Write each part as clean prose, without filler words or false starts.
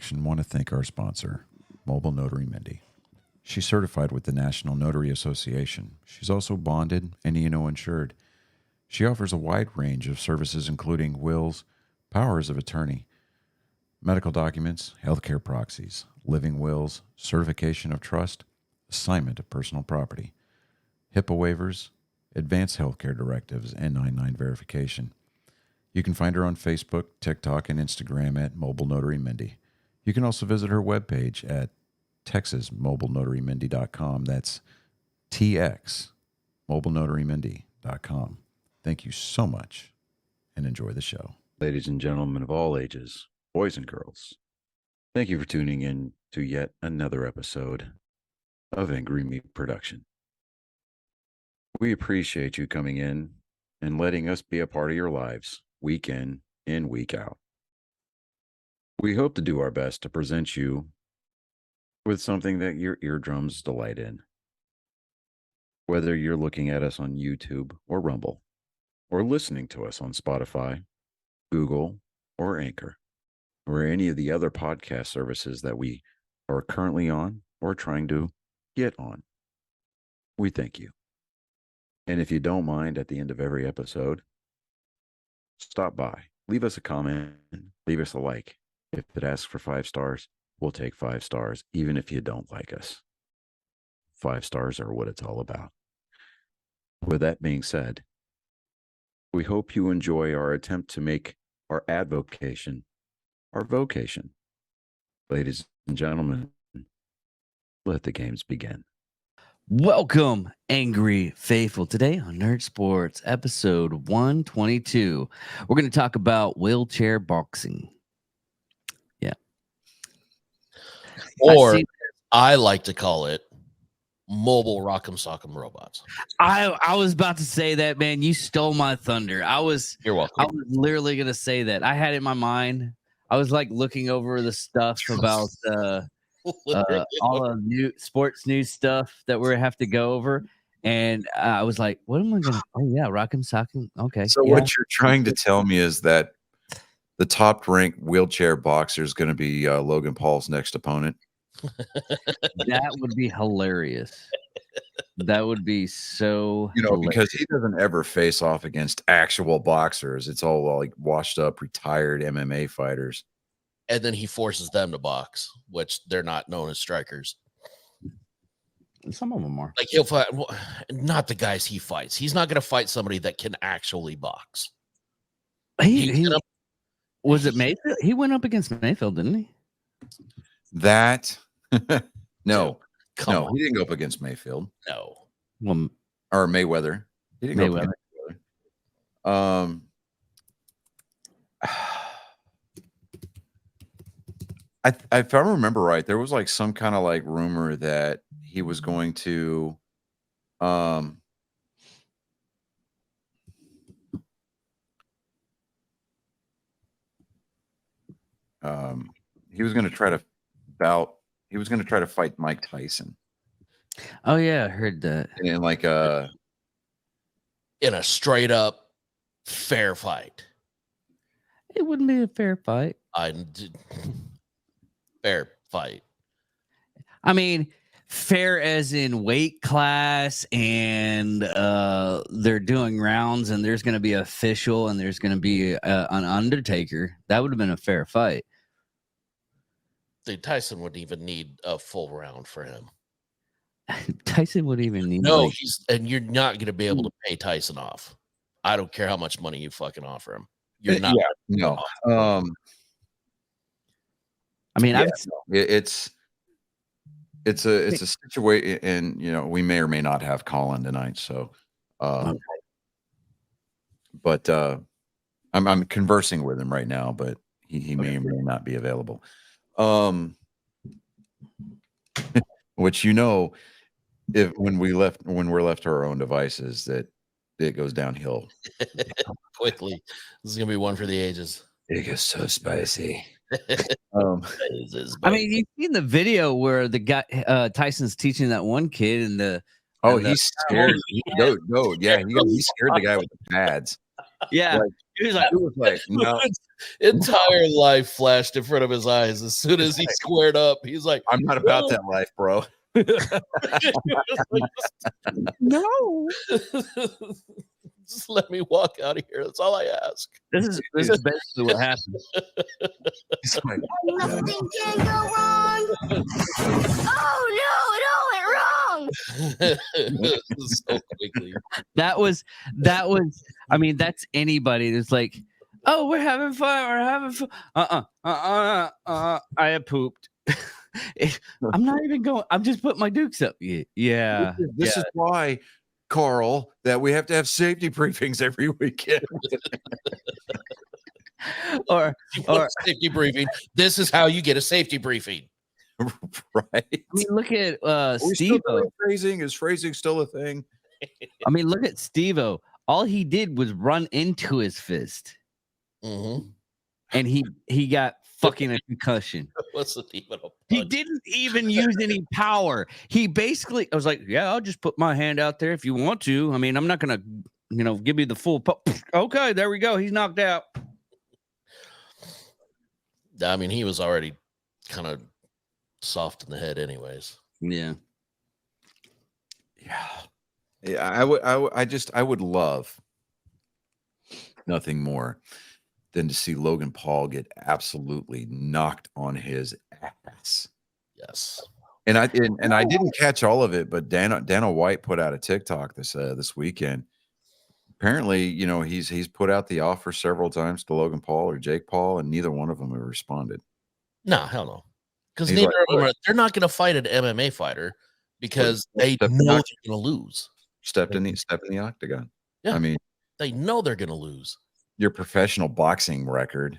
introduction, want to thank our sponsor, Mobile Notary Mindy. She's certified with the National Notary Association. She's also bonded and E&O insured. She offers a wide range of services, including wills, powers of attorney, medical documents, healthcare proxies, living wills, certification of trust, assignment of personal property, HIPAA waivers, advanced healthcare directives, and 99 verification. You can find her on Facebook, TikTok, and Instagram at Mobile Notary Mindy. You can also visit her webpage at TexasMobileNotaryMindy.com. That's TX, MobileNotaryMindy.com. Thank you so much and enjoy the show. Ladies and gentlemen of all ages, boys and girls, thank you for tuning in to yet another episode of Angry Meat Production. We appreciate you coming in and letting us be a part of your lives week in and week out. We hope to do our best to present you with something that your eardrums delight in. Whether you're looking at us on YouTube or Rumble, or listening to us on Spotify, Google, or Anchor, or any of the other podcast services that we are currently on or trying to get on, we thank you. And if you don't mind, at the end of every episode, stop by, leave us a comment, leave us a like. If it asks for 5 stars, we'll take 5 stars, even if you don't like us. 5 stars are what it's all about. With that being said, we hope you enjoy our attempt to make our advocation our vocation. Ladies and gentlemen, let the games begin. Welcome, Angry Faithful. Today on Nerd Sports, episode 122, we're going to talk about wheelchair boxing. Yeah. Or I like to call it mobile rock'em sock'em robots. I was about to say that, man. You stole my thunder. You're welcome. I was literally going to say that. I had it in my mind. I was like looking over the stuff about all of new sports news stuff that we have to go over. And I was like, what am I going to? Oh, yeah, rock'em sock'em. Okay. So yeah. what you're trying to tell me is that the top-ranked wheelchair boxer is going to be Logan Paul's next opponent? That would be hilarious. That would be so hilarious. Because he doesn't ever face off against actual boxers. It's all like washed up, retired MMA fighters. And then he forces them to box, which they're not known as strikers. Some of them are. Like he'll fight, not the guys he fights. He's not going to fight somebody that can actually box. Was it Mayfield? He went up against Mayfield, didn't he? That no, Come no, on. he didn't go up against Mayfield. No. Well, Or Mayweather. He didn't go up against Mayweather. If I remember right, there was like some kind of like rumor that he was going to he was going to try to fight Mike Tyson. Oh yeah, I heard that. And like In a straight up fair fight. It wouldn't be a fair fight. Fair fight. I mean, fair as in weight class, and they're doing rounds, and there's going to be an official, and there's going to be an undertaker. That would have been a fair fight. Dude, Tyson wouldn't even need a full round for him. Tyson wouldn't even need. No, and you're not going to be able to pay Tyson off. I don't care how much money you fucking offer him. You're not. Yeah, no. I mean, it's a situation, and we may or may not have Colin tonight. So, but I'm conversing with him right now, but he may or may not be available. Which if when we're left to our own devices, that it goes downhill quickly. This is gonna be one for the ages. It gets so spicy. I mean, you've seen the video where the guy Tyson's teaching that one kid, and he's scared. No, yeah, he scared the guy with the pads. Yeah, he was like, no. entire life flashed in front of his eyes as soon as he squared up. He's like, I'm not about that life, bro. No. Just let me walk out of here. That's all I ask. This is basically what happened. He's like, Nothing can go wrong. Oh no, it all went wrong. So quickly. That was I mean, that's anybody that's like, oh, we're having fun, we're having fun. I have pooped. I'm not even going, I'm just putting my dukes up. Yeah. This is why, Carl, that we have to have safety briefings every weekend. or Safety briefing. This is how you get a safety briefing. Right. I mean, look at Steve. Steve-O. Phrasing, is phrasing still a thing? I mean, look at Steve-O. All he did was run into his fist, Mm-hmm. and he got fucking a concussion. What's the name of a He punch? didn't even use any power. He basically, I was like, yeah, I'll just put my hand out there if you want to. I mean, I'm not gonna, give you the full. Okay, there we go. He's knocked out. I mean, he was already kind of soft in the head, anyways. Yeah. Yeah. I would love nothing more than to see Logan Paul get absolutely knocked on his ass. Yes. And I didn't catch all of it, but Dana White put out a TikTok this weekend. Apparently, he's put out the offer several times to Logan Paul or Jake Paul, and neither one of them have responded. No, hell no. Because He's neither like, of them they're not going to fight an MMA fighter because they Step know back. they're going to lose. Step in the octagon. Yeah. I mean, They know they're going to lose. your professional boxing record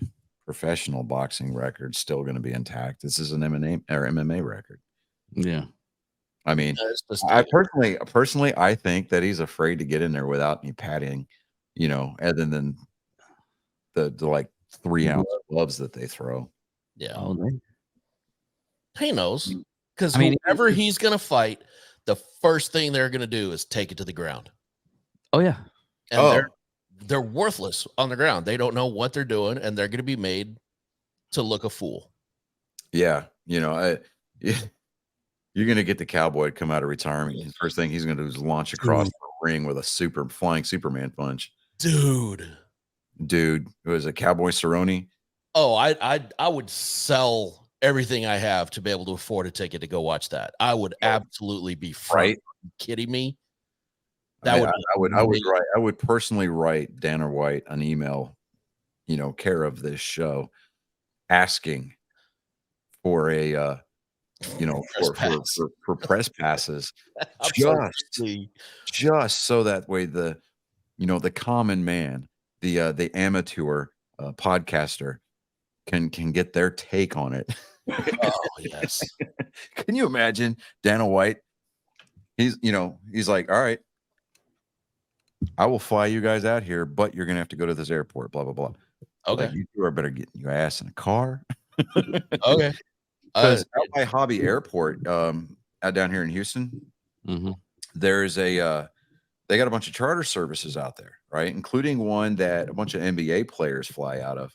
still going to be intact. This is an MMA record. Yeah. I mean, It's just- I personally, I think that he's afraid to get in there without any padding, other than the like 3-ounce gloves that they throw. yeah. Oh, He knows. Because I mean, whoever he's going to fight, the first thing they're going to do is take it to the ground. oh yeah. And they're worthless on the ground. They don't know what they're doing, and they're going to be made to look a fool. Yeah, you're going to get the cowboy to come out of retirement. And the first thing he's going to do is launch across the ring with a flying Superman punch. Dude, it was a Cowboy Cerrone. Oh, I would sell everything I have to be able to afford a ticket to go watch that. I would absolutely be Right. Are you kidding me? I would personally write Dana White an email, care of this show, asking for a for press passes, just so that way the common man, the amateur podcaster can get their take on it. Oh yes. Can you imagine Dana White? He's like, all right, I will fly you guys out here, but you're gonna have to go to this airport, blah blah blah. Okay. Like, you two are better getting your ass in a car. Okay. Because out by Hobby Airport, out down here in Houston, there's they got a bunch of charter services out there, right? Including one that a bunch of NBA players fly out of.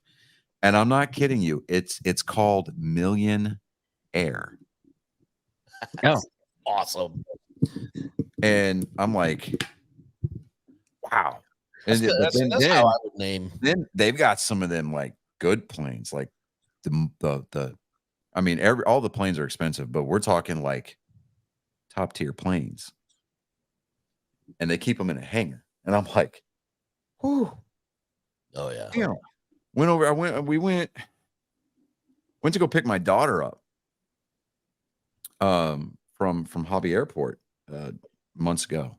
And I'm not kidding you. It's called Million Air. Oh, awesome. And I'm like, wow. And That's how I would name. Then they've got some of them like good planes, like the I mean, all the planes are expensive, but we're talking like top tier planes. And they keep them in a hangar. And I'm like, whew. Oh yeah. We went to go pick my daughter up from Hobby Airport months ago.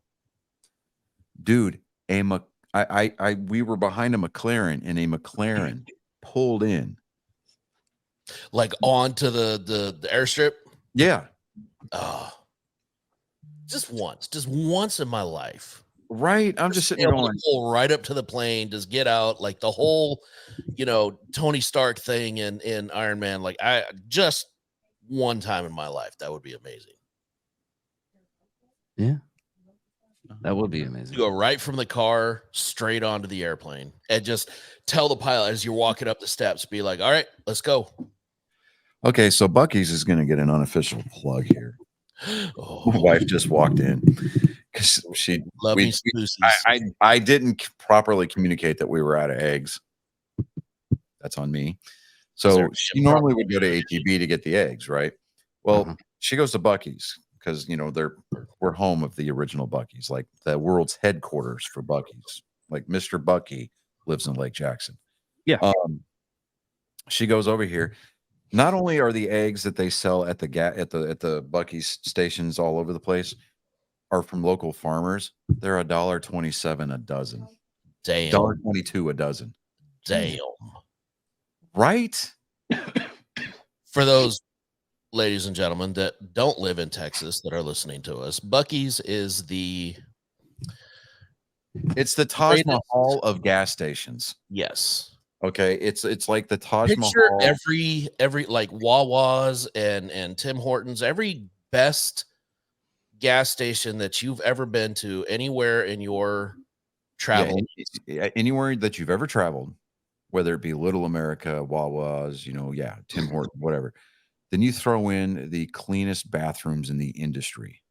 Dude, we were behind a McLaren, and a McLaren pulled in. Like onto the airstrip? Yeah. Oh. Just once in my life. Right. I'm just sitting there going, pull right up to the plane, just get out, like the whole, Tony Stark thing in Iron Man. Like I just one time in my life, that would be amazing. Yeah. That would be amazing. You go right from the car straight onto the airplane and just tell the pilot as you're walking up the steps, be like, all right, let's go. Okay, so Buc-ee's is going to get an unofficial plug here. Oh, My wife just walked in because love me some Boosies. I didn't properly communicate that we were out of eggs. That's on me. So she normally would go to HEB to get the eggs, right? Well, she goes to Buc-ee's because we're home of the original Buc-ee's, like the world's headquarters for Buc-ee's. Like Mr. Buc-ee lives in Lake Jackson. Yeah. She goes over here. Not only are the eggs that they sell at the Buc-ee's stations all over the place are from local farmers, they're $1.27 a dozen. Damn. $1.22 a dozen. Damn. Right? For those ladies and gentlemen that don't live in Texas that are listening to us, Buc-ee's is it's the Taj Mahal of gas stations. Yes. Okay, it's like the Taj Picture Mahal. every like Wawa's and Tim Hortons, every best gas station that you've ever been to anywhere in your travel. Yeah, anywhere that you've ever traveled, whether it be Little America, Wawa's, Tim Hortons, whatever. Then you throw in the cleanest bathrooms in the industry.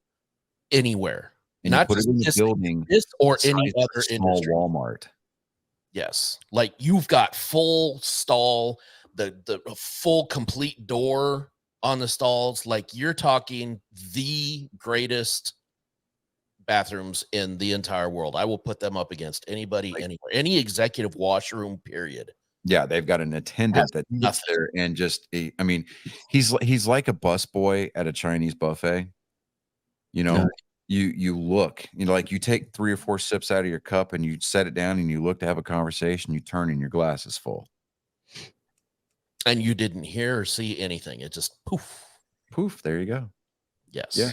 Anywhere. And not you put it in the building this or any other small industry. Walmart. Yes. Like you've got full stall, the full complete door on the stalls. Like you're talking the greatest bathrooms in the entire world. I will put them up against anybody, anywhere, any executive washroom, period. Yeah, they've got an attendant that sits there and just, I mean, he's like a busboy at a Chinese buffet. You look, like you take 3 or 4 sips out of your cup and you set it down and you look to have a conversation, you turn and your glass is full. And you didn't hear or see anything. It just poof, there you go. Yes. Yeah.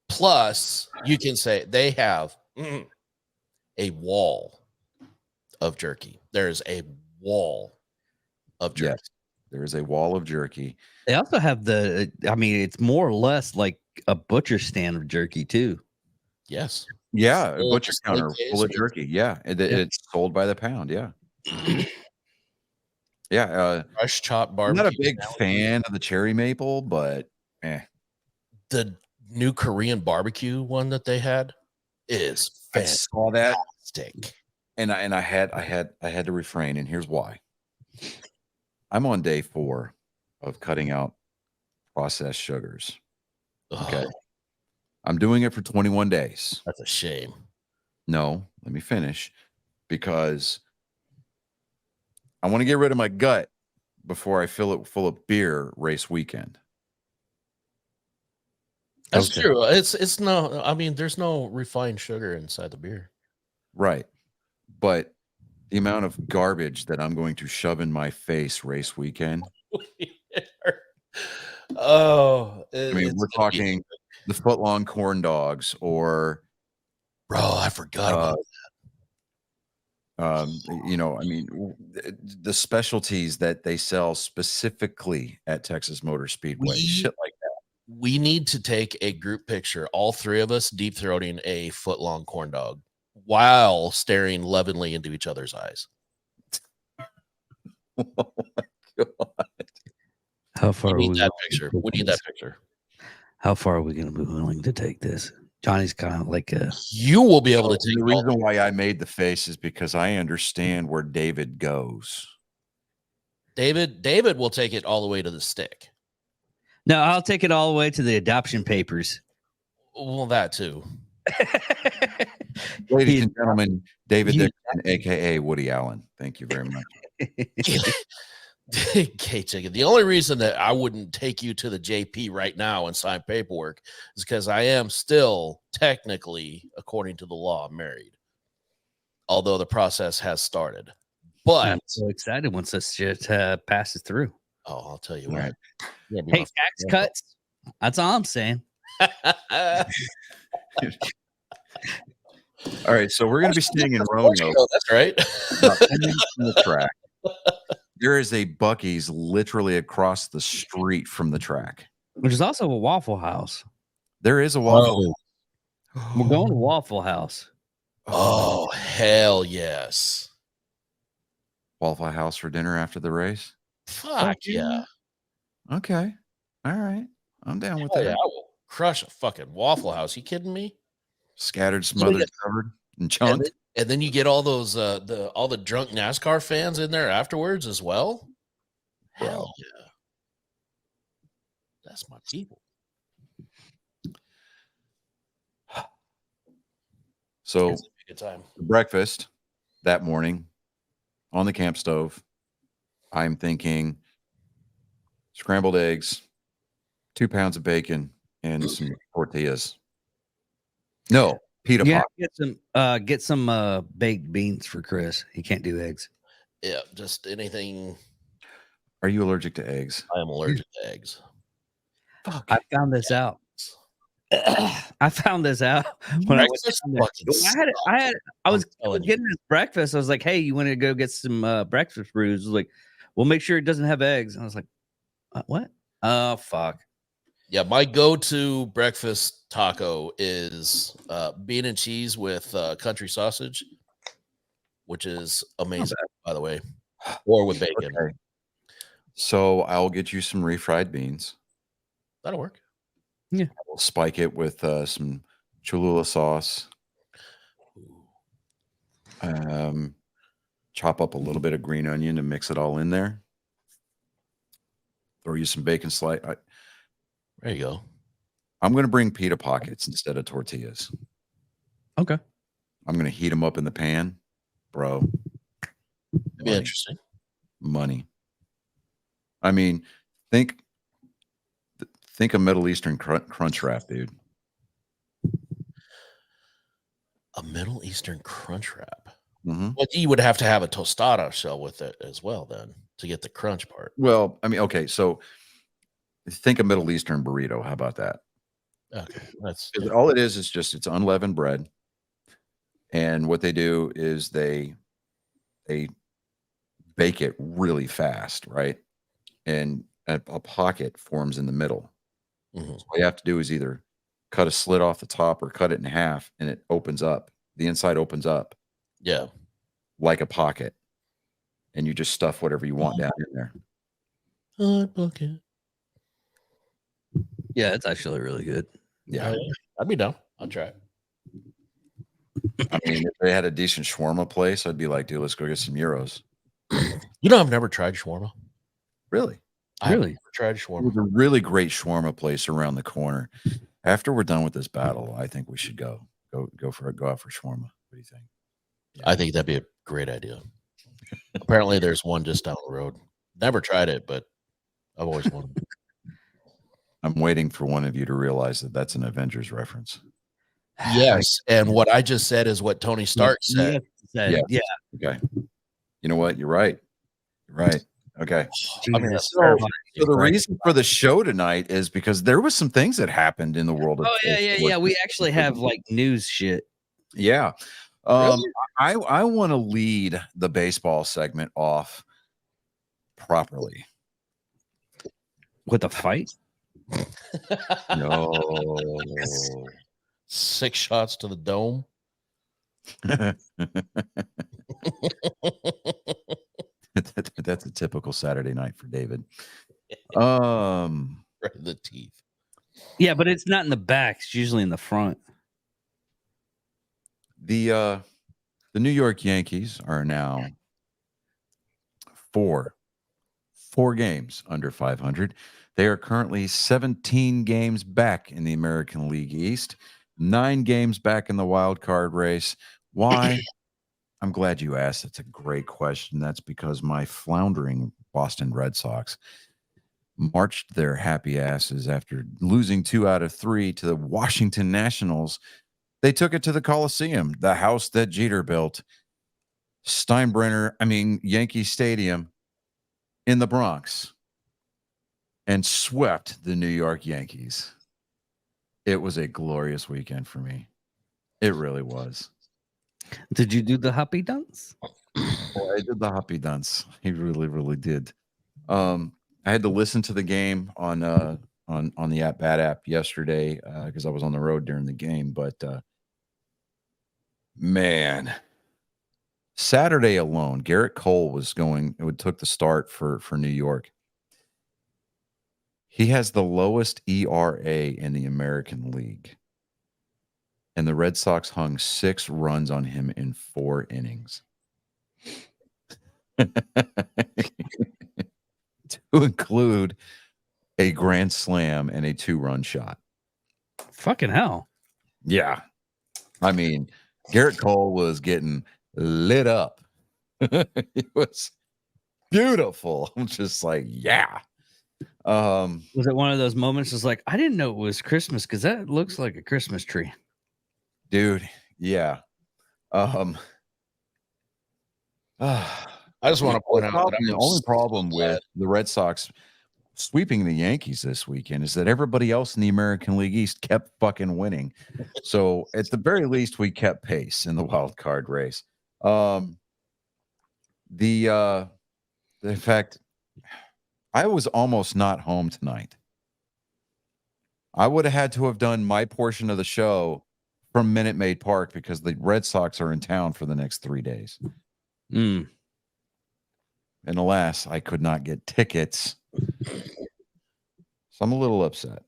Plus, you can say they have a wall of jerky. There's a wall of jerky. Yes, there is a wall of jerky. They also have it's more or less like a butcher stand of jerky too. Yes. Yeah, a butcher counter full of jerky. Yeah, it's sold by the pound. Yeah. Yeah. Fresh chopped barbecue. I'm not a big fan of the cherry maple, but the new Korean barbecue one that they had is fantastic. I saw that. And I had to refrain, and here's why. I'm on day 4 of cutting out processed sugars. Okay. I'm doing it for 21 days. That's a shame. No, let me finish, because I want to get rid of my gut before I fill it full of beer race weekend. That's true. It's no, I mean, there's no refined sugar inside the beer. Right. But the amount of garbage that I'm going to shove in my face race weekend. I mean, we're talking the foot-long corn dogs, or bro, I forgot about that. I mean, the specialties that they sell specifically at Texas Motor Speedway, shit like that. We need to take a group picture, all 3 of us deep throating a foot-long corn dog while staring lovingly into each other's eyes. Oh my God. How far we need that picture? We need that picture. How far are we going to be willing to take this? Johnny's kind of like a. You will be able to take. The reason why I made the face is because I understand where David goes. David will take it all the way to the stick. No, I'll take it all the way to the adoption papers. Well, that too. Ladies and gentlemen, David Dixon, aka Woody Allen. Thank you very much. Okay, Chicken. The only reason that I wouldn't take you to the JP right now and sign paperwork is because I am still technically, according to the law, married. Although the process has started. But I'm so excited once this shit passes through. Oh, I'll tell you what. Right. Hey, tax cuts. That's all I'm saying. All right, so we're going to be staying in Roanoke. That's right. 10 minutes from the track. There is a Buc-ee's literally across the street from the track, which is also a Waffle House. There is a Waffle House. We're going to Waffle House. Oh, hell yes. Waffle House for dinner after the race. Fuck yeah. Okay. All right. I'm down with Hell that. yeah. I will crush a fucking Waffle House. You kidding me? Scattered, smothered, covered, and chunked. And then you get all those all the drunk NASCAR fans in there afterwards as well. Hell yeah. That's my people. So It's a good time. breakfast that morning on the camp stove, I'm thinking scrambled eggs, 2 pounds of bacon, and some tortillas. No, pita Yeah, pot. get some baked beans for Chris. He can't do eggs. Yeah, just anything. Are you allergic to eggs? I am allergic to eggs. Fuck. I found this out. I found this out when I was Breakfast sitting there. fucking I was telling you. getting this breakfast. I was like, "Hey, you want to go get some breakfast brews?" I was like, "Well, make sure it doesn't have eggs." And I was like, "What? Oh, fuck." Yeah, my go-to breakfast taco is bean and cheese with country sausage, which is amazing, by the way, or with bacon. Okay. So I'll get you some refried beans. That'll work. We'll spike it with some Cholula sauce. Chop up a little bit of green onion and mix it all in there. Throw you some bacon slice. There you go. I'm going to bring pita pockets instead of tortillas. Okay. I'm going to heat them up in the pan, bro. That'd be Money. interesting. Money. I mean, think a Middle Eastern crunch wrap, dude. A Middle Eastern crunch wrap. Mm-hmm. Well, you would have to have a tostada shell with it as well, then, to get the crunch part. Well, I mean, okay, so think a Middle Eastern burrito. How about that? Okay, that's All it is just it's unleavened bread, and what they do is they bake it really fast, right? And a pocket forms in the middle. Mhm. So all you have to do is either cut a slit off the top or cut it in half, and it opens up. The inside opens up Yeah. like a pocket, and you just stuff whatever you want down in there. Okay. Yeah, it's actually really good. Yeah. I'd be down. I'll try it. I mean, if they had a decent shawarma place, I'd be like, dude, let's go get some euros. You know, I've never tried shawarma. Really? I've Really? never tried There's shawarma. a really great shawarma place around the corner. After we're done with this battle, I think we should go out for shawarma. What do you think? I think that'd be a great idea. Apparently, there's one just down the road. Never tried it, but I've always wanted. I'm waiting for one of you to realize that that's an Avengers reference. Yes, and what I just said is what Tony Stark said. Yeah. Yeah. Okay. You know what? You're right. You're right. Okay. I mean, Jesus. So the reason for the show tonight is because there was some things that happened in the world of Oh yeah. We actually have like news shit. Yeah. Really? I want to lead the baseball segment off properly. With a fight? No. 6 shots to the dome. That's a typical Saturday night for David. Right in the teeth. Yeah, but it's not in the back. It's usually in the front. The New York Yankees are now four games under 500. They are currently 17 games back in the American League East, 9 games back in the wild card race. Why? I'm glad you asked. That's a great question. That's because my floundering Boston Red Sox marched their happy asses after losing 2 out of 3 to the Washington Nationals. They took it to the Coliseum, the house that Jeter built, Yankee Stadium in the Bronx, and swept the New York Yankees. It was a glorious weekend for me. It really was. Did you do the happy dance? I did the happy dance. He really, really did. I had to listen to the game on on the At Bat app yesterday because I was on the road during the game. But man, Saturday alone, Garrett Cole took the start for New York. He has the lowest ERA in the American League. And the Red Sox hung 6 runs on him in 4 innings. To include a grand slam and a 2-run shot. Fucking hell. Yeah. I mean, Garrett Cole was getting lit up. It was beautiful. I'm just like, yeah. Was it one of those moments just like, I didn't know it was Christmas because that looks like a Christmas tree. Dude, yeah. I just want to point out that the only problem with the Red Sox sweeping the Yankees this weekend is that everybody else in the American League East kept fucking winning. So at the very least, we kept pace in the wild card race. In fact, I was almost not home tonight. I would have had to have done my portion of the show from Minute Maid Park because the Red Sox are in town for the next 3 days. Mm. And alas, I could not get tickets. So I'm a little upset.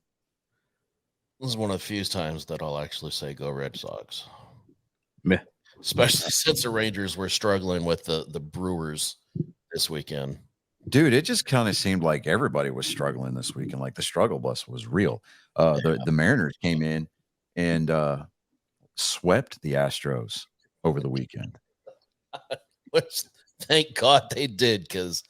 This is one of the few times that I'll actually say go Red Sox. Meh. Especially since the Rangers were struggling with the Brewers this weekend. Dude, it just kind of seemed like everybody was struggling this weekend. Like the struggle bus was real. The Mariners came in and swept the Astros over the weekend. Which, thank God they did, because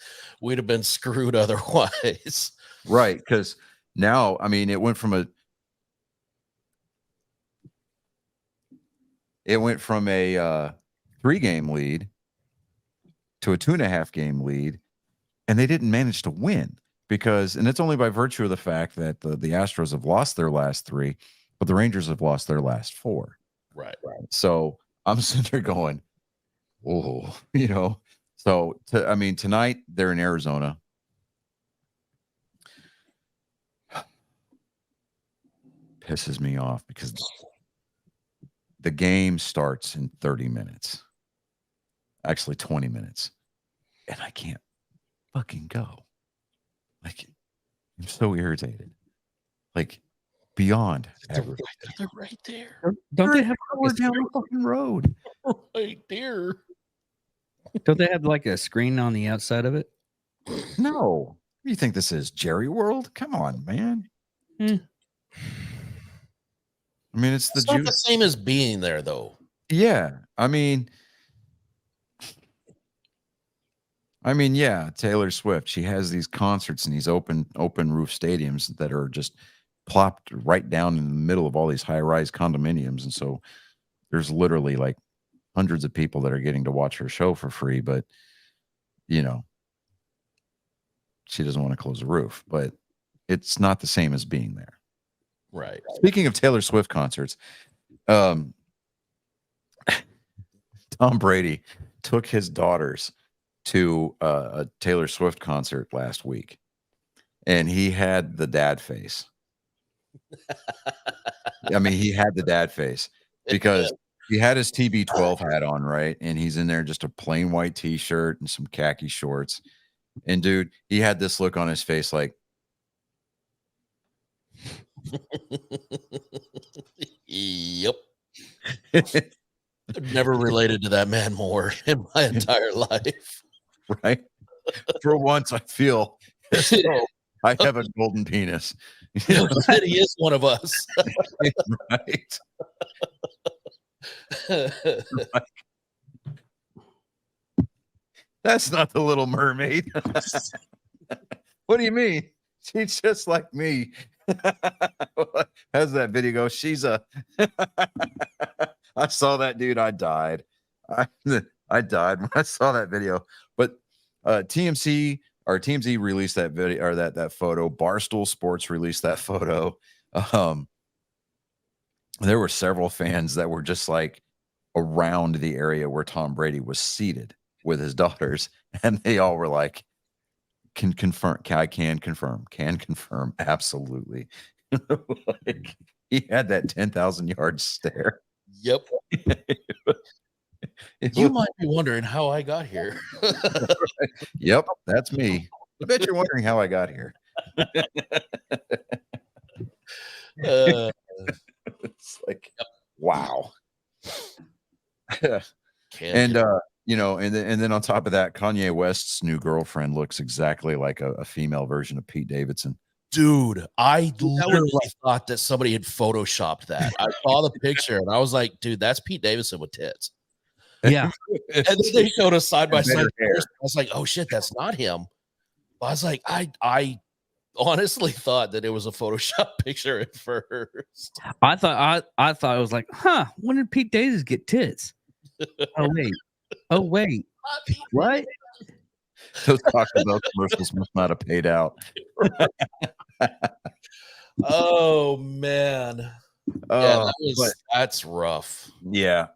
we'd have been screwed otherwise. Right, because now, I mean, it went from a 3-game lead to a 2.5-game lead, and they didn't manage to win and it's only by virtue of the fact that the Astros have lost their last 3, but the Rangers have lost their last 4. Right. So I'm sitting there going, oh, you know. So tonight they're in Arizona. Pisses me off because the game starts in 30 minutes. Actually 20 minutes. And I can't fucking go. Like, I'm so irritated. Like, beyond. They're right there. Don't they have We're down the fucking road? Right there. Don't they have like a screen on the outside of it? No. What do you think this is? Jerry World? Come on, man. I mean, it's not the same as being there, though. Yeah. I mean, yeah, Taylor Swift, she has these concerts in these open roof stadiums that are just plopped right down in the middle of all these high-rise condominiums. And so there's literally like hundreds of people that are getting to watch her show for free, but you know, she doesn't want to close the roof, but it's not the same as being there. Right. Speaking of Taylor Swift concerts, Tom Brady took his daughters to a Taylor Swift concert last week, and he had the dad face. I mean, he had the dad face because he had his TB12 hat on, right? And he's in there just a plain white t-shirt and some khaki shorts. And dude, he had this look on his face like, yep. I've never related to that man more in my entire life. Right? For once, I feel as though I have a golden penis. That he is one of us. Right? That's not the Little Mermaid. What do you mean? She's just like me. How's that video go? She's a. I saw that, dude. I died. I died when I saw that video. But TMZ released that video, or that photo. Barstool Sports released that photo. There were several fans that were just like around the area where Tom Brady was seated with his daughters, and they all were like, can confirm. I can confirm. Can confirm. Absolutely. Like, he had that 10,000 yard stare. Yep. It You was- might be wondering how I got here. Yep, that's me. I bet you're wondering how I got here. It's like, wow. And and then on top of that, Kanye West's new girlfriend looks exactly like a female version of Pete Davidson. dude, I literally thought that somebody had photoshopped that. I saw the picture and I was like, dude, that's Pete Davidson with tits. Yeah. And then they showed us side by Better side. hair. I was like, oh shit, that's not him. I was like, I honestly thought that it was a Photoshop picture at first. I thought it was like, huh, when did Pete Davis get tits? Oh wait. What? Those Taco Bell commercials must not have paid out. Oh man. Yeah, that's rough. Yeah.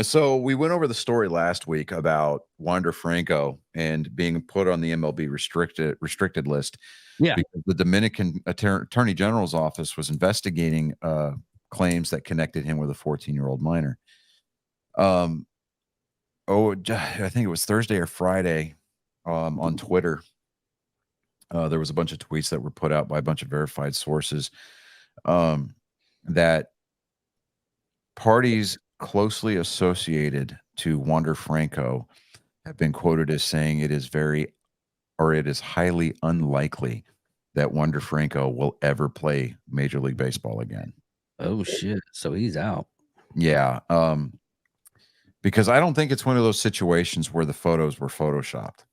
So we went over the story last week about Wander Franco and being put on the MLB restricted list. Yeah. Because the Dominican Attorney General's office was investigating claims that connected him with a 14-year-old minor. I think it was Thursday or Friday on Twitter. There was a bunch of tweets that were put out by a bunch of verified sources that parties closely associated to Wander Franco have been quoted as saying it is highly unlikely that Wander Franco will ever play Major League Baseball again. Oh shit. So he's out. Yeah. Because I don't think it's one of those situations where the photos were photoshopped.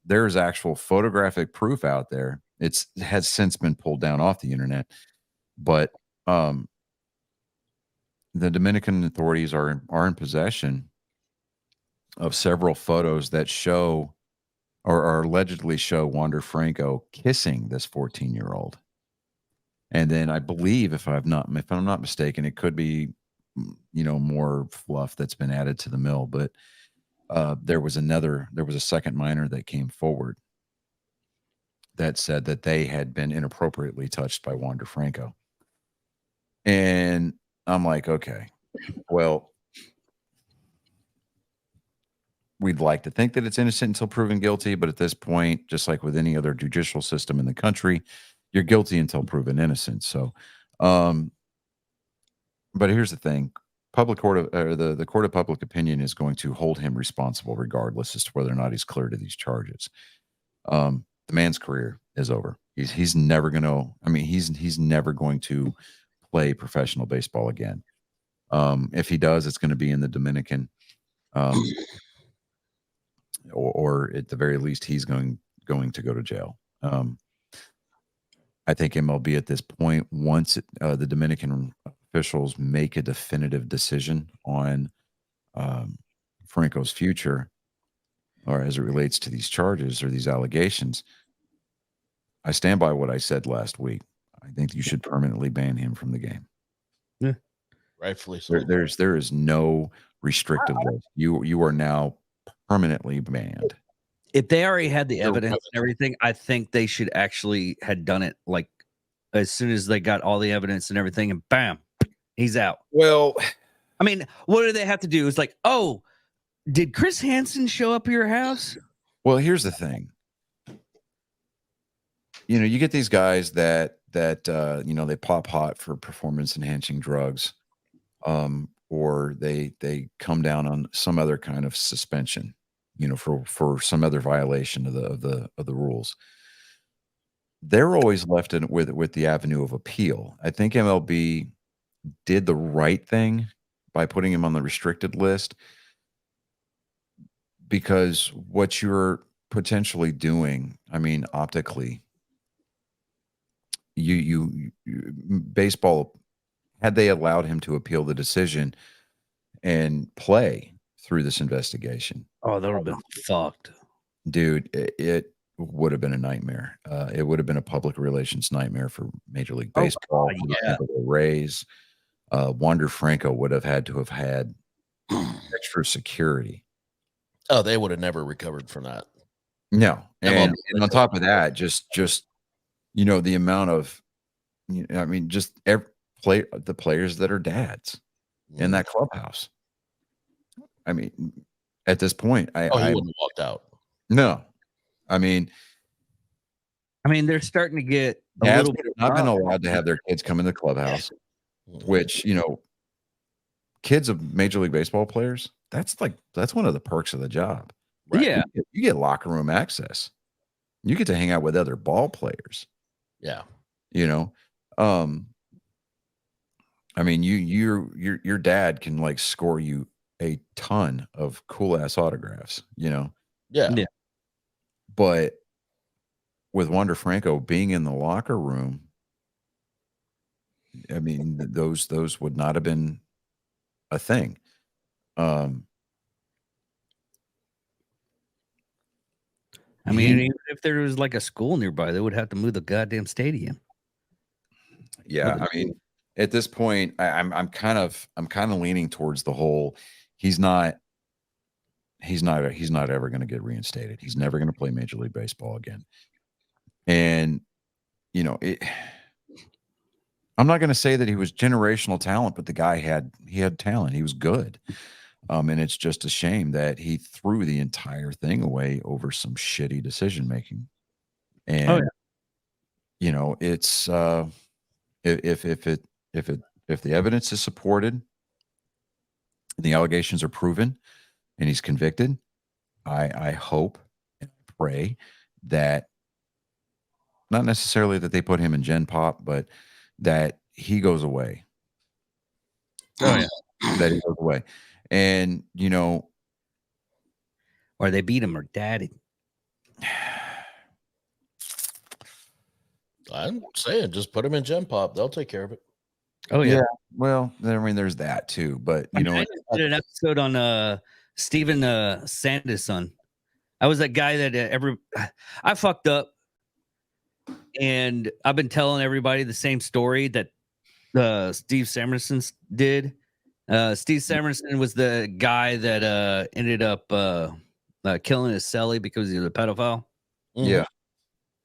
There is actual photographic proof out there. It has since been pulled down off the internet, but the Dominican authorities are in possession of several photos that show or allegedly show Wander Franco kissing this 14-year-old. And then I believe, if I'm not mistaken, it could be, more fluff that's been added to the mill, but there was a second minor that came forward that said that they had been inappropriately touched by Wander Franco. And I'm like, okay, well, we'd like to think that it's innocent until proven guilty, but at this point, just like with any other judicial system in the country, you're guilty until proven innocent. So, but here's the thing. The court of public opinion is going to hold him responsible regardless as to whether or not he's cleared of these charges. The man's career is over. He's never going to, he's never going to play professional baseball again. If he does, it's going to be in the Dominican, or at the very least, he's going to go to jail. I think MLB at this point, once the Dominican officials make a definitive decision on Franco's future, or as it relates to these charges or these allegations, I stand by what I said last week. I think you should permanently ban him from the game. Yeah, rightfully so. There is no restrictive list. You are now permanently banned. If they already had the evidence and everything, I think they should actually had done it like as soon as they got all the evidence and everything, and bam, he's out. Well, I mean, what do they have to do? It's like, oh, did Chris Hansen show up at your house? Well, here's the thing. You get these guys that they pop hot for performance enhancing drugs, or they come down on some other kind of suspension, for some other violation of the rules. They're always left with the avenue of appeal. I think MLB did the right thing by putting him on the restricted list, because what you're potentially doing, optically, you baseball, had they allowed him to appeal the decision and play through this investigation, Oh, that would have been fucked. dude, it would have been a nightmare. It would have been a public relations nightmare for Major League Baseball, God, for the yeah. Tampa Bay Rays. Wander Franco would have had to have had extra security. Oh, they would have never recovered from that. No, MLB and on top of that, just the amount of, I mean, just the players that are dads in that clubhouse. I mean, at this point, he I wouldn't have walked out. no, I mean, they're starting to get a dads little would bit have not been up. allowed to have their kids come in the clubhouse, which kids of Major League Baseball players, that's one of the perks of the job. Right. Yeah. You get locker room access. You get to hang out with other ball players. Yeah. I mean, your dad can like score you a ton of cool ass autographs, Yeah. Yeah. But with Wander Franco being in the locker room, I mean, those would not have been a thing. I mean, even if there was like a school nearby, they would have to move the goddamn stadium. Yeah, I mean, at this point, I'm kind of leaning towards the whole. He's not ever going to get reinstated. He's never going to play Major League Baseball again. And I'm not going to say that he was generational talent, but the guy had talent. He was good. And it's just a shame that he threw the entire thing away over some shitty decision making. And it's if the evidence is supported, the allegations are proven, and he's convicted, I hope and pray that not necessarily that they put him in Gen Pop, but that he goes away. Oh yeah, that he goes away, and or they beat him or daddy. I'm saying just put him in Gen Pop. They'll take care of it. Oh yeah. Well, I mean, there's that too, but I did an episode on Steven Sanderson. I was that guy that I fucked up, and I've been telling everybody the same story that Steve Samerson did. Steve Samerson was the guy that ended up killing his cellie because he was a pedophile. Yeah.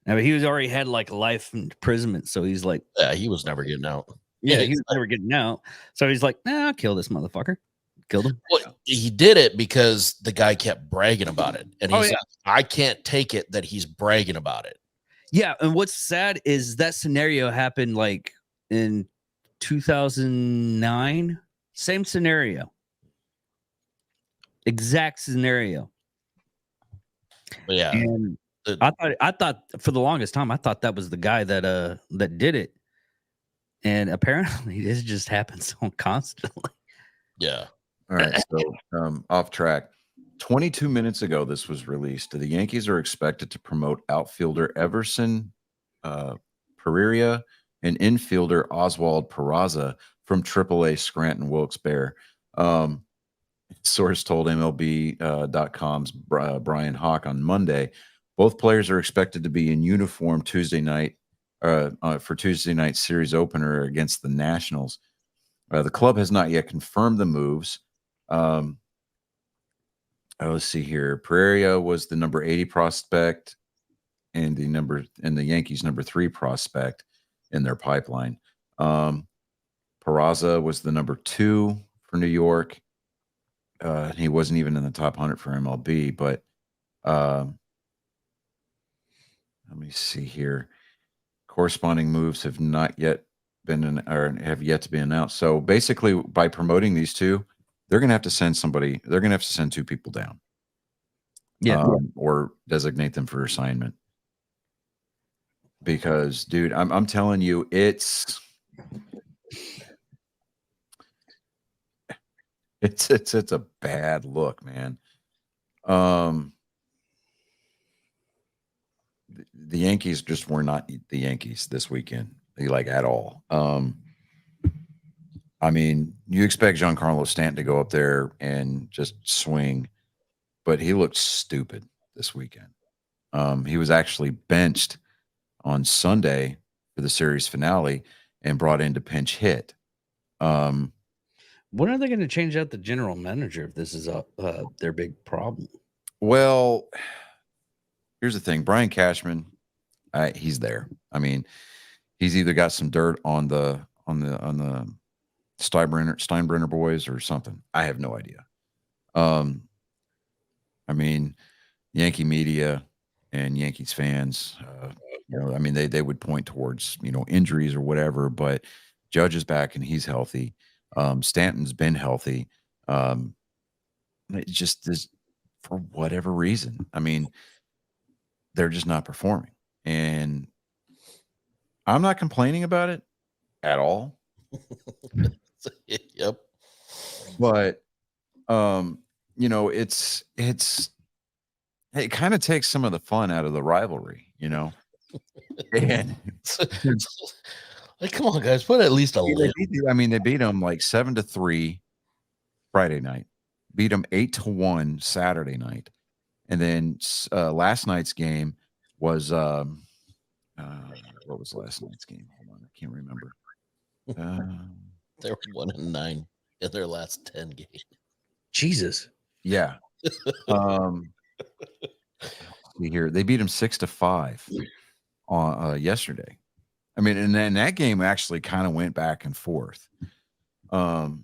I mean, he was already had like life imprisonment, so he's like, yeah, he was never getting out. Yeah, he was never getting out. So he's like, nah, I'll kill this motherfucker. Killed him. Well, he did it because the guy kept bragging about it. And he's like, I can't take it that he's bragging about it. Yeah. And what's sad is that scenario happened like in 2009. Same scenario. Exact scenario. But yeah. And I thought for the longest time, I thought that was the guy that did it. And apparently this just happens so constantly. Yeah. All right. So off track. 22 minutes ago, this was released. The Yankees are expected to promote outfielder Everson Pereira and infielder Oswald Peraza from AAA Scranton Wilkes-Barre. Source told MLB.com's Brian Hawk on Monday. Both players are expected to be in uniform Tuesday night for Tuesday night series opener against the Nationals. The club has not yet confirmed the moves. Let's see here. Pereira was the number 80 prospect and the Yankees number 3 prospect in their pipeline. Peraza was the number 2 for New York. He wasn't even in the top 100 for MLB, but let me see here. Corresponding moves have not yet been have yet to be announced. So basically, by promoting these two, they're going to have to send somebody. They're going to have to send 2 people down, or designate them for assignment. Because, dude, I'm telling you, it's a bad look, man. The Yankees just were not the Yankees this weekend, like at all. I mean, you expect Giancarlo Stanton to go up there and just swing, but he looked stupid this weekend. He was actually benched on Sunday for the series finale and brought in to pinch hit. When are they going to change out the general manager if this is their big problem? Well, here's the thing. Brian Cashman, he's there. I mean, he's either got some dirt on the Steinbrenner boys or something. I have no idea. I mean, Yankee media and Yankees fans, I mean, they would point towards, injuries or whatever, but Judge is back and he's healthy. Stanton's been healthy. It just is for whatever reason. I mean, they're just not performing. And I'm not complaining about it at all. Yep. But it kind of takes some of the fun out of the rivalry, And like, come on, guys, put at least a little. They beat them like 7-3 Friday night, beat them 8-1 Saturday night, and then last night's game was what was last night's game? Hold on, I can't remember. They were 1-9 in their last 10 games. Jesus. Yeah. See here, they beat them 6-5 on yesterday. I mean, and then that game actually kind of went back and forth. But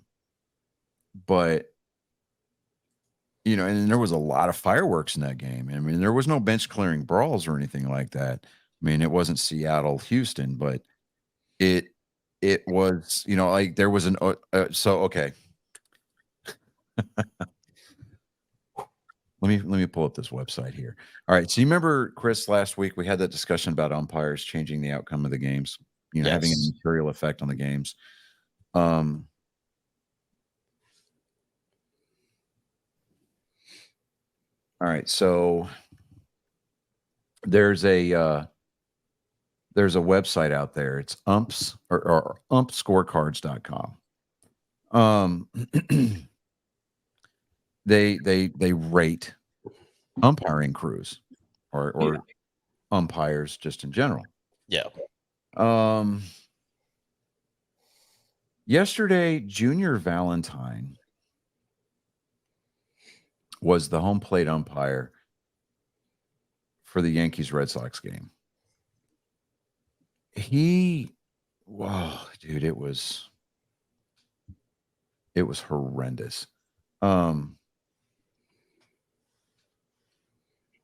and there was a lot of fireworks in that game. I mean, there was no bench clearing brawls or anything like that. I mean, it wasn't Seattle, Houston, but it was, like there was okay. Let me pull up this website here. All right. So you remember, Chris, last week we had that discussion about umpires changing the outcome of the games, having a material effect on the games. All right. So there's a website out there. It's umps or umpscorecards.com. They rate umpiring crews or umpires just in general. Yeah. Yesterday, Junior Valentine was the home plate umpire for the Yankees Red Sox game. Wow, dude, it was horrendous.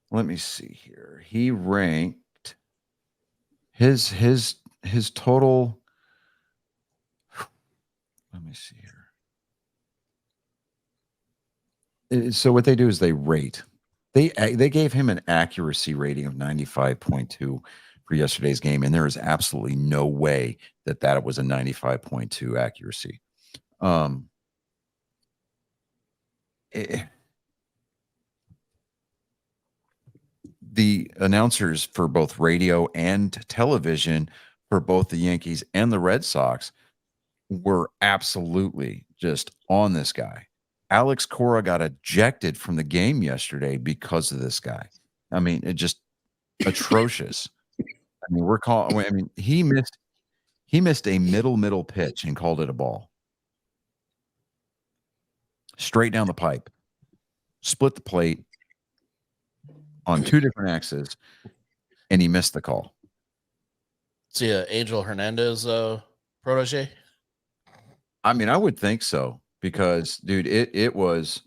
Let me see here. He ranked his total. Let me see here. So what they do is they rate. They gave him an accuracy rating of 95.2 for yesterday's game, and there is absolutely no way that was a 95.2 accuracy. The announcers for both radio and television for both the Yankees and the Red Sox were absolutely just on this guy. Alex Cora got ejected from the game yesterday because of this guy. I mean, it just atrocious. I mean, he missed a middle pitch and called it a ball. Straight down the pipe. Split the plate on two different axes, and he missed the call. See, Angel Hernandez protege? I mean, I would think so because, dude, it was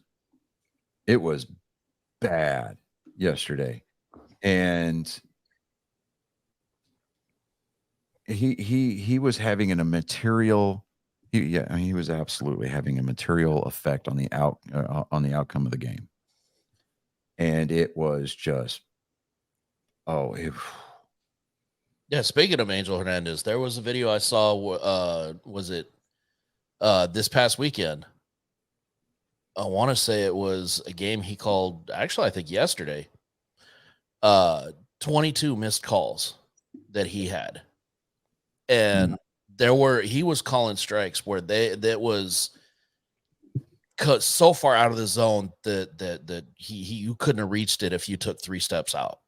bad yesterday, and he was having a material. He was absolutely having a material effect on the outcome of the game. And it was just, yeah. Speaking of Angel Hernandez, there was a video I saw. Was it this past weekend? I want to say it was a game he called. Actually, I think yesterday. 22 missed calls that he had, and he was calling strikes where that was so far out of the zone that you couldn't have reached it if you took 3 steps out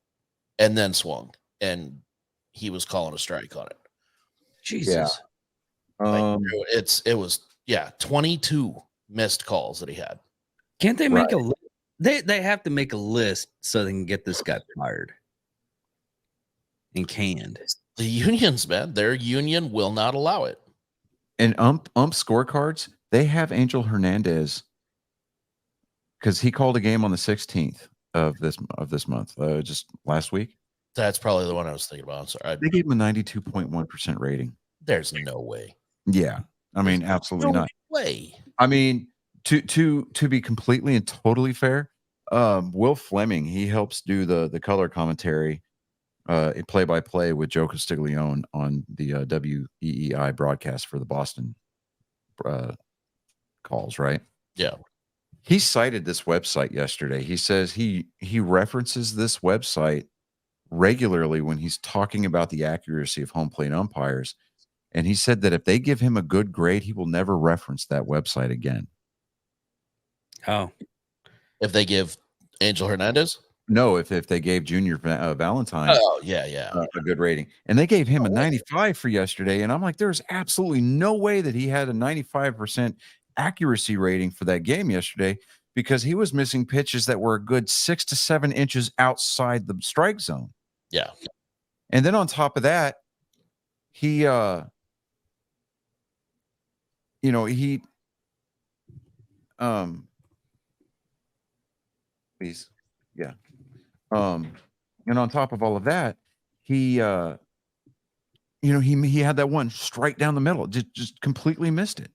and then swung, and he was calling a strike on it. Jesus. Yeah. It was 22 missed calls that he had. Can't they make a list? They have to make a list so they can get this guy fired. and canned. The unions, man, their union will not allow it. And ump scorecards, they have Angel Hernandez because he called a game on the 16th of this month, just last week. That's probably the one I was thinking about. I'm sorry. They gave him a 92.1% rating. There's no way. Yeah, I mean, absolutely No not. way. I mean, to be completely and totally fair, Will Fleming, he helps do the color commentary, play by play with Joe Castiglione on the WEEI broadcast for the Boston calls, right? Yeah. He cited this website yesterday. He says he references this website regularly when he's talking about the accuracy of home plate umpires. And he said that if they give him a good grade, he will never reference that website again. Oh, If they give Angel Hernandez? No, if they gave Junior Valentine Oh, yeah. a good rating. And they gave him a 95 for yesterday. And I'm like, there's absolutely no way that he had a 95% accuracy rating for that game yesterday because he was missing pitches that were a good 6 to 7 inches outside the strike zone. Yeah. And then on top of that, he please. Yeah. And on top of all of that, he had that one strike down the middle, just completely missed it.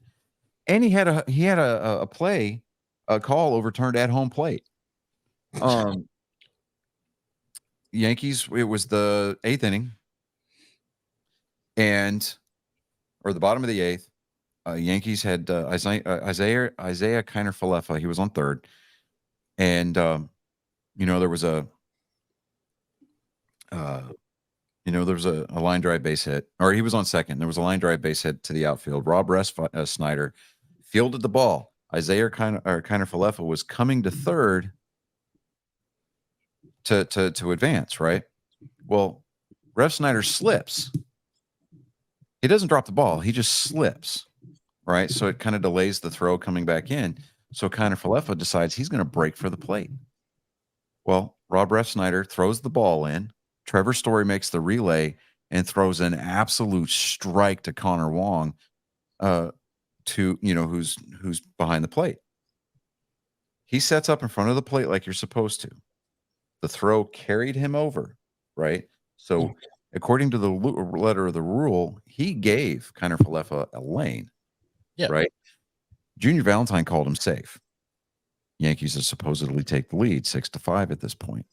And he had a call overturned at home plate. Yankees, it was the 8th inning or the bottom of the 8th. Yankees had Isaiah Kiner-Falefa. He was on third. And there was a line drive base hit, or he was on second. There was a line drive base hit to the outfield. Rob Snyder fielded the ball. Isaiah Kiner-Falefa was coming to third to advance, right? Well, Rev Snyder slips. He doesn't drop the ball. He just slips, right? So it kind of delays the throw coming back in. So Kiner-Falefa decides he's going to break for the plate. Well, Rob Snyder throws the ball in. Trevor Story makes the relay and throws an absolute strike to Connor Wong, who's behind the plate. He sets up in front of the plate like you're supposed to. The throw carried him over, right? So according to the letter of the rule, he gave Kiner-Falefa a lane, right? Junior Valentine called him safe. Yankees are supposedly take the lead 6-5 at this point.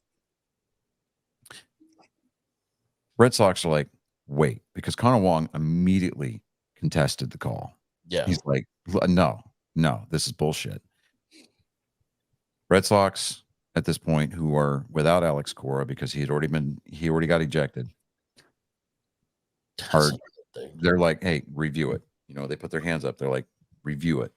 Red Sox are like, wait, because Connor Wong immediately contested the call. Yeah. He's like, no, this is bullshit. Red Sox at this point, who are without Alex Cora because he already got ejected. They're like, hey, review it. They put their hands up. They're like, review it.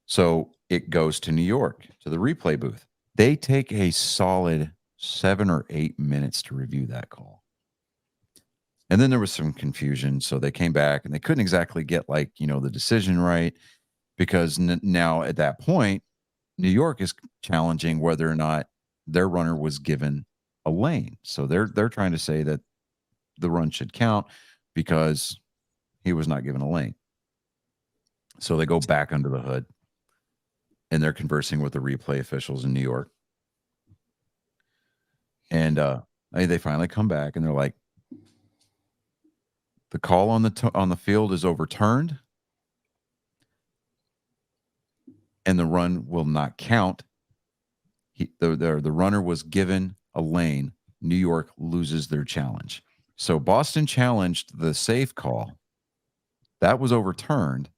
So it goes to New York, to the replay booth. They take a solid 7 or 8 minutes to review that call. And then there was some confusion. So they came back and they couldn't exactly get the decision right because now at that point, New York is challenging whether or not their runner was given a lane. So they're trying to say that the run should count because he was not given a lane. So they go back under the hood and they're conversing with the replay officials in New York. And they finally come back and they're like, the call on the field is overturned and the run will not count. The runner was given a lane. New York loses their challenge. So Boston challenged the safe call. That was overturned.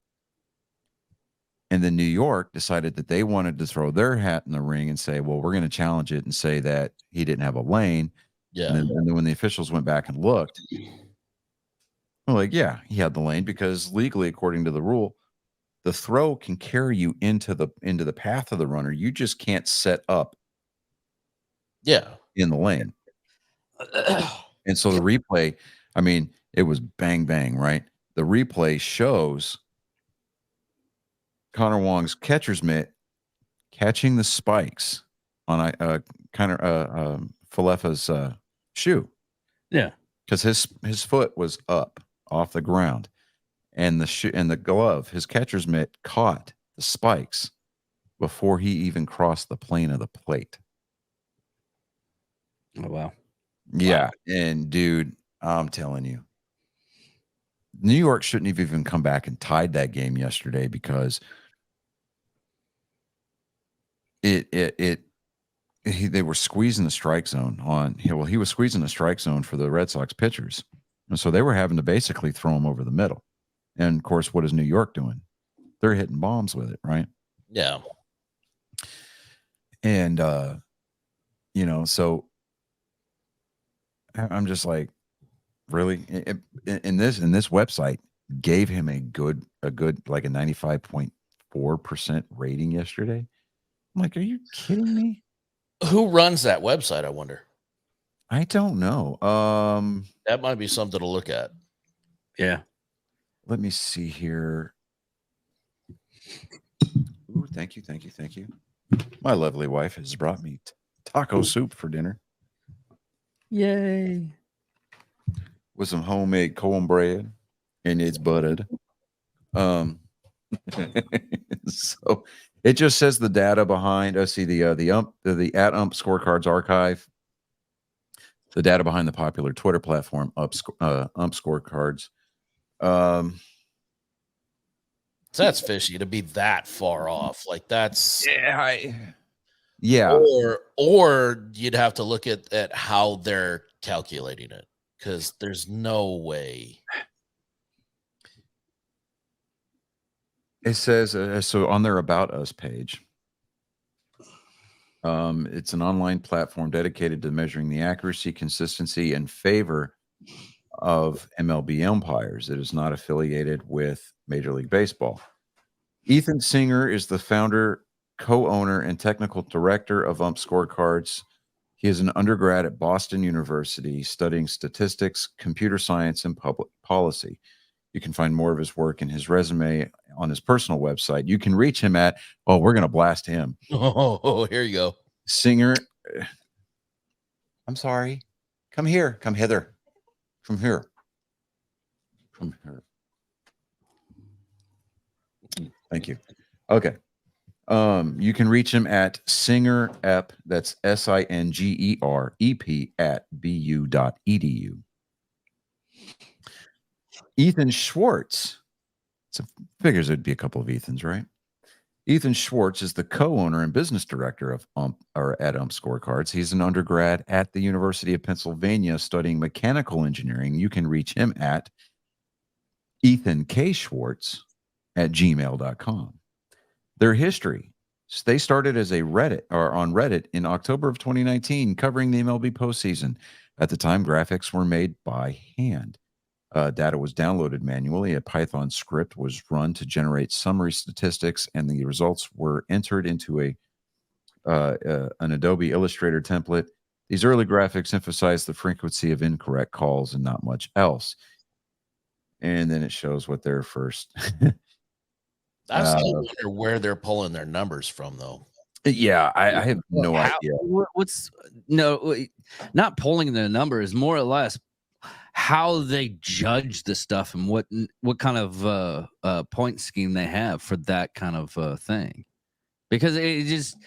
And then New York decided that they wanted to throw their hat in the ring and say, well, we're going to challenge it and say that he didn't have a lane. Yeah. And then when the officials went back and looked, they're like, yeah, he had the lane because legally, according to the rule, the throw can carry you into the path of the runner. You just can't set up in the lane. And so the replay, I mean, it was bang, bang, right? The replay shows Connor Wong's catcher's mitt catching the spikes on Falefa's shoe. Yeah. because his foot was up off the ground, and the glove, his catcher's mitt, caught the spikes before he even crossed the plane of the plate. Oh, wow. Yeah, and dude, I'm telling you, New York shouldn't have even come back and tied that game yesterday because they were squeezing the strike zone on. Well, he was squeezing the strike zone for the Red Sox pitchers, and so they were having to basically throw him over the middle. And of course, what is New York doing? They're hitting bombs with it, right? Yeah. And so I'm just like, really? And this website gave him a good like a 95.4% rating yesterday. I'm like, are you kidding me? Who runs that website, I wonder? I don't know. That might be something to look at. Yeah. Let me see here. Ooh, thank you. My lovely wife has brought me taco soup for dinner Yay. with some homemade cornbread, and it's buttered. So it just says the data behind. I see the at ump scorecards archive. The data behind the popular Twitter platform ump scorecards. So that's fishy to be that far off. Like that's yeah. Or you'd have to look at how they're calculating it, because there's no way. It says so on their About Us page. It's an online platform dedicated to measuring the accuracy, consistency, and favor of MLB umpires. It is not affiliated with Major League Baseball. Ethan Singer is the founder, co-owner, and technical director of Ump Scorecards. He is an undergrad at Boston University studying statistics, computer science, and public policy. You can find more of his work and his resume on his personal website. You can reach him at, we're going to blast him. Oh, here you go. Singer. I'm sorry. Come here. Come hither. From here. From here. Thank you. Okay. You can reach him at SingerEP, that's SINGEREP at BU.edu. Ethan Schwartz. So figures it'd be a couple of Ethans, right? Ethan Schwartz is the co-owner and business director of Ump Scorecards. He's an undergrad at the University of Pennsylvania studying mechanical engineering. You can reach him at Ethan K. Schwartz at gmail.com. Their history. They started as a Reddit or on Reddit in October of 2019, covering the MLB postseason. At the time, graphics were made by hand. Data was downloaded manually. A Python script was run to generate summary statistics, and the results were entered into an Adobe Illustrator template. These early graphics emphasize the frequency of incorrect calls and not much else. And then it shows what their first. I still wonder where they're pulling their numbers from, though. Yeah, I have no idea. What's not pulling the numbers, more or less how they judge the stuff and what kind of point scheme they have for that kind of thing. Because it just,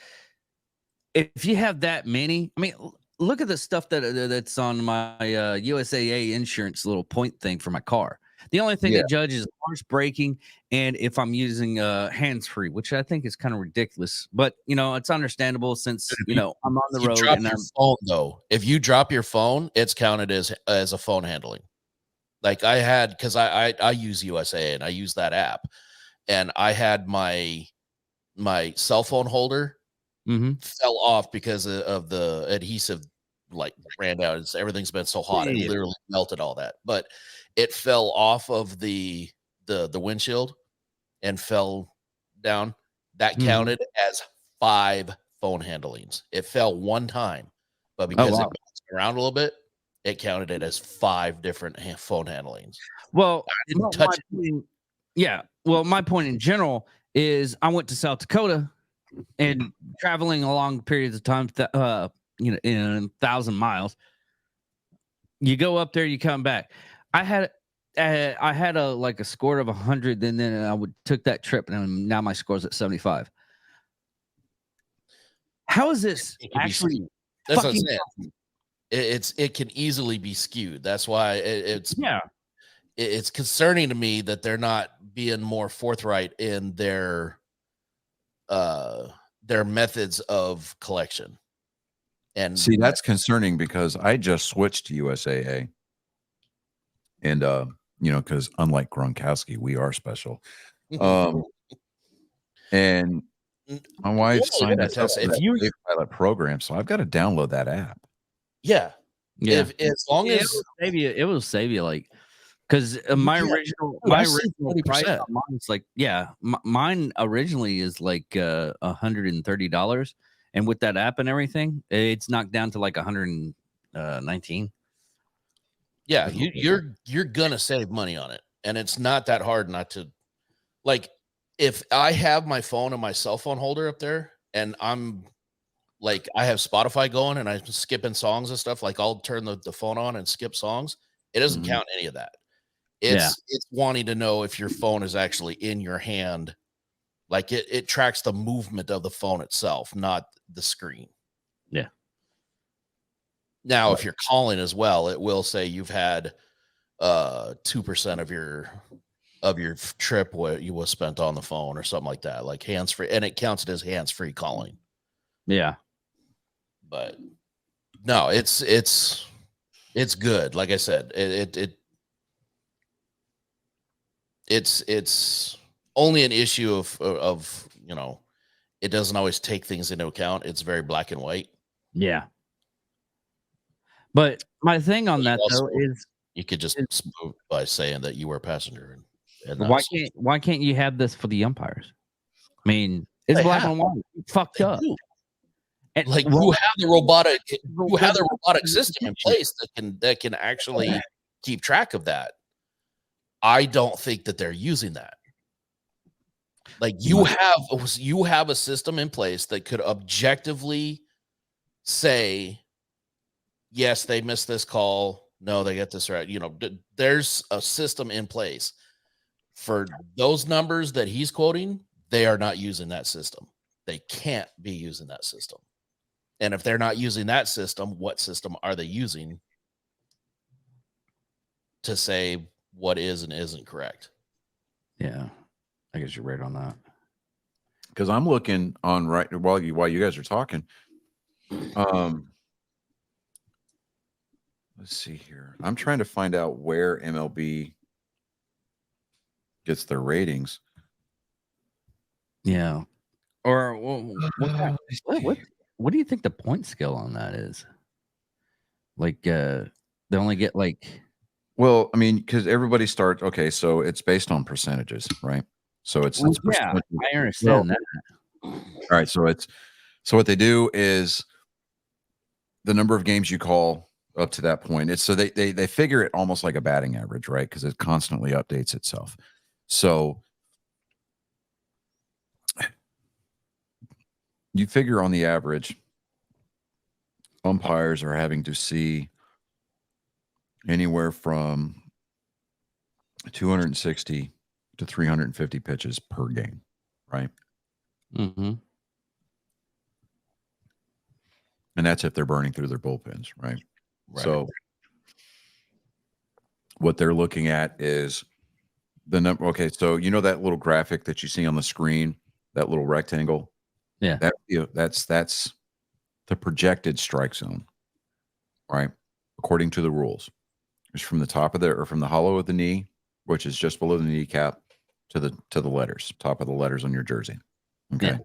if you have that many, I mean, look at the stuff that's on my USAA insurance little point thing for my car. The only thing they judge is harsh braking and if I'm using hands-free, which I think is kind of ridiculous. But, it's understandable since, I'm on the road. Drop your phone, though. If you drop your phone, it's counted as a phone handling. Like I had, because I use USA and I use that app. And I had my cell phone holder fell off because of the adhesive, like ran out. Everything's been so hot. It literally melted all that. But it fell off of the windshield and fell down. That counted as 5 phone handlings. It fell one time, but because it bounced around a little bit, it counted it as 5 different phone handlings. Well, I didn't touch it. Yeah. Well, my point in general is I went to South Dakota and traveling along periods of time, in 1,000 miles. You go up there, you come back. I had a score of 100, and then I took that trip, and now my score's at 75. How is this It can be actually skewed. That's what I'm fucking saying. It can easily be skewed. That's why it's concerning to me that they're not being more forthright in their methods of collection. And See, that's concerning because I just switched to USAA. And because unlike Gronkowski, we are special. And my wife signed us up for that pilot program, so I've got to download that app. Yeah. Yeah. If as long as it will save you like because my original price on mine's like mine originally is like $130, and with that app and everything, it's knocked down to like 119. Yeah, you're gonna save money on it, and it's not that hard not to. Like, if I have my phone and my cell phone holder up there, and I'm like, I have Spotify going, and I'm skipping songs and stuff. Like, I'll turn the phone on and skip songs. It doesn't count any of that. It's wanting to know if your phone is actually in your hand. Like it tracks the movement of the phone itself, not the screen. Yeah. Now, if you're calling as well, it will say you've had 2% of your trip what you was spent on the phone or something like that, like hands-free, and it counts it as hands-free calling. Yeah. But no, it's good. Like I said, it's only an issue of it doesn't always take things into account. It's very black and white. Yeah. But my thing on that though is you could just smooth by saying that you were a passenger. And why can't you have this for the umpires? I mean, it's black and white. Fucked up. And like you have the robotic system in place that can actually keep track of that. I don't think that they're using that. Like you have a system in place that could objectively say, yes, they missed this call. No, they get this right. There's a system in place for those numbers that he's quoting. They are not using that system. They can't be using that system. And if they're not using that system, what system are they using to say what is and isn't correct? Yeah, I guess you're right on that. Because I'm looking on right while you guys are talking. Let's see here. I'm trying to find out where MLB gets their ratings. Yeah. Or what do you think the point scale on that is? Like they only get like well, I mean, because everybody starts so it's based on percentages, right? So it's I understand that. All right, so what they do is the number of games you call up to that point. It's so they figure it almost like a batting average, right? Because it constantly updates itself. So you figure on the average, umpires are having to see anywhere from 260 to 350 pitches per game, right? Mm-hmm. And that's if they're burning through their bullpens, right? So what they're looking at is the number. Okay, so that little graphic that you see on the screen, that little rectangle. Yeah. That's the projected strike zone, right? According to the rules. It's from the top of from the hollow of the knee, which is just below the kneecap, to the letters, top of the letters on your jersey. Okay. Yeah.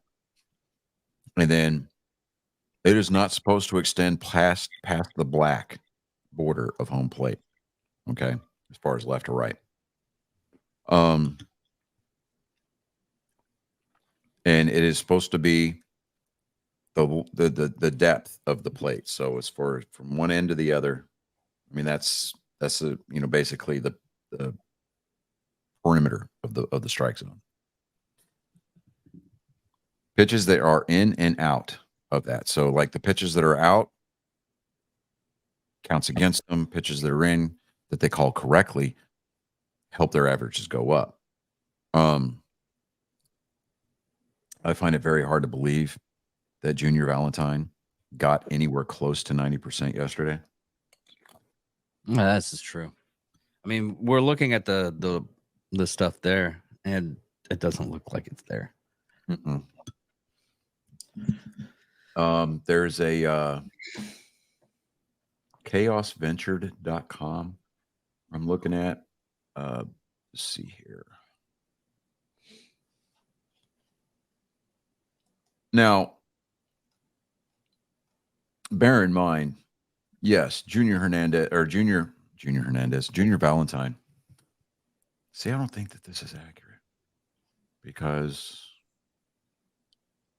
And then it is not supposed to extend past the black border of home plate. Okay. As far as left or right. And it is supposed to be the depth of the plate. So as far from one end to the other, I mean, that's basically the perimeter of the strike zone. Pitches that are in and out of that. So like the pitches that are out, counts against them, pitches they're in that they call correctly, help their averages go up. I find it very hard to believe that Junior Valentine got anywhere close to 90% yesterday. This is true. I mean, we're looking at the stuff there, and it doesn't look like it's there. Mm-mm. There's a chaosventured.com I'm looking at. Let's see here. Now, bear in mind, yes, Junior Valentine. See, I don't think that this is accurate because,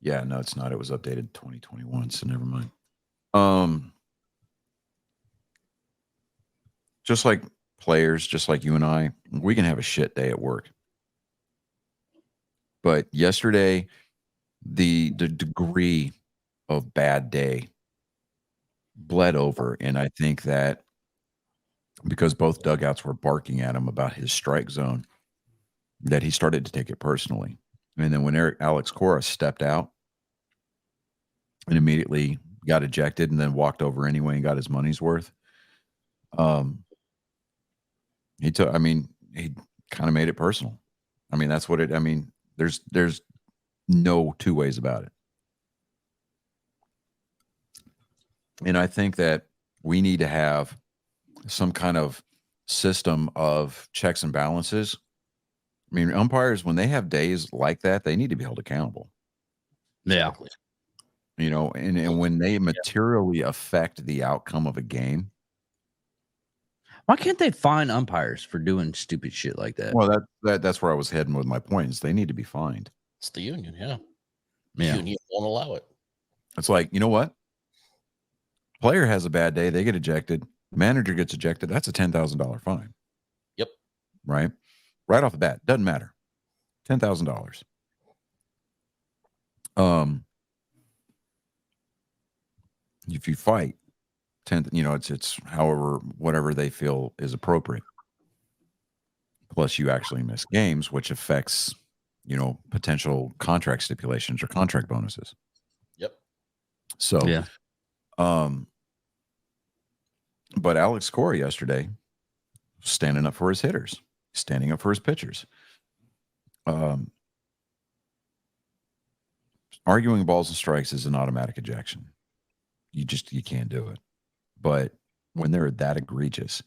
yeah, no, it's not. It was updated 2021, so never mind. Just like players, just like you and I, we can have a shit day at work. But yesterday, the degree of bad day bled over, and I think that because both dugouts were barking at him about his strike zone, that he started to take it personally. And then when Alex Cora stepped out and immediately got ejected and then walked over anyway and got his money's worth, he kind of made it personal. I mean, that's what it, I mean, there's no two ways about it. And I think that we need to have some kind of system of checks and balances. I mean, umpires, when they have days like that, they need to be held accountable. Yeah. You know, and when they materially affect the outcome of a game. Why can't they fine umpires for doing stupid shit like that? Well, that's where I was heading with my points. They need to be fined. It's the union, yeah. Yeah. Union won't allow it. It's like, you know what? Player has a bad day, they get ejected. Manager gets ejected. That's a $10,000 fine. Yep. Right? Right off the bat. Doesn't matter. $10,000. If you fight, it's however, whatever they feel is appropriate. Plus you actually miss games, which affects, potential contract stipulations or contract bonuses. Yep. So, yeah. But Alex Cora yesterday, standing up for his hitters, standing up for his pitchers, arguing balls and strikes is an automatic ejection. You can't do it. But when they're that egregious,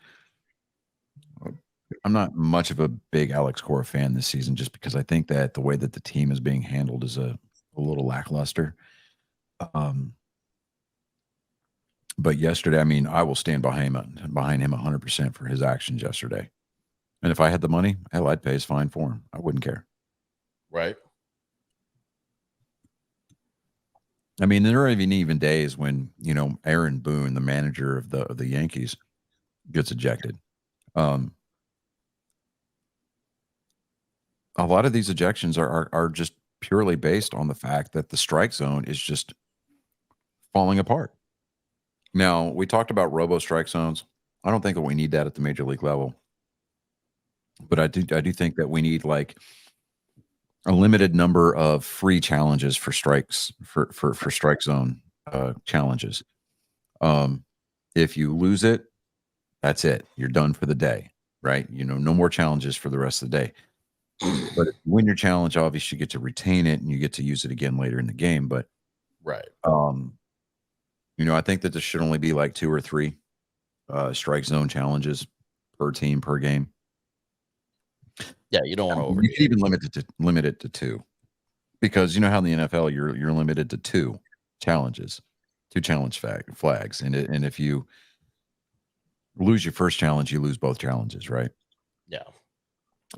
I'm not much of a big Alex Cora fan this season, just because I think that the way that the team is being handled is a little lackluster. But yesterday, I mean, I will stand behind him 100% for his actions yesterday. And if I had the money, hell, I'd pay his fine for him. I wouldn't care. Right. I mean, there are even days when, Aaron Boone, the manager of the Yankees, gets ejected. A lot of these ejections are just purely based on the fact that the strike zone is just falling apart. Now, we talked about robo strike zones. I don't think that we need that at the major league level. But I do think that we need like a limited number of free challenges for strikes for strike zone challenges. If you lose it, that's it. You're done for the day, right? No more challenges for the rest of the day. But if you win your challenge, obviously you get to retain it and you get to use it again later in the game. But right. I think that there should only be like 2 or 3 strike zone challenges per team per game. Yeah, you don't want to over. You can even limit it to 2, because you know how in the NFL you're limited to 2 challenges, 2 challenge flags, and if you lose your first challenge, you lose both challenges, right? Yeah,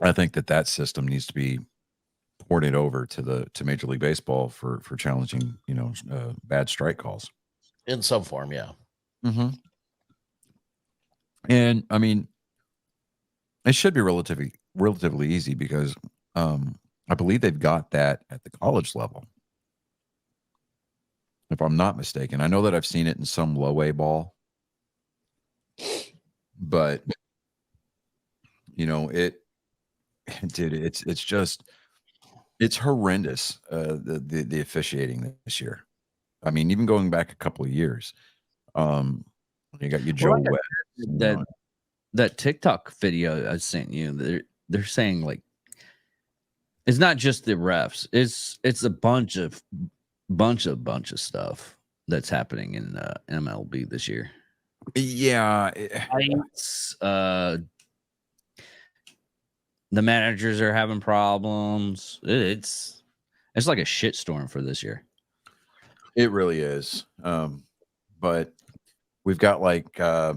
I think that system needs to be ported over to Major League Baseball for challenging bad strike calls in some form. Yeah. Mm-hmm. And I mean, it should be relatively easy, because I believe they've got that at the college level, if I'm not mistaken. I know that I've seen it in some low A ball, But it's horrendous. The officiating this year. I mean, even going back a couple of years, you got your Joe Well, like West. that TikTok video I sent you, they're saying like it's not just the refs, it's a bunch of stuff that's happening in MLB this year. Yeah, Fights, the managers are having problems. It's like a shitstorm for this year. it really is. But we've got like I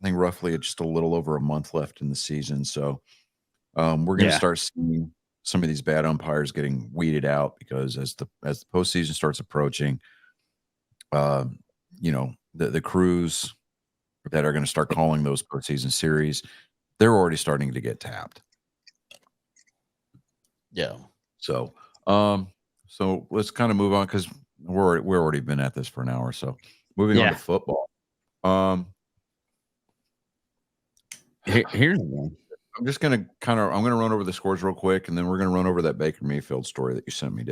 think roughly just a little over a month left in the season, so we're going to start seeing some of these bad umpires getting weeded out because as the postseason starts approaching, the crews that are going to start calling those postseason series, they're already starting to get tapped. Yeah. So, so let's kind of move on because we're already been at this for an hour. So, moving on to football. Here's one. I'm just gonna I'm gonna run over the scores real quick, and then we're gonna run over that Baker Mayfield story that you sent me.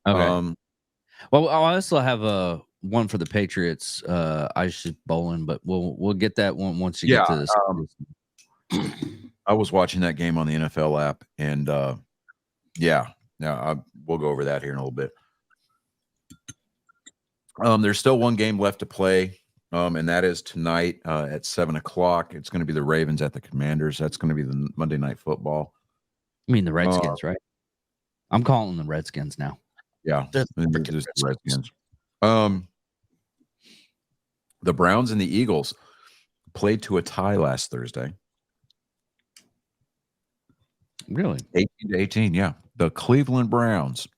Okay. Well, I also have a one for the Patriots. I should bowling, but we'll get that one once you get to this. I was watching that game on the NFL app, and we'll go over that here in a little bit. There's still one game left to play, and that is tonight at 7:00. It's going to be the Ravens at the Commanders. That's going to be the Monday Night Football. I mean the Redskins, right? I'm calling them Redskins now. Yeah, the Redskins. The Browns and the Eagles played to a tie last Thursday. Really? 18-18, yeah. The Cleveland Browns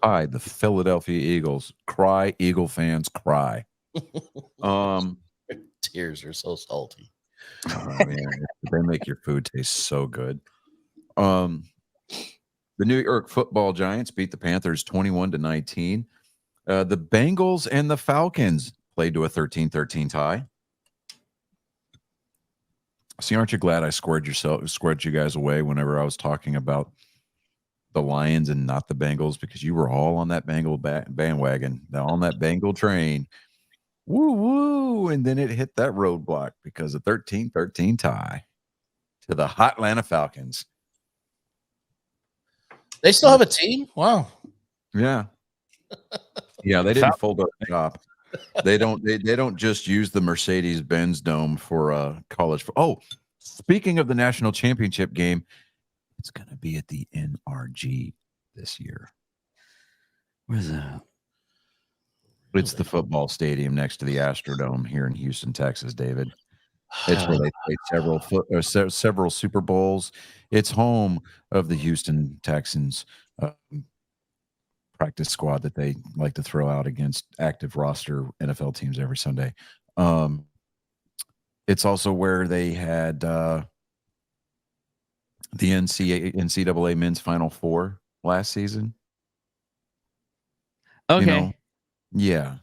tied the Philadelphia Eagles. Cry, Eagle fans, cry. Tears are so salty. Oh, man, they make your food taste so good. The New York Football Giants beat the Panthers 21-19. The Bengals and the Falcons played to a 13-13 tie. See, aren't you glad I squared you guys away whenever I was talking about the Lions and not the Bengals, because you were all on that Bengal bandwagon, on that Bengal train. Woo woo! And then it hit that roadblock because of 13-13 tie to the hot Atlanta Falcons. They still have a team? Wow. Yeah. Yeah, they didn't fold up shop. They don't just use the Mercedes-Benz Dome for college. Speaking of the national championship game, it's going to be at the NRG this year. Where's that? It's the football stadium next to the Astrodome here in Houston, Texas, David. It's where they played several Super Bowls. It's home of the Houston Texans practice squad that they like to throw out against active roster NFL teams every Sunday. It's also where they had the NCAA men's Final Four last season. Okay. Yeah.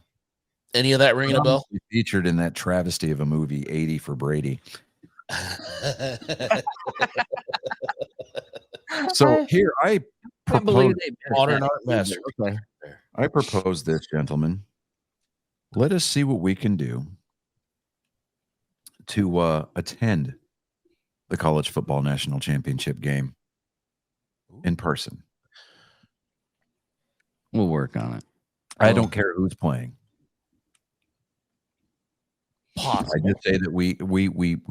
Any of that ringing a bell? Featured in that travesty of a movie, 80 for Brady. So here I propose Modern Art Master. Okay. I propose this, gentlemen. Let us see what we can do to attend the college football national championship game in person. We'll work on it. I don't care who's playing. Possible. I just say that we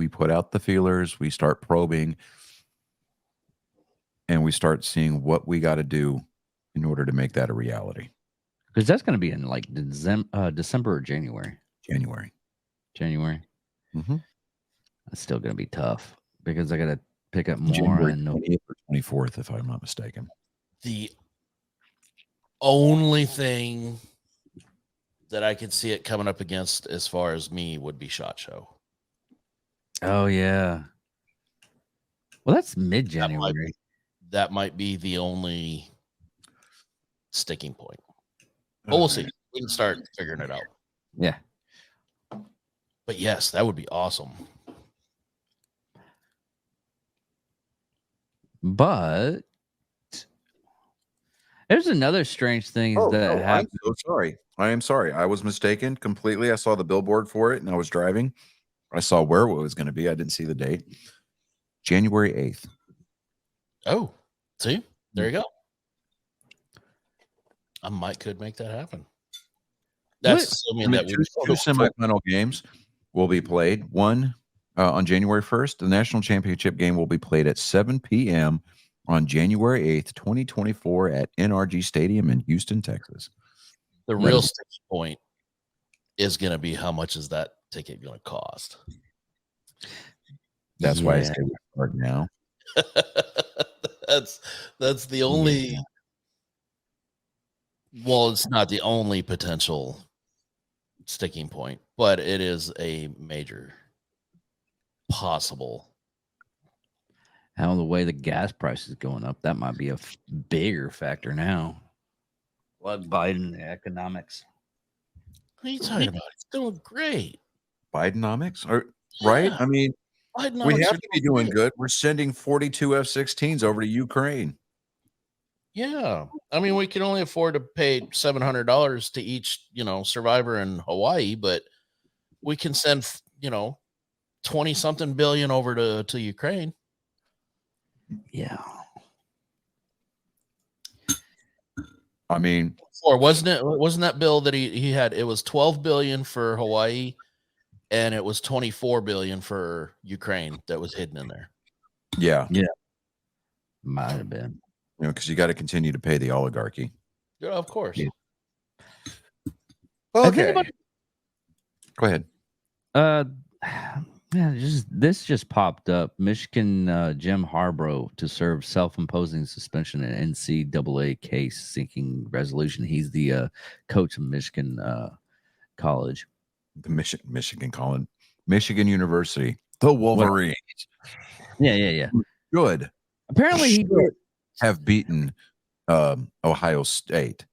put out the feelers, we start probing, and we start seeing what we got to do in order to make that a reality. Because that's going to be in like December or January. January. Mm-hmm. That's still going to be tough because I got to pick up more January on 20th or 24th, if I'm not mistaken. The only thing that I could see it coming up against as far as me would be SHOT Show. Oh, yeah. Well, that's mid-January. That might be the only sticking point. But we'll see. We can start figuring it out. Yeah. But yes, that would be awesome. But there's another strange thing that I'm happened. so sorry. I am sorry. I was mistaken completely. I saw the billboard for it and I was driving. I saw where it was going to be. I didn't see the date. January 8th. Oh, see, there you go. I could make that happen. That's assuming that two semifinal games will be played. One on January 1st. The national championship game will be played at 7 p.m. on January 8th, 2024 at NRG Stadium in Houston, Texas. The real sticking point is going to be how much is that ticket going to cost? That's why I say we start now. That's the only. Well, it's not the only potential sticking point, but it is a major possible. How the way the gas price is going up, that might be a bigger factor now. Like Biden economics. What are you talking about? It's doing great. Bidenomics, right? I mean, Bidenomics we have to be doing good. We're sending 42 F-16s over to Ukraine. Yeah, I mean, we can only afford to pay $700 to each, survivor in Hawaii, but we can send, 20-something billion over to Ukraine. Yeah. I mean, or wasn't that bill that he had? It was 12 billion for Hawaii, and it was 24 billion for Ukraine that was hidden in there. Yeah, might have been. Because you got to continue to pay the oligarchy. Yeah, of course. Yeah. Okay. Go ahead. This just popped up. Michigan Jim Harbaugh to serve self-imposing suspension in NCAA case seeking resolution. He's the coach of Michigan College. The Michigan College. Michigan University. The Wolverines. Yeah. Good. Apparently he did have beaten Ohio State.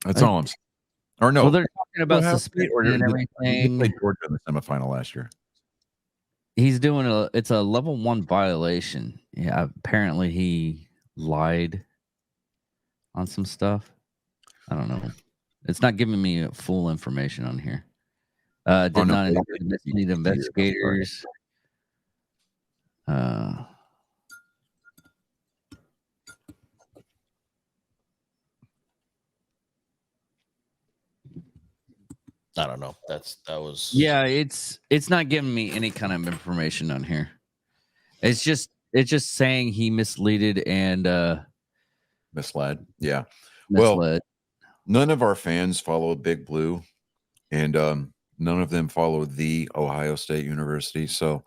That's all I'm saying. Or no. Well, they're talking about suspension and everything. They played Georgia in the semifinal last year. He's doing it's a level 1 violation. Yeah, apparently he lied on some stuff. I don't know. It's not giving me full information on here. Did not need investigators. I don't know. That was it's not giving me any kind of information on here. It's just saying he misleaded and misled. Yeah. Misled. Well, none of our fans follow Big Blue, and none of them follow the Ohio State University. So,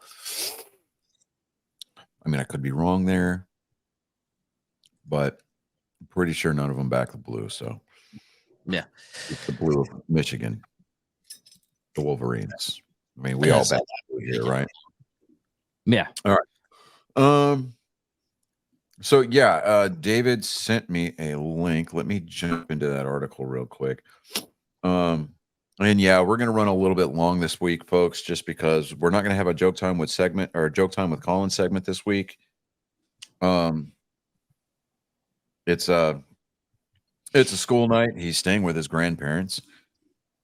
I mean, I could be wrong there, but I'm pretty sure none of them back the Blue. So, yeah, it's the Blue of Michigan, the Wolverines. I mean, we all back the Blue here, right? Yeah. All right. So yeah, David sent me a link. Let me jump into that article real quick. And yeah, we're going to run a little bit long this week, folks, just because we're not going to have a joke time with Joke Time with Colin segment this week. It's a school night. He's staying with his grandparents.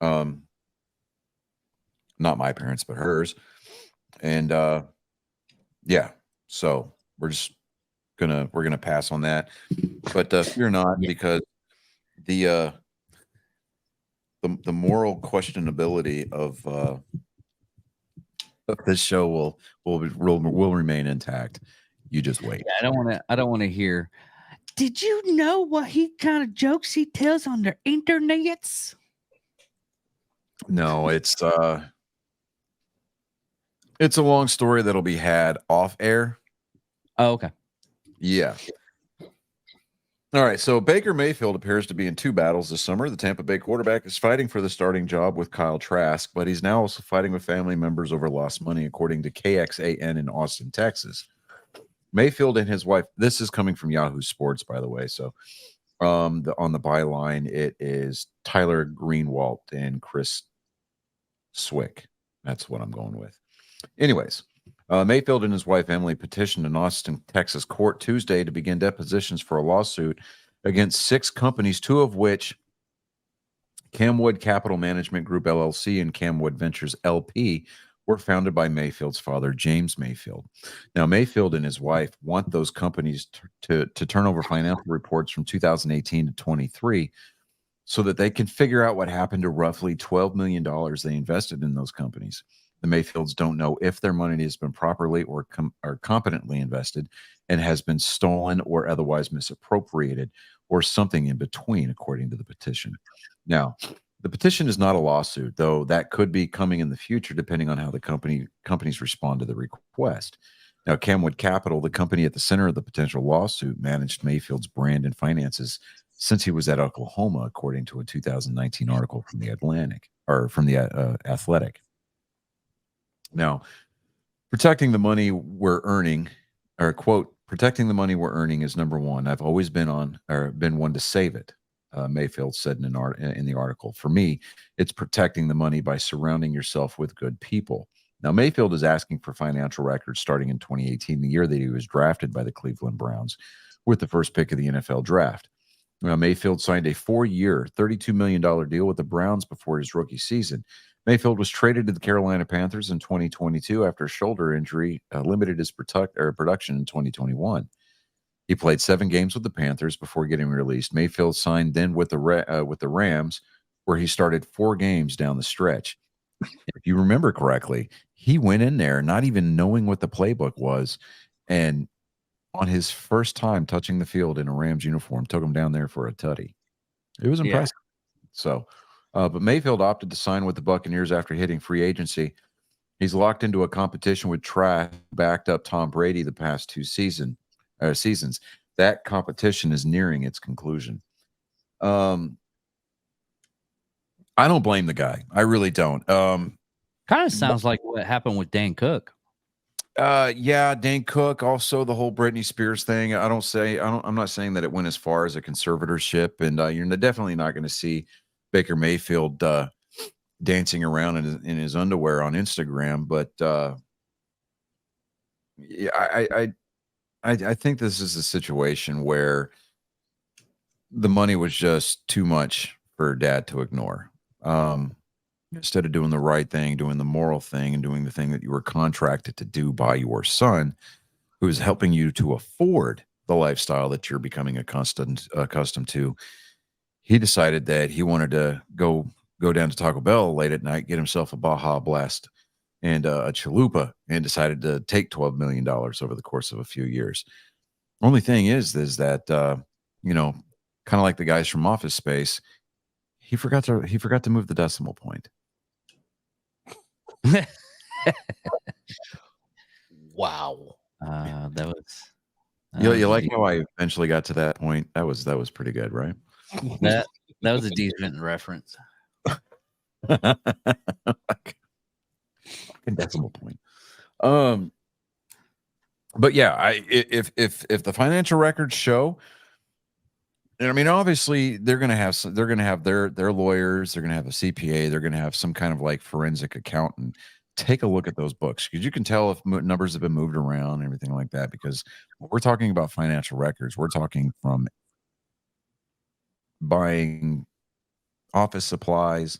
Not my parents, but hers. And yeah, so we're gonna pass on that, but fear not, because the moral questionability of this show will remain intact. You just wait. Yeah, I don't want to hear. Did you know what kind of jokes he tells on their internets? No, it's a long story that'll be had off air. Oh, okay. Yeah. All right. So Baker Mayfield appears to be in two battles this summer. The Tampa Bay quarterback is fighting for the starting job with Kyle Trask, but he's now also fighting with family members over lost money, according to KXAN in Austin, Texas. Mayfield and his wife, this is coming from Yahoo Sports, by the way. So on the byline, it is Tyler Greenwalt and Chris Swick. That's what I'm going with. Anyways, Mayfield and his wife Emily petitioned an Austin, Texas court Tuesday to begin depositions for a lawsuit against 6 companies, 2 of which, Camwood Capital Management Group LLC and Camwood Ventures LP, were founded by Mayfield's father, James Mayfield. Now, Mayfield and his wife want those companies to turn over financial reports from 2018 to 23 so that they can figure out what happened to roughly $12 million they invested in those companies. The Mayfields don't know if their money has been properly or competently invested and has been stolen or otherwise misappropriated or something in between, according to the petition. Now, the petition is not a lawsuit, though that could be coming in the future depending on how the companies respond to the request. Now, Camwood Capital, the company at the center of the potential lawsuit, managed Mayfield's brand and finances since he was at Oklahoma, according to a 2019 article from the Athletic. Now, protecting the money we're earning, or quote, protecting the money we're earning is number one. I've always been one to save it. Mayfield said in the article. For me, it's protecting the money by surrounding yourself with good people. Now, Mayfield is asking for financial records starting in 2018, the year that he was drafted by the Cleveland Browns with the first pick of the NFL draft. Now, Mayfield signed a 4-year, $32 million deal with the Browns before his rookie season. Mayfield was traded to the Carolina Panthers in 2022 after a shoulder injury limited his production in 2021. He played 7 games with the Panthers before getting released. Mayfield signed then with the Rams, where he started 4 games down the stretch. If you remember correctly, he went in there not even knowing what the playbook was, and on his first time touching the field in a Rams uniform, took him down there for a tutty. It was impressive. Yeah. So, but Mayfield opted to sign with the Buccaneers after hitting free agency. He's locked into a competition with trash, backed up Tom Brady the past 2 seasons. That competition is nearing its conclusion. I don't blame the guy. I really don't. Kind of sounds like what happened with Dan Cook. Yeah, Dan Cook, also the whole Britney Spears thing. I'm not saying that it went as far as a conservatorship, and you're definitely not going to see Baker Mayfield dancing around in his underwear on Instagram. But yeah, I think this is a situation where the money was just too much for Dad to ignore. Instead of doing the right thing, doing the moral thing, and doing the thing that you were contracted to do by your son, who is helping you to afford the lifestyle that you're becoming accustomed to, he decided that he wanted to go down to Taco Bell late at night, get himself a Baja Blast and a chalupa, and decided to take $12 million over the course of a few years. Only thing is that kind of like the guys from Office Space, he forgot to move the decimal point. Wow. That was. You like how I eventually got to that point? That was pretty good, right? That was a decent reference. Decimal point. But yeah, if the financial records show, and I mean, obviously they're going to have their lawyers, they're going to have a CPA, they're going to have some kind of like forensic accountant take a look at those books, because you can tell if numbers have been moved around and everything like that. Because when we're talking about financial records, we're talking from buying office supplies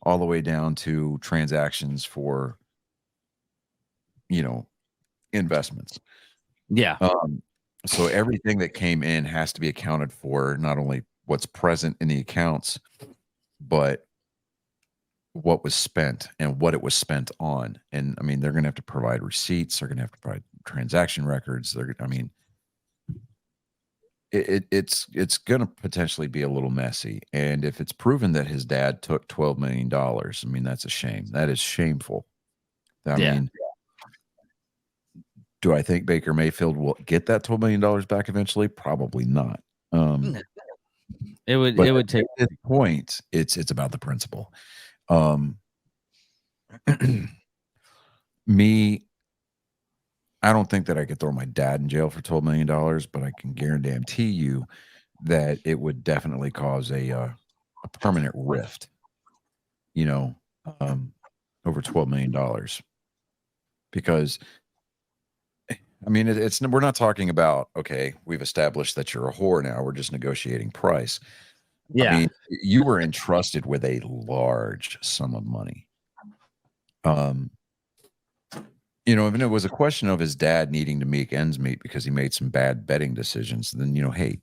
all the way down to transactions for, investments. Yeah. So everything that came in has to be accounted for, not only what's present in the accounts, but what was spent and what it was spent on. And I mean, they're going to have to provide receipts. They're going to have to provide transaction records. It's going to potentially be a little messy. And if it's proven that his dad took $12 million, I mean, that's a shame. That is shameful. I mean, do I think Baker Mayfield will get that $12 million back eventually? Probably not. It would take at this point, it's about the principle. Me, I don't think that I could throw my dad in jail for $12 million, but I can guarantee you that it would definitely cause a permanent rift. over $12 million. Because, I mean, it's we're not talking about, okay, we've established that you're a whore now. We're just negotiating price. Yeah. I mean, you were entrusted with a large sum of money. You know, if it was a question of his dad needing to make ends meet because he made some bad betting decisions, then, you know, hey,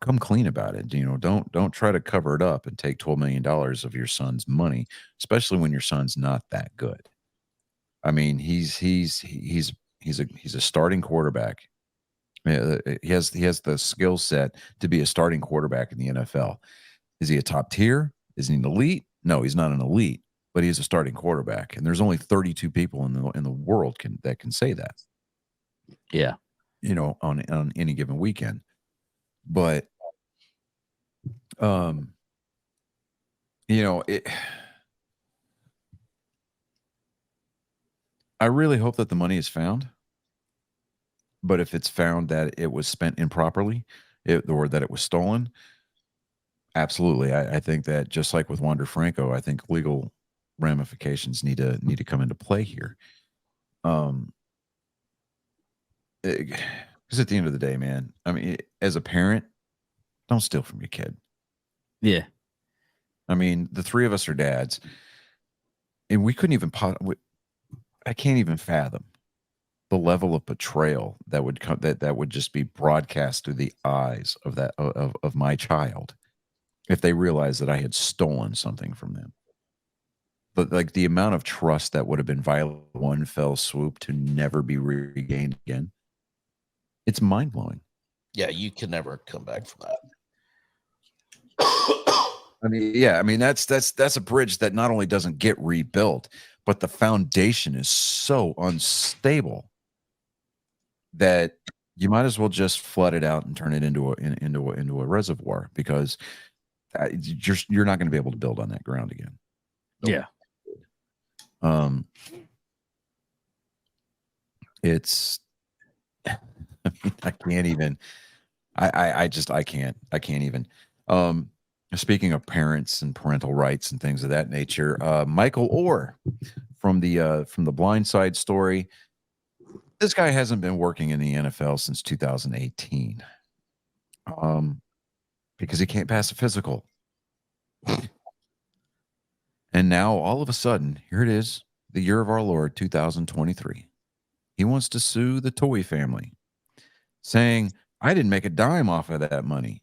come clean about it. You know, don't try to cover it up and take $12 million of your son's money, especially when your son's not that good. I mean, he's a starting quarterback. He has the skill set to be a starting quarterback in the NFL. Is he a top tier? Is he an elite? No, he's not an elite, but he's a starting quarterback. And there's only 32 people in the world that can say that. Yeah. You know, on any given weekend. But you know, I really hope that the money is found. But if it's found that it was spent improperly, or that it was stolen, absolutely. I think that just like with Wander Franco, I think legal ramifications need to come into play here. Because at the end of the day, man, I mean, as a parent, don't steal from your kid. Yeah. I mean, the three of us are dads, and we couldn't even I can't even fathom the level of betrayal that would come that would just be broadcast through the eyes of that of my child if they realized that I had stolen something from them. But like the amount of trust that would have been violated in one fell swoop to never be regained again, it's mind blowing. Yeah, you can never come back from that. I mean, yeah, I mean that's a bridge that not only doesn't get rebuilt, but the foundation is so unstable that you might as well just flood it out and turn it into a reservoir, because you're not going to be able to build on that ground again. Yeah. It's I mean, I can't even. I can't even. Speaking of parents and parental rights and things of that nature, Michael Orr from the Blind Side story. This guy hasn't been working in the NFL since 2018, because he can't pass a physical. And now all of a sudden, here it is, the year of our Lord 2023. He wants to sue the Toy family, saying, I didn't make a dime off of that money.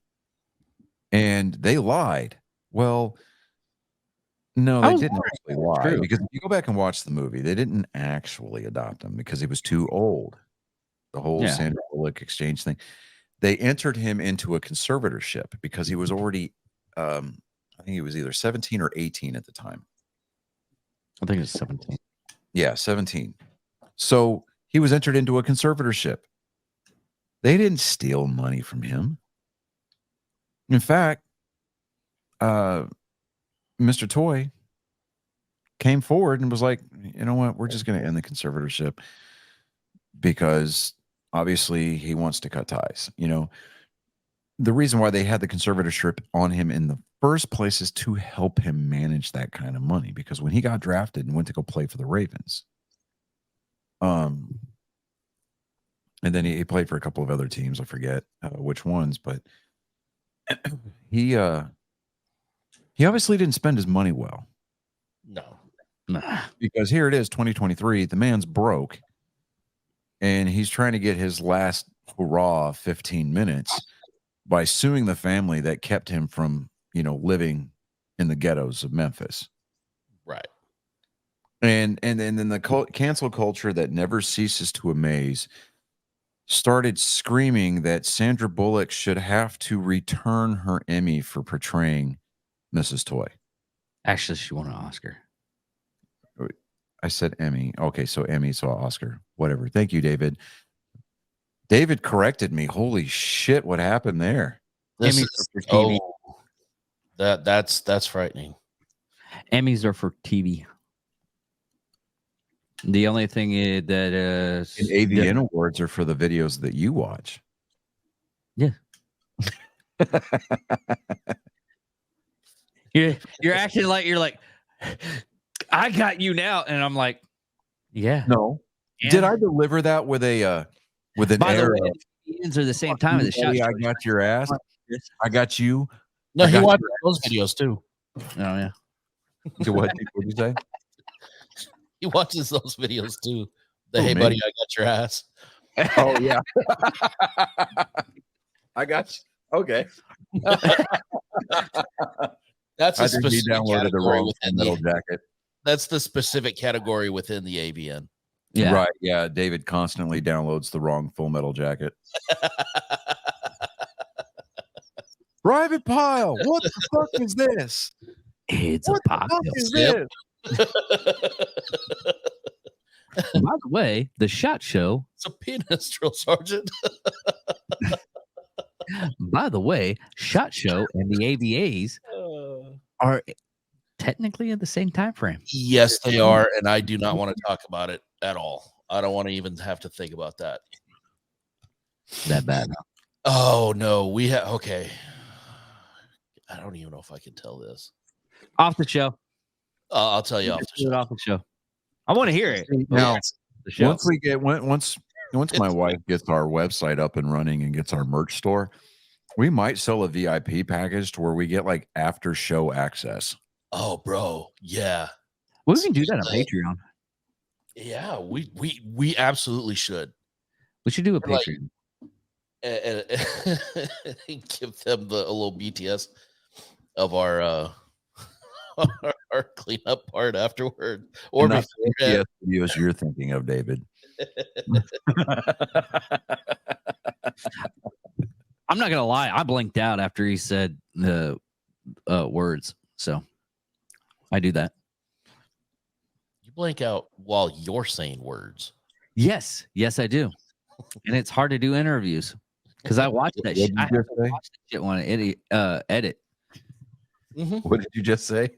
And they lied. Well, no, they didn't actually lie. True. Because if you go back and watch the movie, they didn't actually adopt him because he was too old. The whole Sandra Bullock exchange thing. They entered him into a conservatorship because he was already, I think he was either 17 or 18 at the time. I think it was 17. Yeah, 17. So he was entered into a conservatorship. They didn't steal money from him. In fact, Mr. Toy came forward and was like, you know what, we're just going to end the conservatorship because obviously he wants to cut ties. You know, the reason why they had the conservatorship on him in the first place is to help him manage that kind of money, because when he got drafted and went to go play for the Ravens, and then he played for a couple of other teams, I forget which ones, but he obviously didn't spend his money well. No. Because here it is, 2023, the man's broke, and he's trying to get his last hurrah 15 minutes by suing the family that kept him from, you know, living in the ghettos of Memphis. Right. And then the cancel culture that never ceases to amaze started screaming that Sandra Bullock should have to return her Emmy for portraying Mrs. Toy. Actually, she won an Oscar. I said Emmy. Okay, so Emmy, so Oscar. Whatever. Thank you, David. David corrected me. Holy shit, what happened there? This Emmys is are for TV. That's frightening. Emmys are for TV. The only thing that And AVN awards are for the videos that you watch. Yeah. You're acting like you're like, I got you now. And I'm like, yeah. No. And Did I deliver that with an by the air way, of, the ends are the same time as the shot. buddy, I show. got your ass. I got you. No, I he got watches those videos too. Oh, yeah. What did you say? He watches those videos too. Oh, Hey, man. buddy, I got your ass. Oh, yeah. I got you. Okay. That's a I think he specific downloaded the category wrong within metal the. jacket. That's the specific category within the AVN. Yeah. Right. Yeah. David constantly downloads the wrong Full Metal Jacket. Private Pile. What the fuck is this? It's What a pop. the fuck is Yep. this? By the way, the shot show. It's a penis drill sergeant. By the way, shot show and the AVAs are technically in the same time frame. Yes, they are, and I do not want to talk about it at all. I don't want to even have to think about that. That bad. Oh no, we have okay. I don't even know if I can tell this. Off the show. I'll tell you off the Do it show. off the show. I want to hear it. Now, The show. once we get once my wife gets our website up and running and gets our merch store, we might sell a VIP package to where we get like after show access. Oh, bro, yeah, We can do that on Patreon. yeah. We absolutely should. We should do a Like- Patreon. And give them a little BTS of our our cleanup part afterward, or And not before. the videos you're thinking of, David. I'm not gonna lie. I blinked out after he said the words. So I do that. You blank out while you're saying words. Yes, yes, I do. And it's hard to do interviews because I watch that What shit. did I you have just to say? watch that shit when I edit. What did you just say?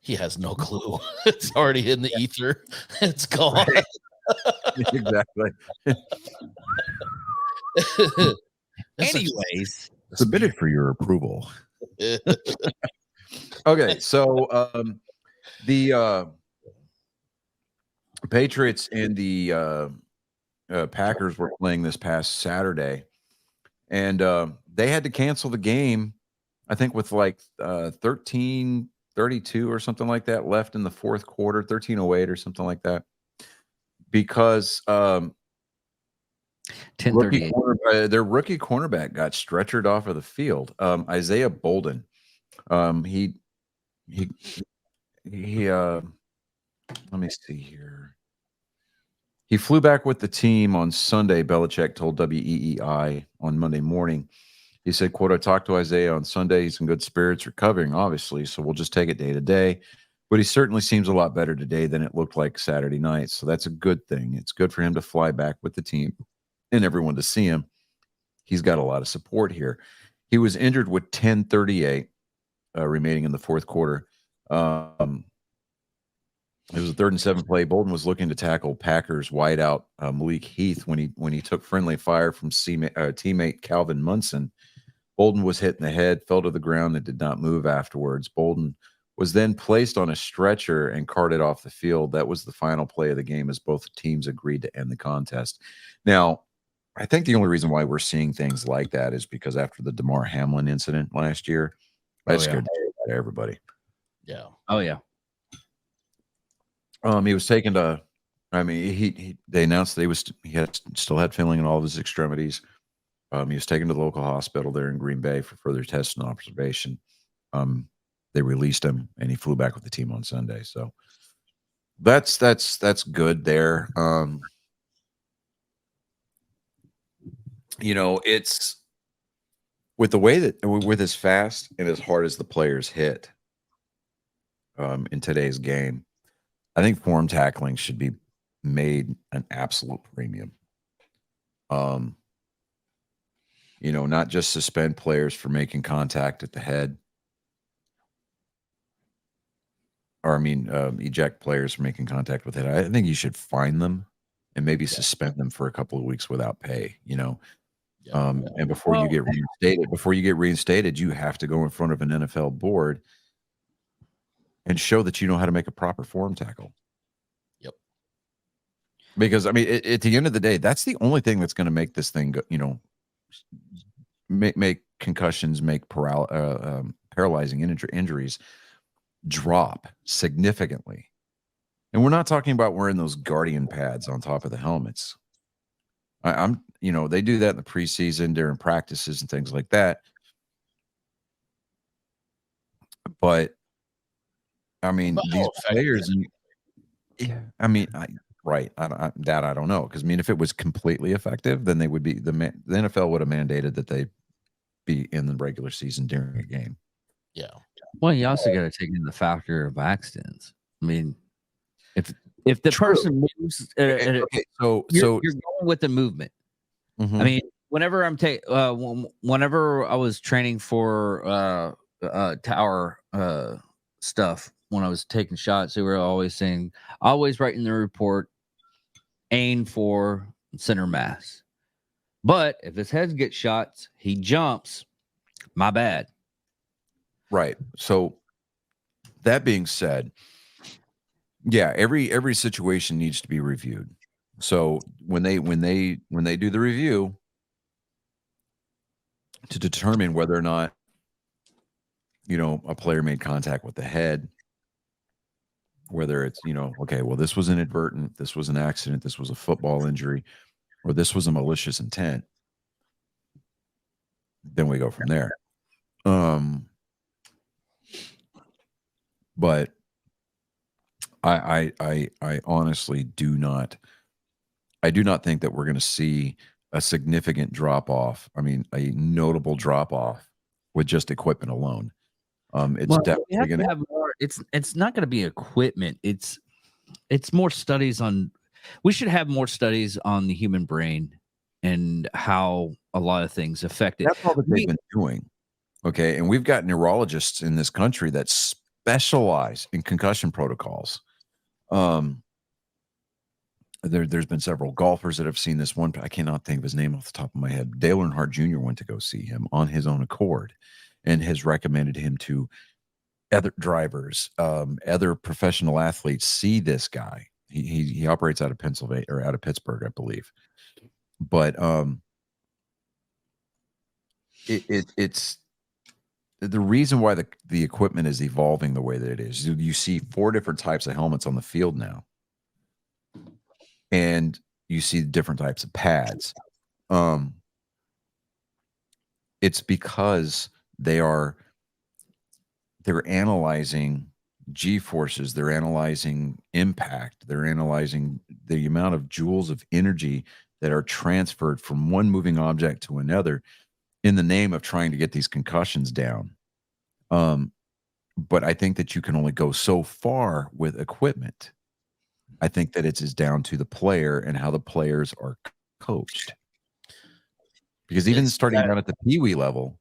He has no clue. It's already in the ether. It's gone. Exactly. Anyways, Submitted for your approval. Okay, so the Patriots and the Packers were playing this past Saturday, and they had to cancel the game, I think, with like 13:32 or something like that left in the fourth quarter, 13:08 or something like that, because ten their 38. rookie cornerback got stretchered off of the field. Isaiah Bolden. He let me see here. He flew back with the team on Sunday, Belichick told WEEI on Monday morning. He said, quote, I talked to Isaiah on Sunday. He's in good spirits, recovering, obviously, so we'll just take it day to day. But he certainly seems a lot better today than it looked like Saturday night. So that's a good thing. It's good for him to fly back with the team and everyone to see him. He's got a lot of support here. He was injured with 10:38 remaining in the fourth quarter. It was a 3rd and 7 play. Bolden was looking to tackle Packers wideout Malik Heath when he took friendly fire from teammate Calvin Munson. Bolden was hit in the head, fell to the ground, and did not move afterwards. Bolden was then placed on a stretcher and carted off the field. That was the final play of the game as both teams agreed to end the contest. Now, I think the only reason why we're seeing things like that is because after the DeMar Hamlin incident last year, that scared the shit out of everybody. Yeah. Oh yeah. He was taken to. I mean, they announced that he still had feeling in all of his extremities. He was taken to the local hospital there in Green Bay for further tests and observation. They released him, and he flew back with the team on Sunday. So that's good there. It's with the way that with as fast and as hard as the players hit in today's game. I think form tackling should be made an absolute premium. Not just suspend players for making contact at the head. Or, eject players for making contact with it. I think you should fine them and maybe suspend them for a couple of weeks without pay, And before you get reinstated, you have to go in front of an NFL board and show that you know how to make a proper form tackle. Yep. Because I mean, at the end of the day, that's the only thing that's going to make this thing go, make concussions, make paralyzing injuries drop significantly. And we're not talking about wearing those Guardian pads on top of the helmets. I'm they do that in the preseason during practices and things like that. But I mean, these players, I mean, I don't know, because I mean, if it was completely effective, then they would be the NFL would have mandated that they be in the regular season during a game. Yeah. Well, you also got to take in the factor of accidents. I mean, if the True. person moves, Okay, so you're going with the movement. Mhm. I mean, whenever whenever I was training for tower stuff, when I was taking shots, they were always saying, always write in the report, aim for center mass. But if his head gets shots, he jumps. My bad. Right. So that being said, yeah, every situation needs to be reviewed. So when they do the review to determine whether or not a player made contact with the head, whether it's okay, well, this was inadvertent, this was an accident, this was a football injury, or this was a malicious intent, then we go from there. But I honestly do not think that we're going to see a significant drop off. I mean, a notable drop off with just equipment alone. It's definitely going to have more. It's not going to be equipment. It's more studies on. We should have more studies on the human brain and how a lot of things affect it. That's all that they've been doing. Okay, and we've got neurologists in this country that specialize in concussion protocols. There's been several golfers that have seen this one. I cannot think of his name off the top of my head. Dale Earnhardt Jr. went to go see him on his own accord and has recommended him to other drivers, other professional athletes. See this guy. He operates out of Pennsylvania or out of Pittsburgh, I believe. But it's the reason why the equipment is evolving the way that it is. You see 4 different types of helmets on the field now. And you see different types of pads. It's because they're analyzing G-forces, they're analyzing impact, they're analyzing the amount of joules of energy that are transferred from one moving object to another in the name of trying to get these concussions down. But I think that you can only go so far with equipment. I think that it's down to the player and how the players are coached. Because even starting down at the peewee level,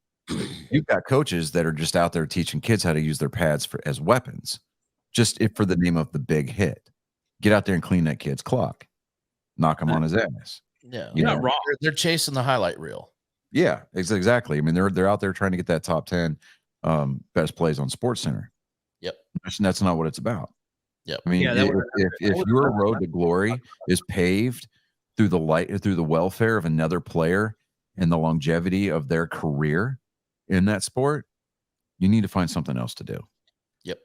you've got coaches that are just out there teaching kids how to use their pads as weapons, just for the name of the big hit. Get out there and clean that kid's clock, knock him on his ass. Yeah, you're not wrong. They're chasing the highlight reel. Yeah, exactly. I mean, they're out there trying to get that top 10 best plays on SportsCenter. Yep, that's not what it's about. Yep. I mean, if your road to glory is paved through the welfare of another player and the longevity of their career in that sport, you need to find something else to do. Yep.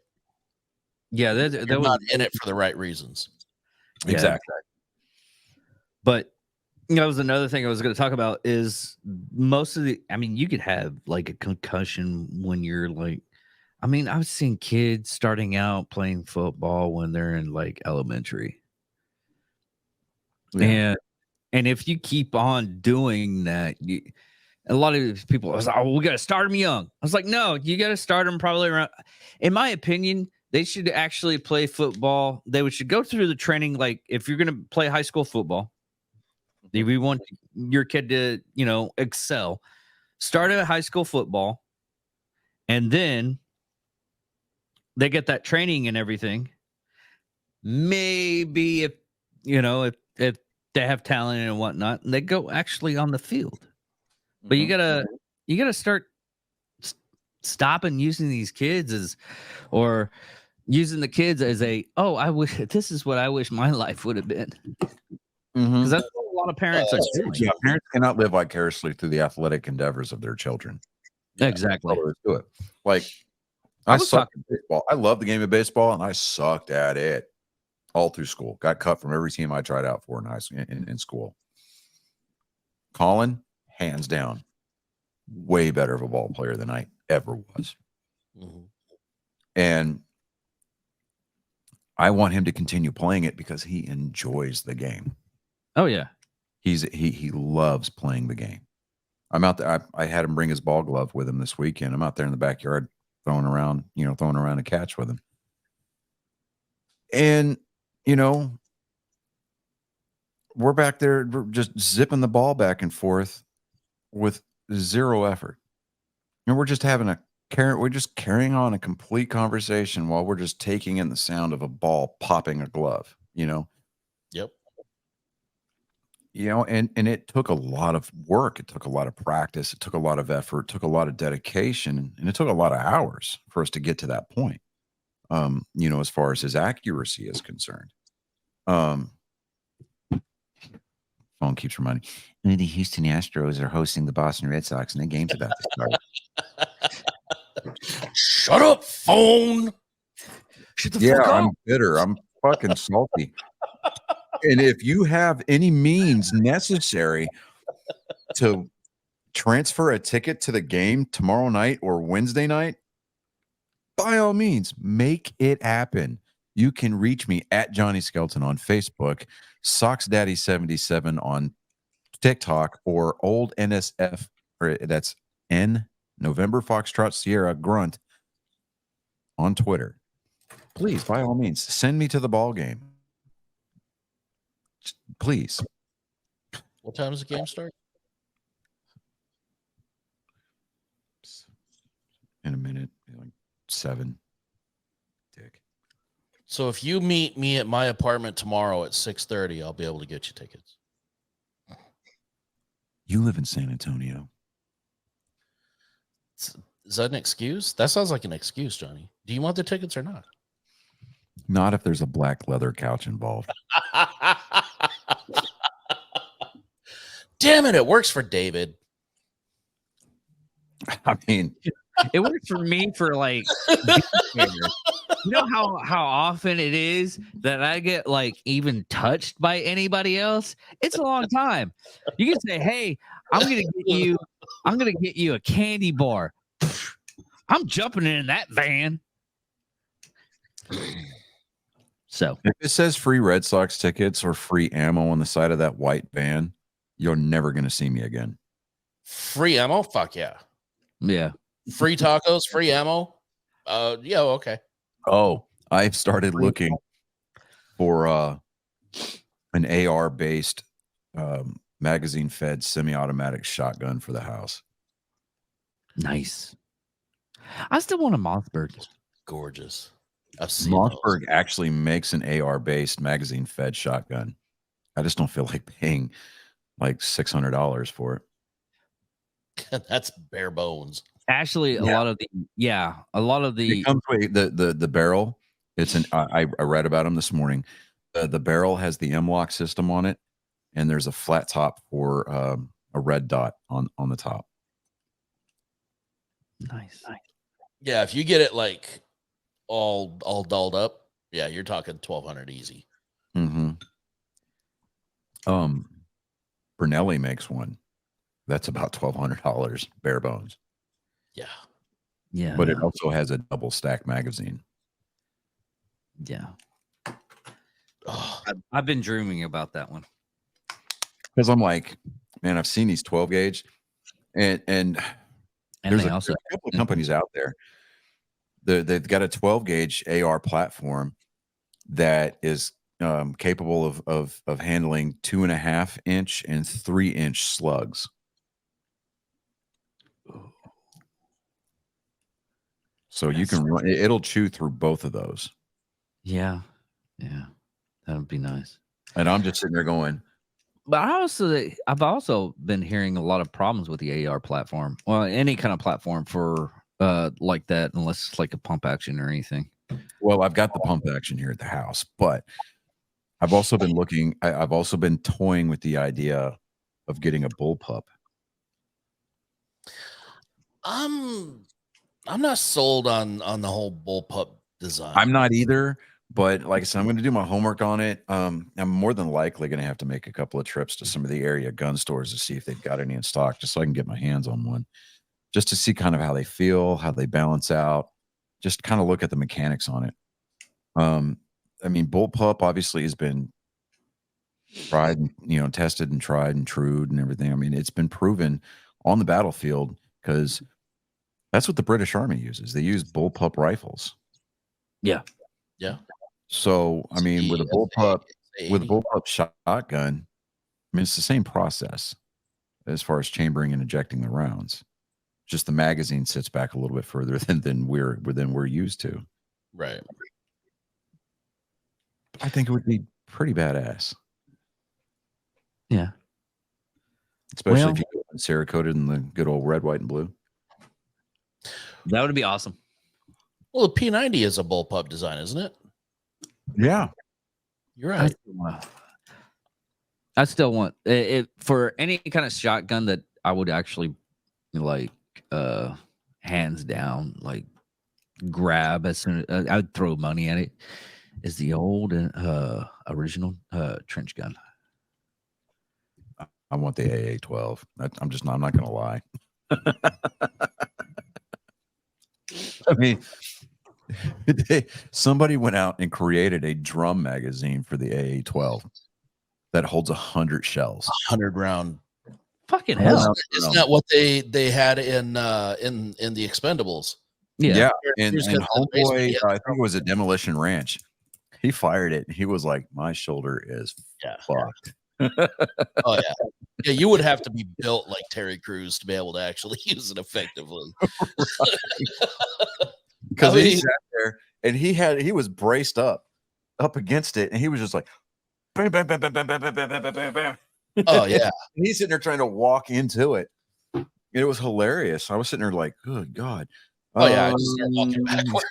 Yeah, that was not in it for the right reasons. Yeah. Exactly. But that was another thing I was going to talk about is most of you could have like a concussion when you're like, I've seen kids starting out playing football when they're in like elementary. Yeah. And if you keep on doing that, a lot of people was like, oh, we got to start them young. I was like, no, you got to start them probably around. In my opinion, they should actually play football. They should go through the training. Like if you're going to play high school football, if you want your kid to, excel, start at high school football. And then they get that training and everything. Maybe if they have talent and whatnot, and they go actually on the field. But you gotta start stopping using these kids using the kids as I wish this is what I wish my life would have been. Mhm. Because that's what a lot of parents are doing. Yeah, parents cannot live vicariously through the athletic endeavors of their children. Exactly. That's all there is to it. Like, I I was sucked at baseball. I love the game of baseball, and I sucked at it all through school. Got cut from every team I tried out for in school. Colin, hands down, way better of a ball player than I ever was. Mhm. And I want him to continue playing it because he enjoys the game. Oh yeah. He loves playing the game. I'm out there. I had him bring his ball glove with him this weekend. I'm out there in the backyard throwing around a catch with him. And, we're back there, we're just zipping the ball back and forth with zero effort. And we're just carrying on a complete conversation while we're just taking in the sound of a ball popping a glove, Yep. And it took a lot of work. It took a lot of practice. It took a lot of effort. It took a lot of dedication, and it took a lot of hours for us to get to that point. As far as his accuracy is concerned. Phone keeps reminding me, the Houston Astros are hosting the Boston Red Sox, and the game's about to start. Shut up, phone. Shut the fuck up. I'm bitter. I'm fucking salty. And if you have any means necessary to transfer a ticket to the game tomorrow night or Wednesday night, by all means, make it happen. You can reach me at Johnny Skelton on Facebook, SocksDaddy77 on TikTok, or old NSF, or that's N November Foxtrot Sierra Grunt on Twitter. Please, by all means, send me to the ball game. Please. What time does the game start? In a minute, like 7. Dick. So if you meet me at my apartment tomorrow at 6:30, I'll be able to get you tickets. You live in San Antonio. Is that an excuse? That sounds like an excuse, Johnny. Do you want the tickets or not? Not if there's a black leather couch involved. Damn it, it works for David. I mean, It works for me for like you know how often it is that I get like even touched by anybody else? It's a long time. You can say, hey, I'm gonna get you a candy bar. I'm jumping in that van. So if it says free Red Sox tickets or free ammo on the side of that white van, you're never going to see me again. Free ammo? Fuck yeah. yeah. Free tacos, free ammo. Yeah, okay. Oh, I've started looking for an AR based magazine fed semi-automatic shotgun for the house. Nice. I still want a Mossberg. Gorgeous. I've seen Mossberg actually makes an AR based magazine fed shotgun. I just don't feel like paying like $600 for it. That's bare bones. Actually, a lot of the It comes with the barrel. It's I read about them this morning. The barrel has the M-LOK system on it, and there's a flat top for a red dot on the top. nice. Yeah, if you get it like all dolled up, yeah, you're talking $1,200 easy. Mm-hmm. Brunelli makes one that's about $1,200 bare bones. Yeah. But it also has a double stack magazine. Yeah. Oh, I've been dreaming about that one. Because I'm like, man, I've seen these 12 gauge, and there's they a also couple of companies out there. They've got a 12 gauge AR platform that is capable of handling 2.5 inch and 3 inch slugs. So you can run, it'll chew through both of those. Yeah. That would be nice. And I'm just sitting there going, But I've also been hearing a lot of problems with the AR platform. Well, any kind of platform for like that, unless it's like a pump action or anything. Well, I've got the pump action here at the house, but I've also been looking. I've also been toying with the idea of getting a bullpup. I'm not sold on the whole bullpup design. I'm not either, but like I said, I'm going to do my homework on it. I'm more than likely going to have to make a couple of trips to some of the area gun stores to see if they've got any in stock, just so I can get my hands on one, just to see kind of how they feel, how they balance out, just kind of look at the mechanics on it. I mean, bullpup obviously has been tried, tested and tried and true and everything. I mean, it's been proven on the battlefield because that's what the British Army uses. They use bullpup rifles. Yeah. So, I mean, with a bullpup shotgun, I mean, it's the same process as far as chambering and ejecting the rounds. Just the magazine sits back a little bit further than we're used to. Right. I think it would be pretty badass. Yeah. Especially if you go Cerakoted in the good old red, white, and blue. That would be awesome. Well, the P90 is a bullpup design, isn't it? Yeah. You're right. I still want it for any kind of shotgun that I would actually like, hands down, like grab as soon as I would throw money at it. Is the old original trench gun. I want the AA-12. I'm not going to lie. I mean, somebody went out and created a drum magazine for the AA-12 that holds 100 shells. 100 round. Fucking hell! Isn't that what they had in the Expendables? Yeah. And homeboy, I think it was a Demolition Ranch. He fired it. He was like, "My shoulder is fucked." Oh yeah, yeah. You would have to be built like Terry Crews to be able to actually use it effectively. Because he sat there and he was braced up against it, and he was just like, bam, bam, bam, bam, bam, bam, bam, bam, bam, bam, bam. Oh yeah, and he's sitting there trying to walk into it. It was hilarious. I was sitting there like, "Good God!" Oh yeah, I just started walking backwards.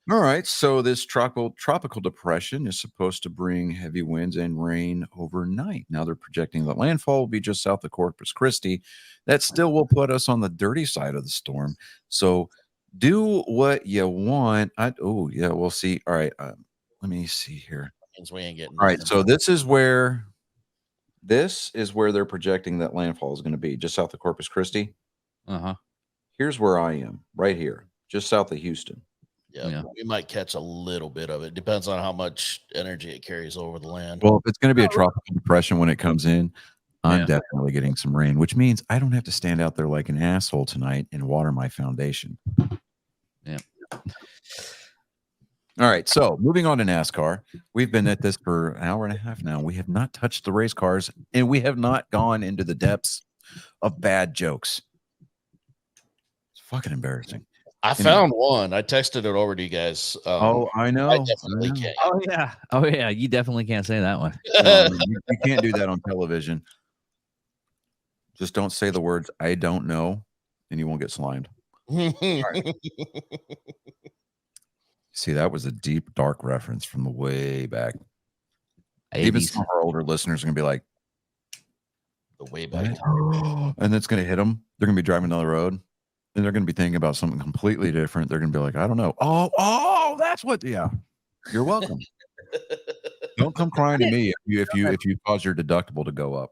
All right, so this tropical depression is supposed to bring heavy winds and rain overnight. Now they're projecting that landfall will be just south of Corpus Christi. That still will put us on the dirty side of the storm. So do what you want. We'll see. All right, let me see here. We ain't getting. All right, so this is where they're projecting that landfall is going to be, just south of Corpus Christi. Here's where I am, right here, just south of Houston. Yeah, we might catch a little bit of it. Depends on how much energy it carries over the land. Well, if it's going to be a tropical depression when it comes in, I'm definitely getting some rain, which means I don't have to stand out there like an asshole tonight and water my foundation. Yeah. All right, so moving on to NASCAR. We've been at this for an hour and a half now. We have not touched the race cars, and we have not gone into the depths of bad jokes. It's fucking embarrassing. I found one. I texted it over to you guys. I know. I definitely can't. Oh yeah. You definitely can't say that one. You can't do that on television. Just don't say the words "I don't know," and you won't get slimed. Right. See, that was a deep, dark reference from the way back. 80s. Even some of our older listeners are gonna be like, "The way back," and it's gonna hit them. They're gonna be driving down the road. And they're going to be thinking about something completely different. They're going to be like, "I don't know." Oh, that's what. Yeah, you're welcome. Don't come crying to me if you cause your deductible to go up.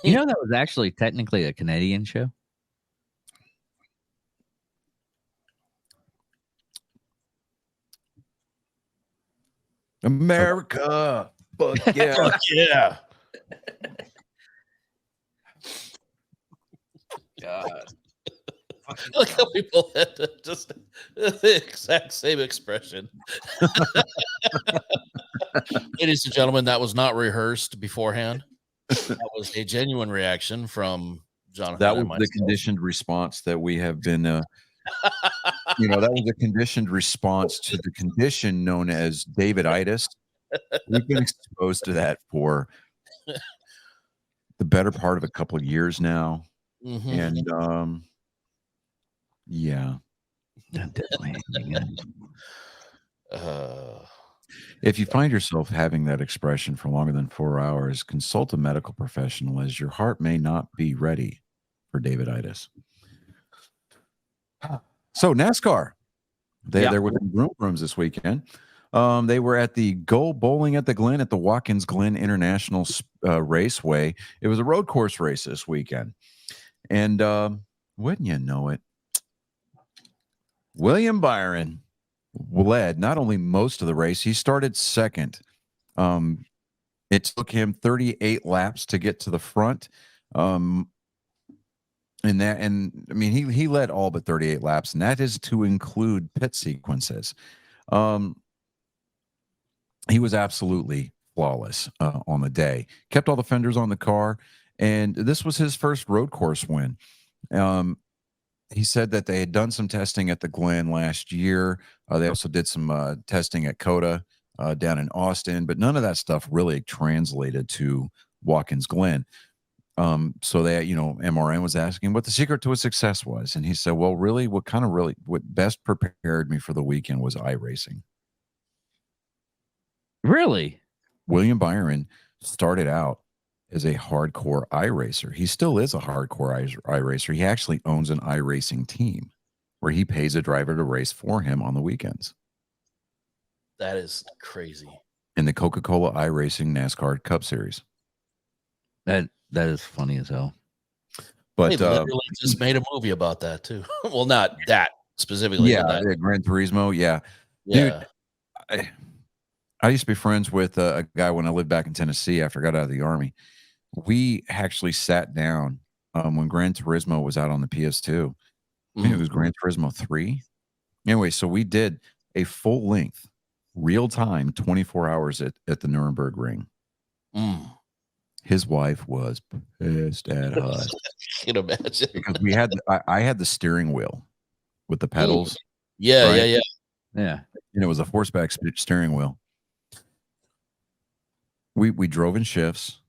You know that was actually technically a Canadian show. America, but yeah, fuck yeah. God. Look how people had just the exact same expression. Ladies and gentlemen, that was not rehearsed beforehand. That was a genuine reaction from Jonathan. That was the conditioned response that we have been, that was a conditioned response to the condition known as Daviditis. We've been exposed to that for the better part of a couple of years now. And, yeah. Definitely. If you find yourself having that expression for longer than 4 hours, consult a medical professional as your heart may not be ready for Daviditis. So NASCAR, they're within room rooms this weekend. They were at the Go Bowling at the Glen at the Watkins Glen International Raceway. It was a road course race this weekend. And wouldn't you know it, William Byron led not only most of the race, he started second. It took him 38 laps to get to the front. And I mean, he led all but 38 laps, and that is to include pit sequences. He was absolutely flawless on the day. Kept all the fenders on the car, and this was his first road course win. He said that they had done some testing at the Glen last year. They also did some testing at COTA down in Austin, but none of that stuff really translated to Watkins Glen. So they, MRN was asking what the secret to his success was. And he said, well, really, what best prepared me for the weekend was iRacing. Really? William Byron started out as a hardcore iRacer. He still is a hardcore iRacer. He actually owns an iRacing team where he pays a driver to race for him on the weekends. That is crazy. In the Coca-Cola iRacing NASCAR Cup Series. That is funny as hell. But they literally just made a movie about that too. Well, not that specifically. Yeah, Gran Turismo. Yeah. Dude, I used to be friends with a guy when I lived back in Tennessee after I got out of the Army. We actually sat down when Gran Turismo was out on the PS2. I think it was Gran Turismo 3. Anyway, so we did a full length, real time, 24 hours at the Nuremberg Ring. His wife was pissed at us. I can imagine. Because I had the steering wheel with the pedals. Yeah, yeah. And it was a forceback steering wheel. We drove in shifts,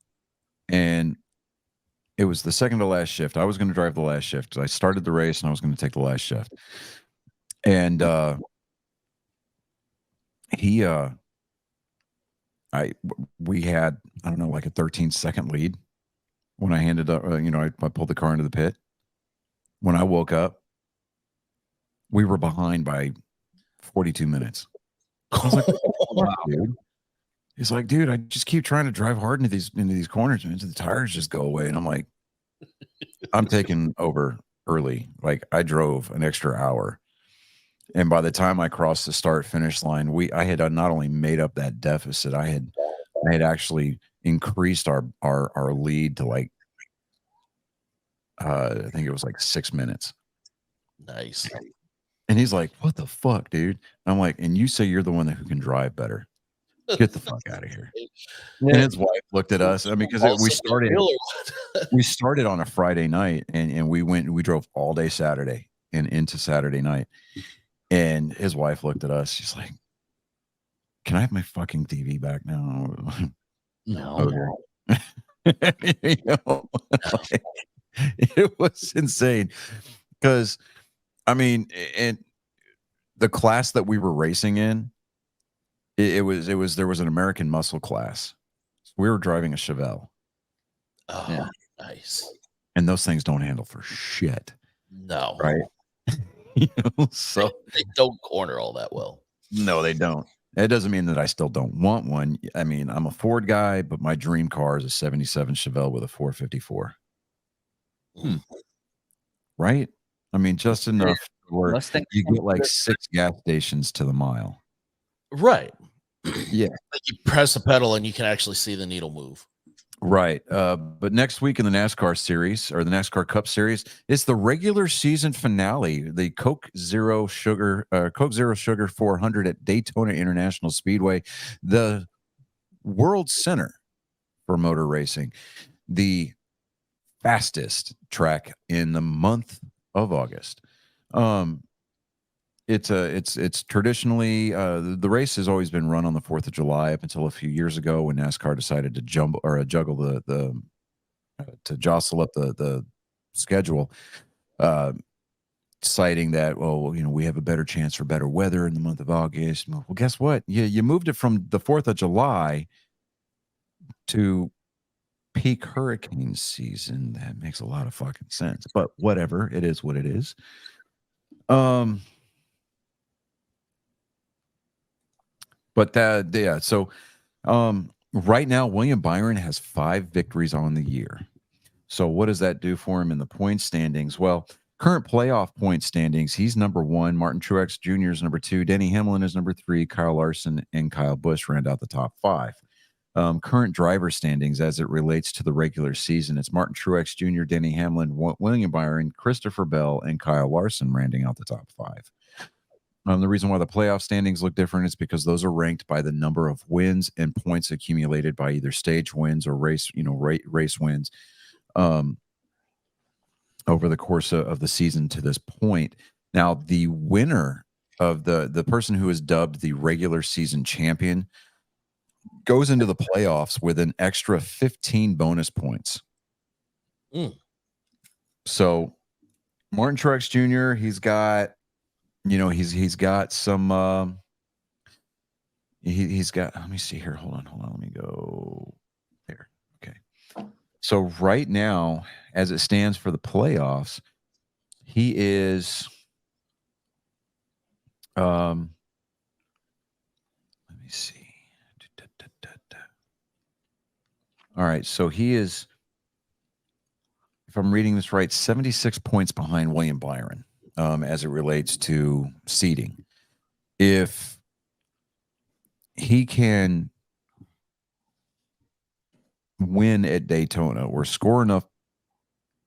and it was the second to last shift. I was going to drive the last shift. I started the race, and I was going to take the last shift. And we had, I don't know, like a 13-second lead when I handed up, I pulled the car into the pit. When I woke up, we were behind by 42 minutes. I was like, wow, dude. He's like, dude, I just keep trying to drive hard into these corners, and the tires just go away. And I'm like, I'm taking over early. Like, I drove an extra hour. And by the time I crossed the start-finish line, I had not only made up that deficit, I had actually increased our lead to like, I think it was like 6 minutes. Nice. And he's like, what the fuck, dude? And I'm like, and you say you're the one who can drive better. Get the fuck out of here. And his wife looked at us. I mean, because we started on a Friday night, and we drove all day Saturday and into Saturday night. And his wife looked at us. She's like, can I have my fucking TV back now? No. It was insane. Because, I mean, and the class that we were racing in, there was an American muscle class. We were driving a Chevelle. Oh, yeah. Nice. And those things don't handle for shit. No. Right? So they don't corner all that well. No, they don't. It doesn't mean that I still don't want one. I mean, I'm a Ford guy, but my dream car is a 77 Chevelle with a 454. Right? I mean, just enough where you get like 6 gas stations to the mile. Right. Yeah. Like you press the pedal and you can actually see the needle move. Right. But next week in the NASCAR series, or the NASCAR Cup Series, it's the regular season finale, the Coke Zero Sugar 400 at Daytona International Speedway, the world center for motor racing, the fastest track in the month of August. It's traditionally the race has always been run on the 4th of July up until a few years ago when NASCAR decided to juggle to jostle up the schedule. citing that, we have a better chance for better weather in the month of August. Well, guess what? You moved it from the 4th of July to peak hurricane season. That makes a lot of fucking sense. But whatever, it is what it is. So right now, William Byron has 5 victories on the year. So what does that do for him in the point standings? Well, current playoff point standings, he's number 1. Martin Truex Jr. is number 2. Denny Hamlin is number 3. Kyle Larson and Kyle Busch round out the top 5. Current driver standings as it relates to the regular season, it's Martin Truex Jr., Denny Hamlin, William Byron, Christopher Bell, and Kyle Larson rounding out the top 5. The reason why the playoff standings look different is because those are ranked by the number of wins and points accumulated by either stage wins or race wins over the course of the season to this point. Now, the winner of the person who is dubbed the regular season champion goes into the playoffs with an extra 15 bonus points. So Martin Truex Jr., he's got some he's got, let me see here. Hold on. Let me go there. Okay. So right now, as it stands for the playoffs, he is let me see. All right, so he is, if I'm reading this right, 76 points behind William Byron as it relates to seeding. If he can win at Daytona or score enough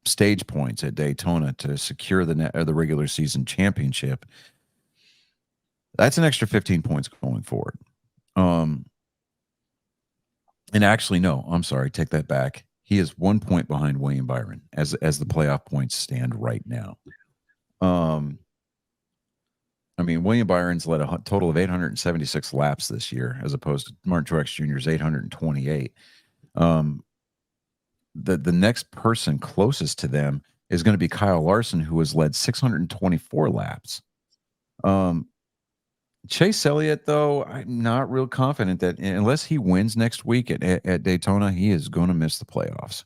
stage points at Daytona to secure the regular season championship, that's an extra 15 points going forward. And actually, no, I'm sorry, take that back. He is 1 point behind William Byron as the playoff points stand right now. William Byron's led a total of 876 laps this year, as opposed to Martin Truex Jr.'s 828. The next person closest to them is going to be Kyle Larson, who has led 624 laps. Chase Elliott, though, I'm not real confident that unless he wins next week at Daytona, he is going to miss the playoffs.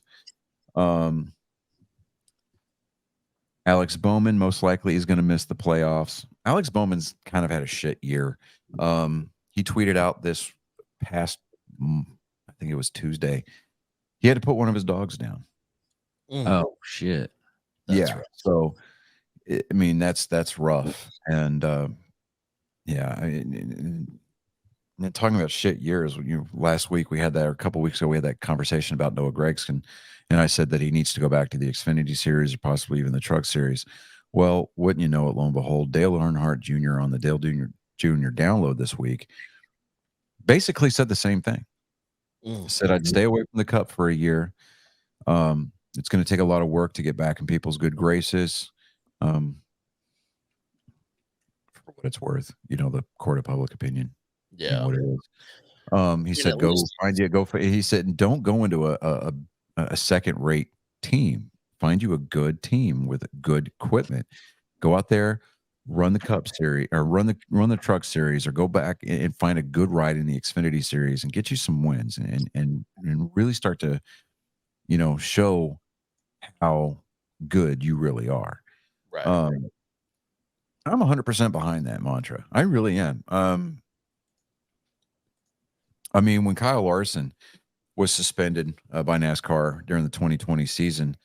Alex Bowman most likely is going to miss the playoffs. Alex Bowman's kind of had a shit year. He tweeted out this past, I think it was Tuesday, he had to put one of his dogs down. Oh, shit. That's rough. So, that's rough. And, talking about shit years, last week we had that, or a couple weeks ago, we had that conversation about Noah Gragson, and I said that he needs to go back to the Xfinity Series or possibly even the Truck Series. Well, wouldn't you know it, lo and behold, Dale Earnhardt Jr. on the Dale Jr. download this week basically said the same thing. Said I'd stay away from the Cup for a year. It's going to take a lot of work to get back in people's good graces. For what it's worth, the court of public opinion. Yeah. What it is. He said, he said, don't go into a second-rate team. Find you a good team with good equipment. Go out there, run the Cup Series or run the Truck Series, or go back and find a good ride in the Xfinity Series and get you some wins and really start to, show how good you really are. Right. I'm 100% behind that mantra. I really am. When Kyle Larson was suspended by NASCAR during the 2020 season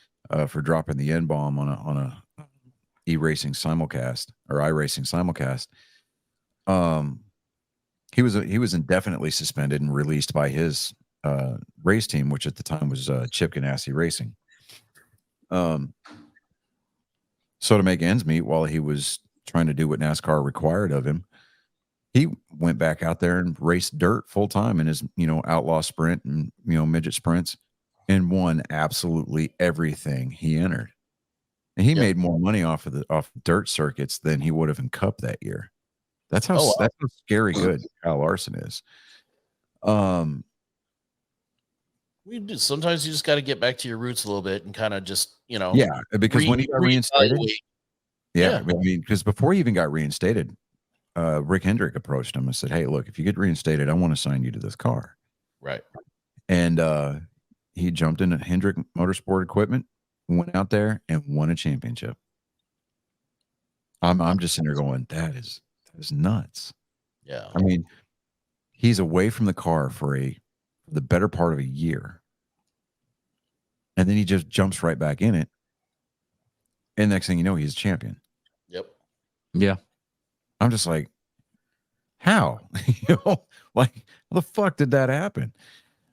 for dropping the N-bomb on a e-racing simulcast or iRacing simulcast, he was indefinitely suspended and released by his race team, which at the time was Chip Ganassi Racing. So to make ends meet while he was trying to do what NASCAR required of him, he went back out there and raced dirt full time in his, outlaw sprint and, midget sprints, and won absolutely everything he entered. And he made more money off dirt circuits than he would have in Cup that year. That's how scary good Kyle Larson is. Sometimes you just got to get back to your roots a little bit and kind of just, because when he got reinstated, Yeah. I mean, because before he even got reinstated, Rick Hendrick approached him and said, "Hey, look, if you get reinstated, I want to sign you to this car." Right. And he jumped into Hendrick Motorsport Equipment, went out there and won a championship. I'm just sitting there going, that is nuts. Yeah. I mean, he's away from the car for the better part of a year. And then he just jumps right back in it. And next thing you know, he's a champion. Yep. Yeah. I'm just like, how? Like, how the fuck did that happen?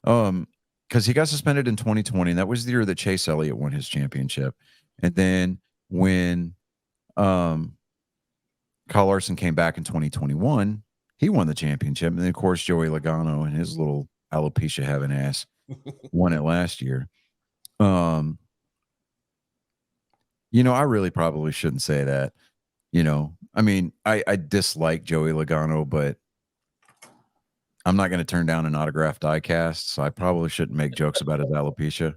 Because he got suspended in 2020, and that was the year that Chase Elliott won his championship. And then when Kyle Larson came back in 2021, he won the championship. And then, of course, Joey Logano and his little alopecia having ass won it last year. I really probably shouldn't say that. I mean, I dislike Joey Logano, but I'm not going to turn down an autographed diecast, so I probably shouldn't make jokes about his alopecia.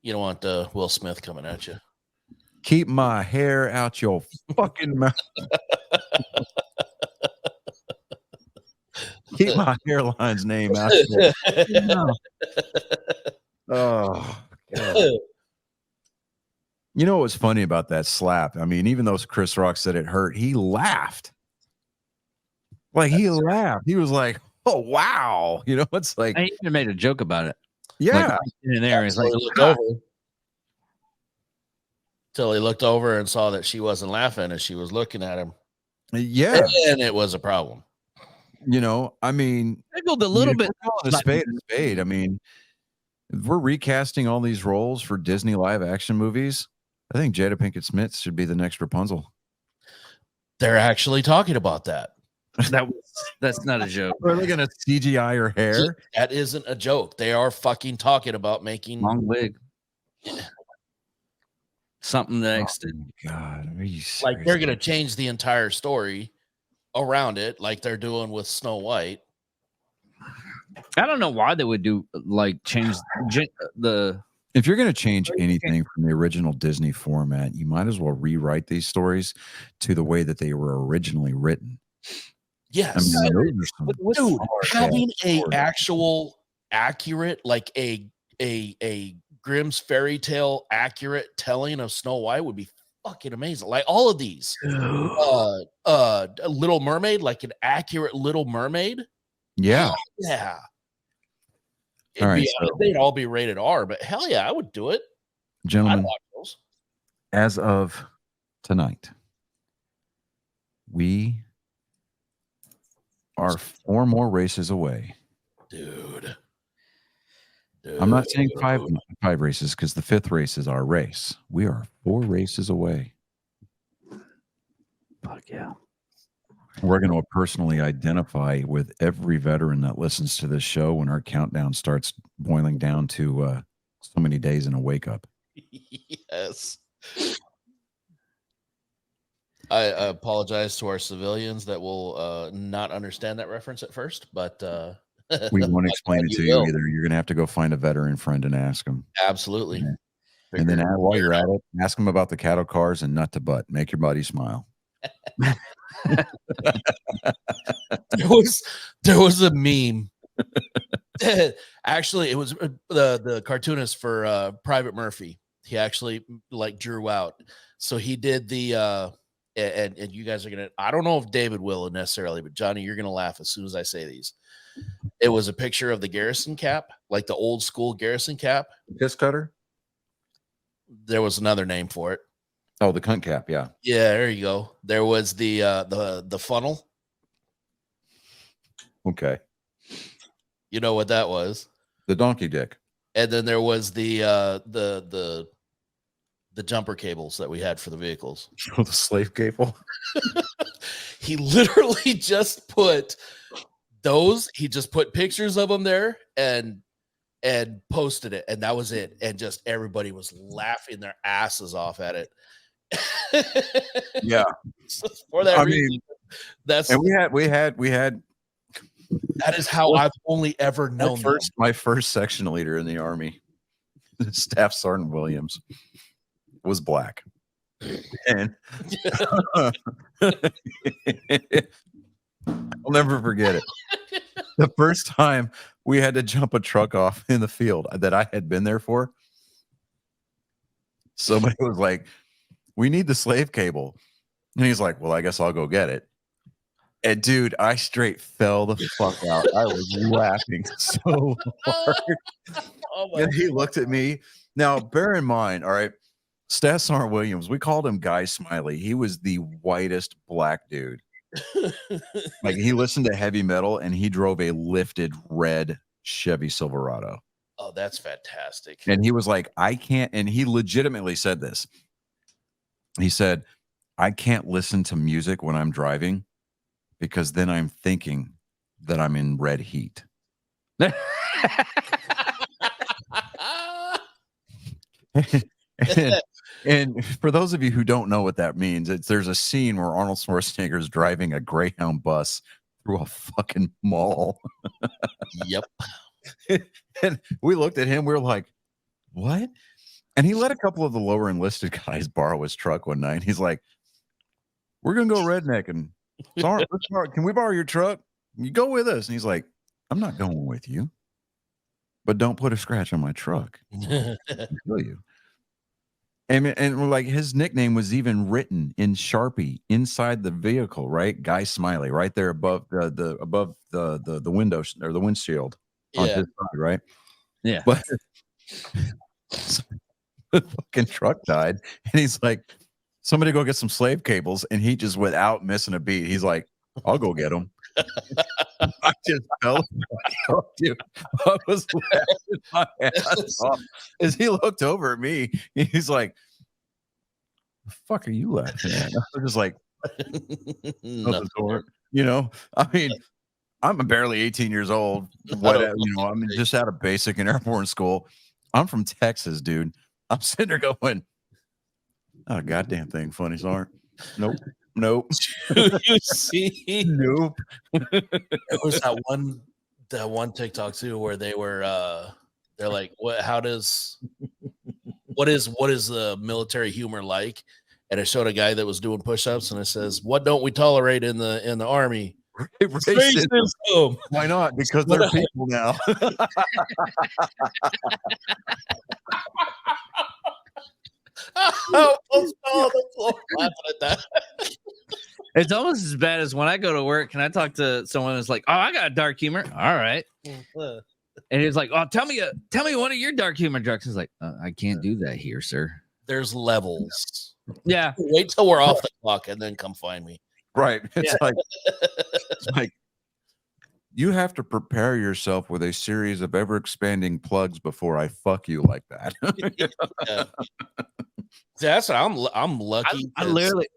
You don't want Will Smith coming at you. Keep my hair out your fucking mouth. Keep my hairline's name out your mouth. Oh, God. You know what was funny about that slap? I mean, even though Chris Rock said it hurt, he laughed. Like, he laughed. He was like, "Oh, wow." It's like, I even made a joke about it. yeah. Like, in there, it's like, till he looked over and saw that she wasn't laughing and she was looking at him. Yeah. And it was a problem. I mean, tickled a little bit. A spade. I mean, if we're recasting all these roles for Disney live action movies, I think Jada Pinkett Smith should be the next Rapunzel. They're actually talking about that. That's not a joke. Are they gonna CGI her hair? That isn't a joke. They are fucking talking about making long wig. Something that God, are you serious? Like, they're gonna change the entire story around it, like they're doing with Snow White. I don't know why they would change the. If you're going to change anything from the original Disney format, you might as well rewrite these stories to the way that they were originally written. Yes. I mean, dude, having a actual accurate, like a Grimm's fairy tale accurate telling of Snow White would be fucking amazing. Like all of these, a Little Mermaid, like an accurate Little Mermaid. Yeah. Yeah. All right, they'd all be rated R, but hell yeah, I would do it. Gentlemen, as of tonight, we are 4 more races away. Dude. I'm not saying 5 races because the 5th race is our race. We are 4 races away. Fuck yeah. We're going to personally identify with every veteran that listens to this show when our countdown starts boiling down to so many days in a wake up. Yes. I apologize to our civilians that will not understand that reference at first, but we won't explain it to you either. You're going to have to go find a veteran friend and ask them. Absolutely. Yeah. And then while you're at it, ask them about the cattle cars and nut to butt. Make your buddy smile. there was a meme. Actually, it was the cartoonist for Private Murphy. He actually drew out. So he did the and you guys are gonna. I don't know if David will necessarily, but Johnny, you're gonna laugh as soon as I say these. It was a picture of the Garrison cap, like the old school Garrison cap. Piss cutter. There was another name for it. Oh, the cunt cap, yeah. Yeah, there you go. There was the funnel. Okay. You know what that was? The donkey dick. And then there was the jumper cables that we had for the vehicles. Oh, the slave cable. He literally just put those. He just put pictures of them there and posted it, and that was it. And just everybody was laughing their asses off at it. Yeah. For that reason, we had. That is how I've only ever known. My first section leader in the Army, Staff Sergeant Williams, was black. And I'll never forget it. The first time we had to jump a truck off in the field that I had been there for, somebody was like, "We need the slave cable." And he's like, "Well, I guess I'll go get it." And dude, I straight fell the fuck out. I was laughing so hard. Oh my And he looked at me. Now, bear in mind, all right, Stas Sergeant Williams, we called him Guy Smiley. He was the whitest black dude. Like he listened to heavy metal and he drove a lifted red Chevy Silverado. Oh, that's fantastic. And he was like, I can't, and he legitimately said this. He said, I can't listen to music when I'm driving because then I'm thinking that I'm in red heat. And for those of you who don't know what that means, there's a scene where Arnold Schwarzenegger is driving a Greyhound bus through a fucking mall. Yep. And we looked at him, we were like, what? And he let a couple of the lower enlisted guys borrow his truck one night. He's like, we're gonna go redneck and sorry, can we borrow your truck? You go with us. And he's like, I'm not going with you, but don't put a scratch on my truck. I'll kill you. And like his nickname was even written in Sharpie inside the vehicle, right? Guy Smiley, right there above the window or the windshield on his side, right? Yeah. But the fucking truck died, and he's like, somebody go get some slave cables, and he just without missing a beat, he's like, I'll go get them. I just fell. Dude, I was laughing my ass off as he looked over at me. He's like, "The fuck are you laughing at?" I was just like, you know. I mean, I'm barely 18 years old. I'm just out of basic and airborne school. I'm from Texas, dude. I'm sitting there going, "Not a goddamn thing funny, sorry. Nope." Nope. You see, Nope. there was that one TikTok too where they were they're like, what is the military humor like? And it showed a guy that was doing push-ups and it says, what don't we tolerate in the army? Racism. Why not? Because they're people now. Laughing at that. It's almost as bad as when I go to work and I talk to someone that's like, "Oh, I got a dark humor." All right. And he's like, "Oh, tell me one of your dark humor jokes." He's like, "I can't do that here, sir." There's levels. Yeah. Wait till we're off the clock and then come find me. Right. It's like you have to prepare yourself with a series of ever expanding plugs before I fuck you like that. Yeah. That's what I'm lucky. I literally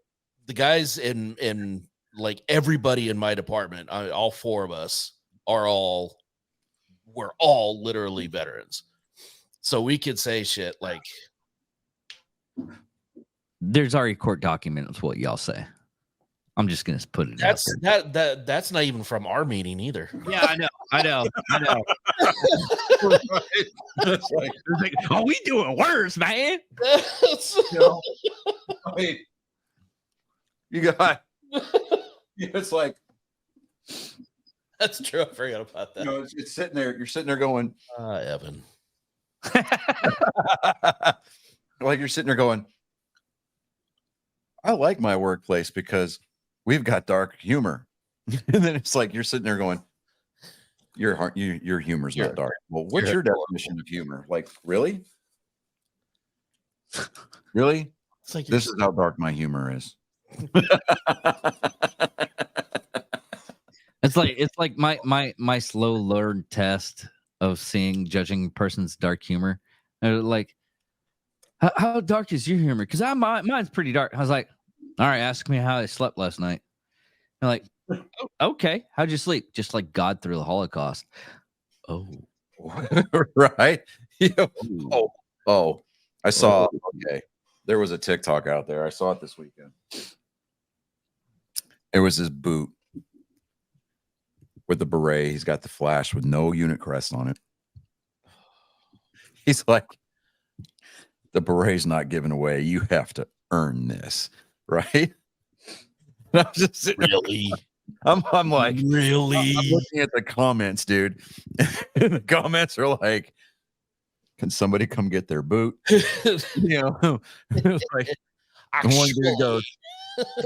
the guys in like everybody in my department, all four of us we're all literally veterans. So we could say shit like there's already court documents what y'all say. I'm just gonna put it out there. That's not even from our meeting either. Yeah, I know. It's like, oh, we doing worse, man. I mean, you got it's like that's true. I forgot about that. It's sitting there. You're sitting there going, Evan. like you're sitting there going, I like my workplace because we've got dark humor. And then it's like you're sitting there going, your humor's not dark. Well, what's your definition of humor? Like, really? Really? It's like this is how dark my humor is. It's like my slow learned test of judging a person's dark humor. Like, how dark is your humor? Because mine's pretty dark. I was like, all right, ask me how I slept last night. I'm like, okay, how'd you sleep? Just like God through the Holocaust. Oh, right. I saw. Okay, there was a TikTok out there. I saw it this weekend. There was this boot with the beret. He's got the flash with no unit crest on it. He's like, the beret's not given away. You have to earn this, right? I'm just sitting there, Really? I'm like, Really? I'm looking at the comments, dude. The comments are like, can somebody come get their boot? You know, like one dude goes,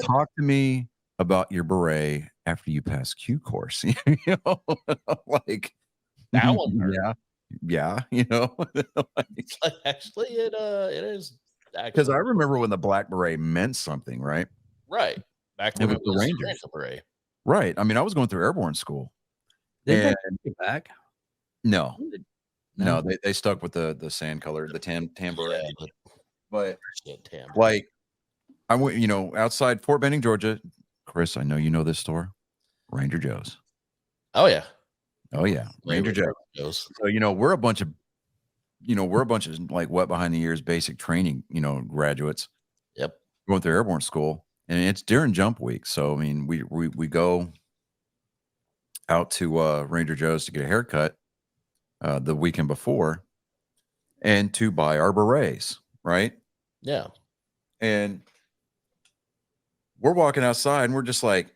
talk to me about your beret after you pass Q course. You know, like That one hurt. yeah, you know, It's like, actually, it is because I actually remember when the black beret meant something, right? right. Back It when was it the was Rangers. Ranger Beret. Right. I mean, I was going through airborne school. Did And they back? no, No. they stuck with the sand color, the tan beret. Yeah, But shit, Tam. like I went, you know, outside Fort Benning, Georgia. Chris, I know you know this store, Ranger Joe's. Oh yeah. Oh yeah, Ranger Joe. Joe's. So you know, we're a bunch of like wet behind the ears basic training, you know, graduates. Yep. Going through airborne school, and it's during jump week. So I mean, we go out to Ranger Joe's to get a haircut the weekend before, and to buy our berets, right? Yeah. And we're walking outside, and we're just like,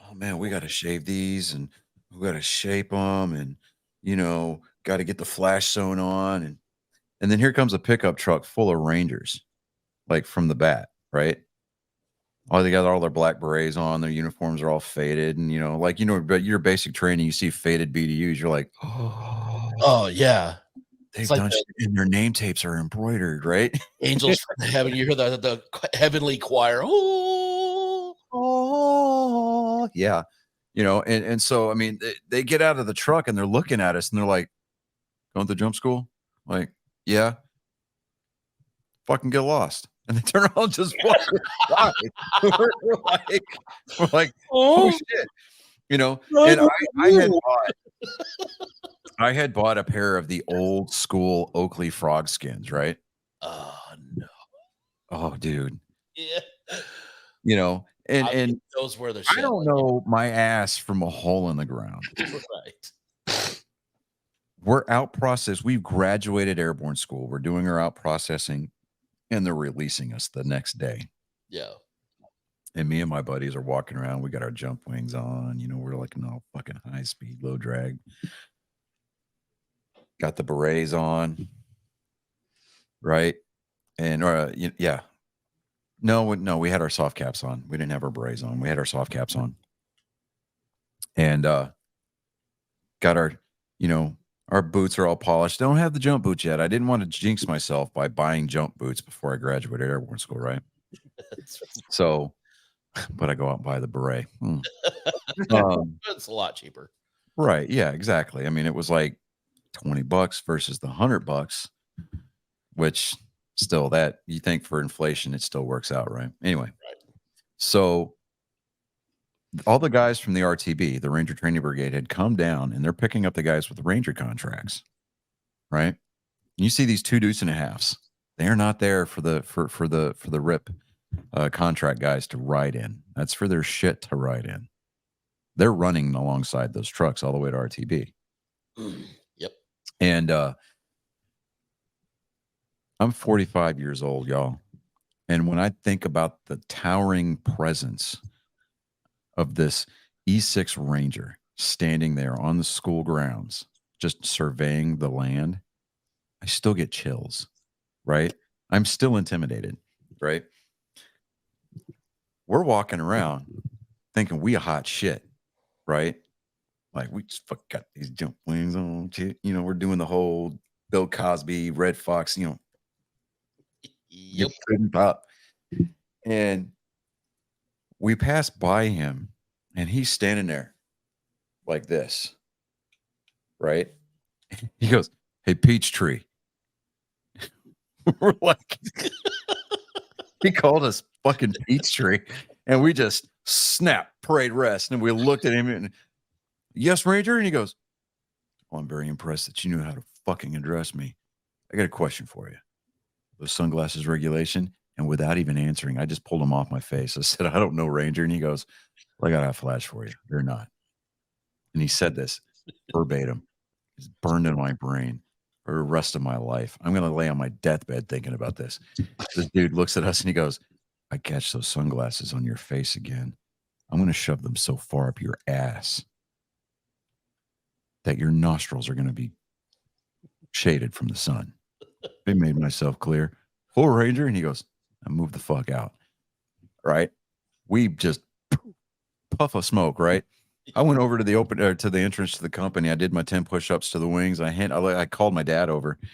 oh man, we got to shave these, and we got to shape them, and you know, got to get the flash zone on, and then here comes a pickup truck full of Rangers, like from the bat, right? Oh, they got all their black berets on, their uniforms are all faded, and you know, like you know, but your basic training, you see faded BDUs, you're like, oh, Oh yeah. they've like done shit, and their name tapes are embroidered, right? Angels from heaven. You hear the heavenly choir. Oh, Oh, yeah, you know, and so I mean, they get out of the truck and they're looking at us and they're like, going to jump school, like, yeah, fucking get lost. And they turn around and just walk aside. we're like, oh shit, you know. And I had bought a pair of the old school Oakley frog skins, right? oh no. Oh, dude, Yeah. you know, I and mean, those were the I shit. don't know my ass from a hole in the ground. Right. We're out process. We've graduated airborne school. We're doing our out processing, and they're releasing us the next day. Yeah. And me and my buddies are walking around. We got our jump wings on. You know, we're like in all fucking high speed, low drag. Got the berets on, right? And yeah, no, we had our soft caps on. We didn't have our berets on. We had our soft caps on, and got our, you know, our boots are all polished. Don't have the jump boots yet. I didn't want to jinx myself by buying jump boots before I graduated airborne school, right? So, but I go out and buy the beret. It's a lot cheaper. Right. Yeah, exactly. I mean, it was like $20 versus the $100, which still that you think for inflation, it still works out, right? Anyway, so all the guys from the RTB, the Ranger Training Brigade, had come down and they're picking up the guys with the Ranger contracts, right? And you see these 2 deuce and a halves. They're not there for the RIP contract guys to ride in. That's for their shit to ride in. They're running alongside those trucks all the way to RTB. Yep. And I'm 45 years old, y'all. And when I think about the towering presence of this E6 Ranger standing there on the school grounds, just surveying the land, I still get chills, right? I'm still intimidated, right? We're walking around thinking we a hot shit, right? Like we just got these jump wings on, shit. You know, we're doing the whole Bill Cosby, Red Fox, you know, Yep. Pop. And we pass by him and he's standing there like this, right? He goes, "Hey, Peachtree." We're like, he called us fucking Peachtree, and we just snapped parade rest. And we looked at him and, "Yes, Ranger." And he goes, "Oh, I'm very impressed that you knew how to fucking address me. I got a question for you. Those sunglasses regulation." And without even answering, I just pulled them off my face. I said, "I don't know, Ranger." And he goes, "Well, I got a flash for you. They're not." And he said this verbatim. It's burned in my brain for the rest of my life. I'm going to lay on my deathbed thinking about this. This dude looks at us and he goes, I catch those sunglasses on your face again, I'm going to shove them so far up your ass that your nostrils are going to be shaded from the sun. I made myself clear. Full Ranger. And he goes, I move the fuck out. Right. We just puff of smoke. Right. I went over to the to the entrance to the company. I did my 10 push-ups to the wings. I called my dad over. I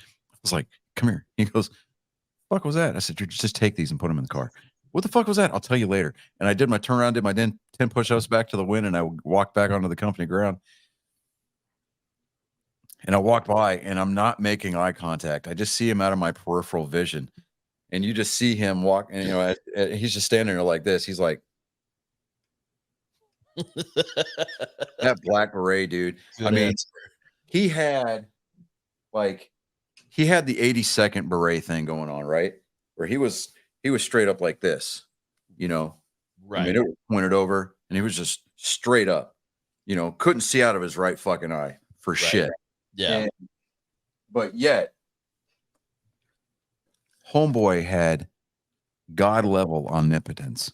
was like, come here. He goes, fuck was that? I said, just take these and put them in the car. What the fuck was that? I'll tell you later. And I did my turnaround, did my 10 push-ups back to the wind, and I walked back onto the company ground. And I walked by, and I'm not making eye contact. I just see him out of my peripheral vision. And you just see him walk, and he's just standing there like this. He's like, that black beret, dude. Good I mean, answer. he had the 82nd beret thing going on, right? Where he was straight up like this, Right. I mean, it was pointed over, and he was just straight up, couldn't see out of his right fucking eye for shit. Yeah. But yet, homeboy had God level omnipotence.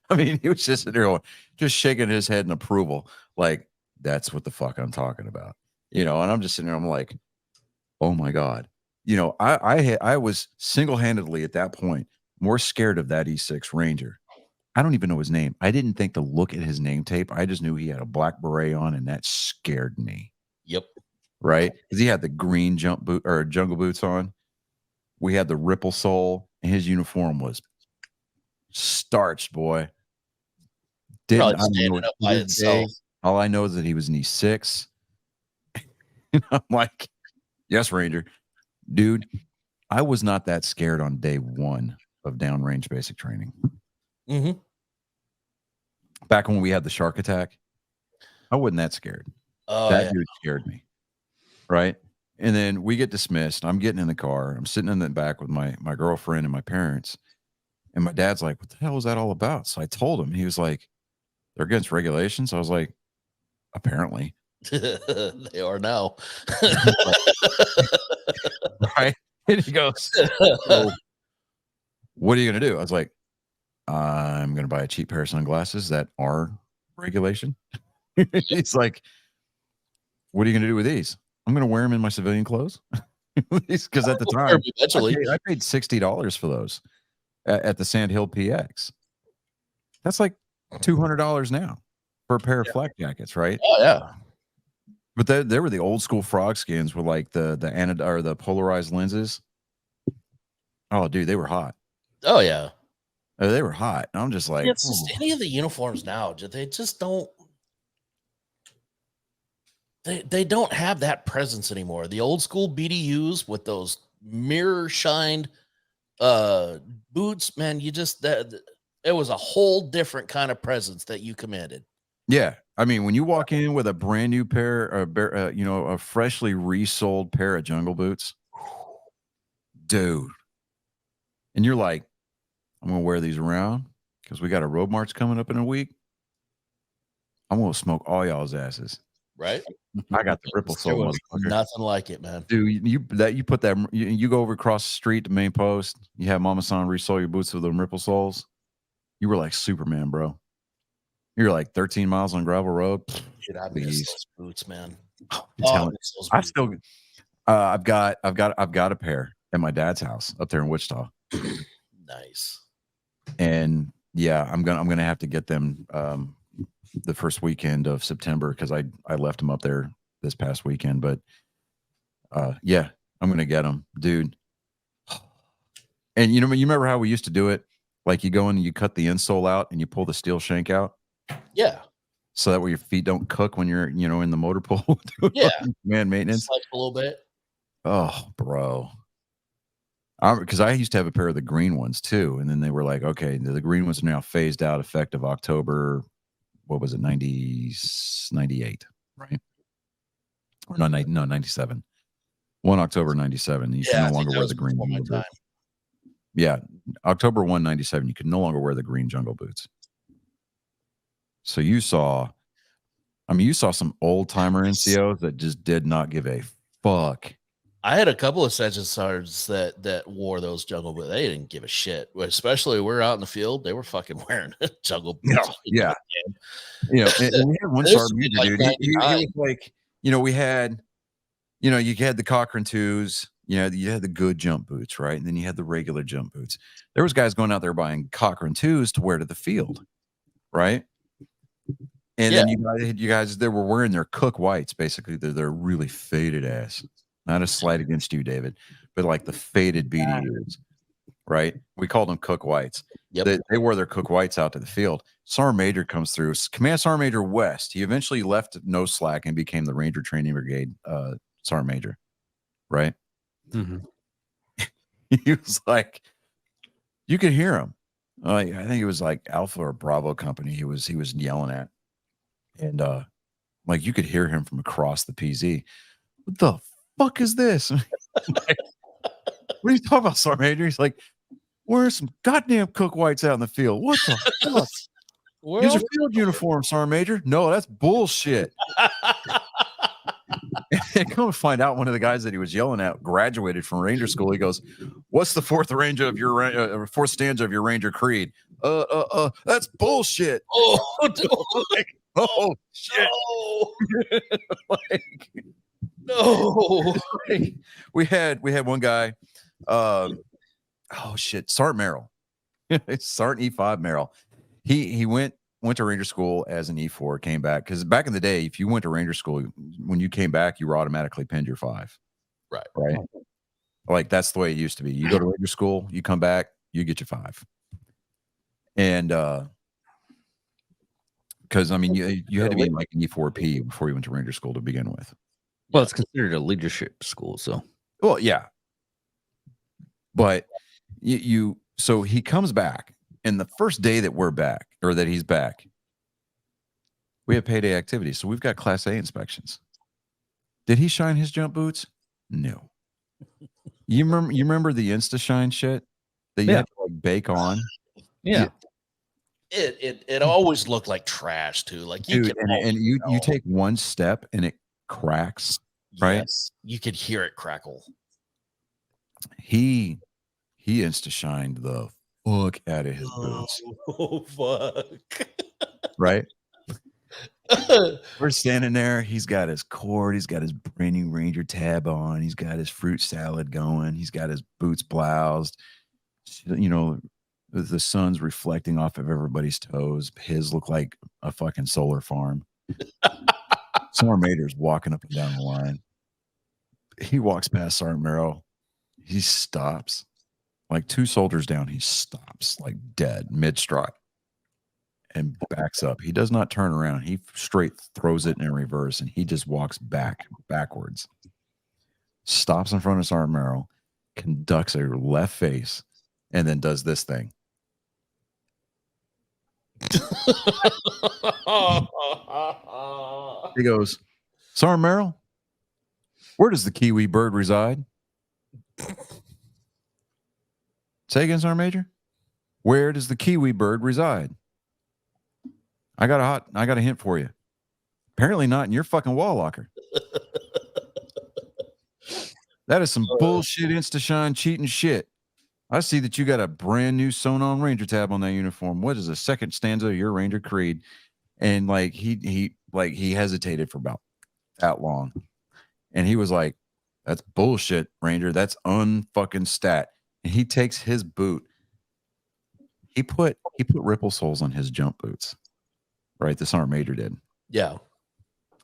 I mean, he was just sitting there, just shaking his head in approval, like, that's what the fuck I'm talking about, And I'm just sitting there, I'm like, oh my God, I was single-handedly at that point more scared of that E6 Ranger. I don't even know his name. I didn't think to look at his name tape. I just knew he had a black beret on, and that scared me. Yep. Right? Because he had the green jungle boots on. We had the ripple sole, and his uniform was starched, boy. Probably standing up by itself. All I know is that he was in E6. And I'm like, yes, Ranger. Dude, I was not that scared on day one of downrange basic training. Mm-hmm. Back when we had the shark attack, I wasn't that scared. Oh, that dude scared me. Right? And then we get dismissed. I'm getting in the car. I'm sitting in the back with my girlfriend and my parents. And my dad's like, what the hell was that all about? So I told him. He was like, they're against regulations. I was like, apparently. They are now. Right? And he goes, so, what are you going to do? I was like, I'm going to buy a cheap pair of sunglasses that are regulation. He's like, what are you going to do with these? I'm going to wear them in my civilian clothes. Because at the time, I paid $60 for those at the Sand Hill PX. That's like $200 now for a pair of flak jackets, right? Oh, yeah. But they were the old school frog skins with like the polarized lenses. Oh, dude, they were hot. Oh, yeah. They were hot. And I'm just like, it's just any of the uniforms now, they just don't. They don't have that presence anymore. The old school BDUs with those mirror shined boots, man, it was a whole different kind of presence that you commanded. Yeah. I mean, when you walk in with a brand new pair, a freshly resold pair of jungle boots, dude, and you're like, I'm going to wear these around because we got a road march coming up in a week. I'm going to smoke all y'all's asses. Right? I got the ripple sole. Nothing like it, man. Dude, you put that, you go over across the street to Main Post, you have Mama San resole your boots with them ripple soles. You were like Superman, bro. You're like 13 miles on gravel road. Dude, I miss those boots, man. I've got a pair at my dad's house up there in Wichita. Nice. And yeah, I'm gonna have to get them the first weekend of September because I left them up there this past weekend. But yeah, I'm gonna get them, dude. And you remember how we used to do it? Like you go in and you cut the insole out and you pull the steel shank out. Yeah. So that way your feet don't cook when you're, in the motor pool. Yeah. Man, maintenance. Slice a little bit. Oh, bro. Because I used to have a pair of the green ones too. And then they were like, okay, the green ones are now phased out effective October, what was it, 98, right? Or no, 97. 1 October 97. You can no longer wear the green jungle boots. Yeah. October 1, 97, you could no longer wear the green jungle boots. So you saw some old timer NCOs that just did not give a fuck I had a couple of sets of sergeants that wore those jungle boots. They didn't give a shit. Especially we're out in the field, they were fucking wearing jungle boots. Yeah. You know, and we had one This sergeant was major, like dude. He 99. was like, you know, we had, you know, you had the Cochrane 2s, you know, you had the good jump boots, right? And then you had the regular jump boots. There was guys going out there buying Cochrane 2s to wear to the field, right? And Yeah. then you guys, they were wearing their Cook Whites, basically. They're really faded ass. Not a slight against you, David, but like the faded BDUs, right? We called them Cook Whites. Yep. They wore their Cook Whites out to the field. Sergeant Major comes through. Command Sergeant Major West. He eventually left No Slack and became the Ranger Training Brigade Sergeant Major, right? Mhm. He was like, you could hear him. I think it was like Alpha or Bravo company. He was yelling at, and like you could hear him from across the PZ. What the fuck is this? Like, what are you talking about, Sergeant Major? He's like, wearing some goddamn Cook Whites out in the field. What the fuck? These are field uniforms, Sergeant Major. No, that's bullshit. And come to find out, one of the guys that he was yelling at graduated from Ranger School. He goes, "What's the fourth stanza of your Ranger Creed?" That's bullshit. Oh, Like, oh shit. no. Like, No. like, we had one guy. Oh shit, Sergeant Merrill. Sergeant E5 Merrill. He went to Ranger School as an E4, came back, because back in the day, if you went to Ranger School, when you came back, you were automatically pinned your 5. Right. Like that's the way it used to be. You go to Ranger School, you come back, you get your 5. And because I mean, you had to be like an E4P before you went to Ranger School to begin with. Well, it's considered a leadership school, so. Well, yeah. But so he comes back, and the first day that we're back, or that he's back, we have payday activities. So we've got Class A inspections. Did he shine his jump boots? No. You remember the Insta Shine shit that you had to like bake on? Yeah. It always looked like trash too. Like you Dude, and you take one step and it cracks, right? Yes, you could hear it crackle. He Insta shined the fuck out of his boots. Oh fuck. Right? We're standing there. He's got his cord. He's got his brand new Ranger tab on. He's got his fruit salad going. He's got his boots bloused. You know, the sun's reflecting off of everybody's toes. His look like a fucking solar farm. Sergeant Major's walking up and down the line. He walks past Sergeant Merrill. He stops. Like 2 soldiers down, he stops, like dead, mid-stride, and backs up. He does not turn around. He straight throws it in reverse, and he just walks backwards. Stops in front of Sergeant Merrill, conducts a left face, and then does this thing. He goes, Sergeant Merrill, where does the Kiwi bird reside? Say again, Sergeant Major. Where does the Kiwi bird reside? I got a hint for you. Apparently not in your fucking wall locker. That is some bullshit Insta-Shine cheating shit. I see that you got a brand new sewn on Ranger tab on that uniform. What is the second stanza of your Ranger Creed? And like he hesitated for about that long. And he was like, that's bullshit, Ranger. That's unfucking stat. And he takes his boot. He put ripple soles on his jump boots. Right? The Sergeant Major did. Yeah.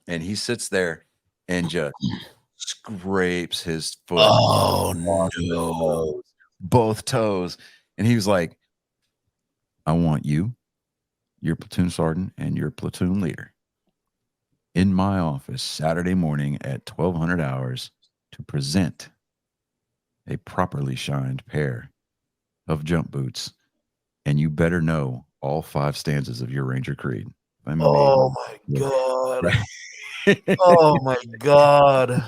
And he sits there and just scrapes his foot. Oh no. Both toes. And he was like, I want you, your platoon sergeant, and your platoon leader in my office Saturday morning at 1200 hours to present a properly shined pair of jump boots. And you better know all 5 stanzas of your Ranger Creed. Oh my God. Oh my God.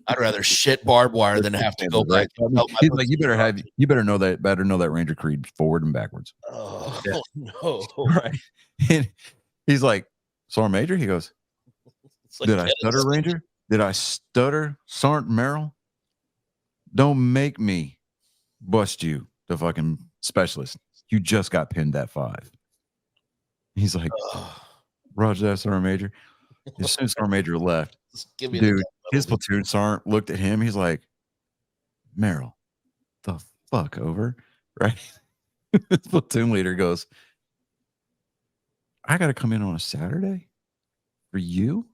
I'd rather shit barbed wire than have to go back. He's like, you better know that Ranger Creed forward and backwards. Oh no. Right. And he's like, Sergeant Major? He goes, Like did I stutter, Ranger? Did I stutter, Sergeant Merrill? Don't make me bust you, the fucking specialist. You just got pinned at 5. He's like, Roger that, Sergeant Major. As soon as Sergeant Major left, Just give me dude, his platoon sergeant looked at him. He's like, Merrill, the fuck over, right? His platoon leader goes, I got to come in on a Saturday for you,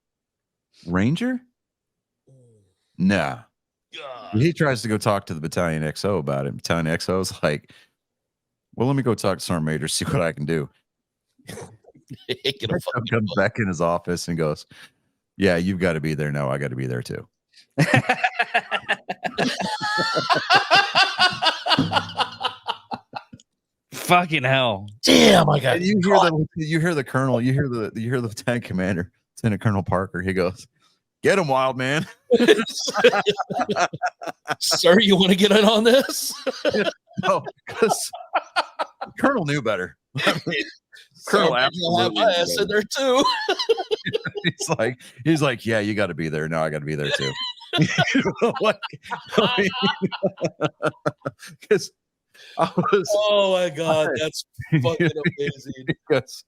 Ranger? Nah. God. He tries to go talk to the Battalion XO about it. Battalion XO's like, well, let me go talk to Sergeant Major, see what I can do. Comes back in his office and goes, yeah, you've got to be there. No, I got to be there too. Fucking hell! Damn, I got. You hear the colonel. You hear the lieutenant commander, Lieutenant Colonel Parker. He goes, "Get him, wild man." Sir, you want to get in on this? No, because Colonel knew better. Colonel absolutely I said there too. he's like, yeah, you got to be there. No, I got to be there too. Because oh my god, that's fucking amazing. Because